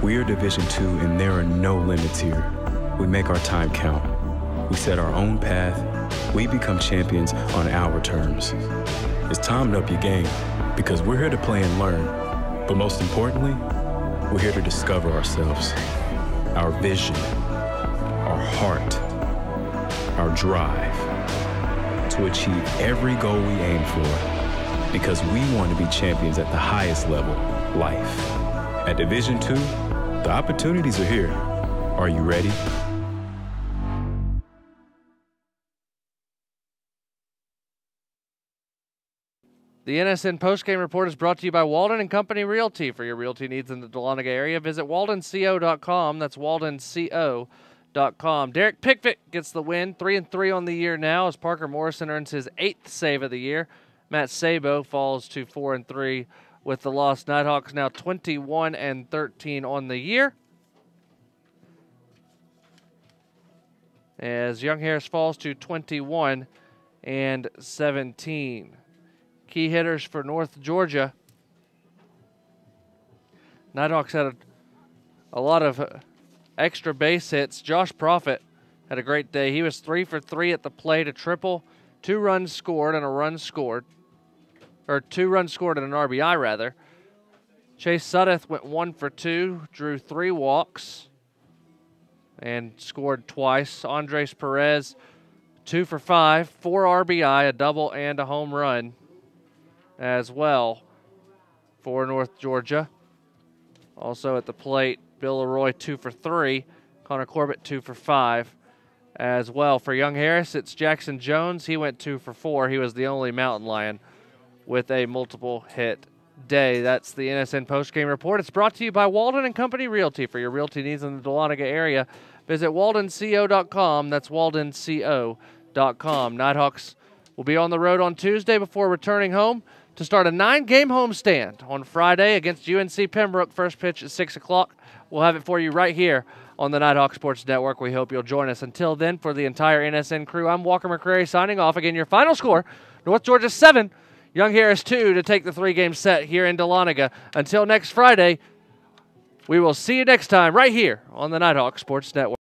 We are Division II, and there are no limits here. We make our time count. We set our own path. We become champions on our terms. It's time to up your game, because we're here to play and learn. But most importantly, we're here to discover ourselves, our vision, our heart, our drive, to achieve every goal we aim for, because we want to be champions at the highest level, life. At Division II, the opportunities are here. Are you ready? The NSN postgame report is brought to you by Walden & Company Realty. For your realty needs in the Dahlonega area, visit waldenco.com. That's waldenco.com. Derek Pickvick gets the win, 3-3 on the year now, as Parker Morrison earns his 8th save of the year. Matt Sabo falls to 4-3 with the loss. Nighthawks now 21-13 on the year, as Young Harris falls to 21-17. Key hitters for North Georgia. Nighthawks had a lot of extra base hits. Josh Profit had a great day. He was 3 for 3 at the plate, a triple, 2 runs scored and a run scored. Or 2 runs scored and an RBI, rather. Chase Suddeth went 1 for 2, drew 3 walks, and scored twice. Andres Perez, 2 for 5, 4 RBI, a double, and a home run as well for North Georgia. Also at the plate, Bill Leroy 2 for 3, Connor Corbett 2 for 5 as well. For Young Harris, it's Jackson Jones. He went 2 for 4. He was the only Mountain Lion with a multiple hit day. That's the NSN postgame report. It's brought to you by Walden & Company Realty. For your realty needs in the Dahlonega area, visit waldenco.com. That's waldenco.com. Nighthawks will be on the road on Tuesday before returning home to start a 9-game homestand on Friday against UNC Pembroke. First pitch at 6 o'clock. We'll have it for you right here on the Nighthawk Sports Network. We hope you'll join us. Until then, for the entire NSN crew, I'm Walker McCrary signing off. Again, your final score, North Georgia 7, Young Harris 2 to take the 3-game set here in Dahlonega. Until next Friday, we will see you next time right here on the Nighthawk Sports Network.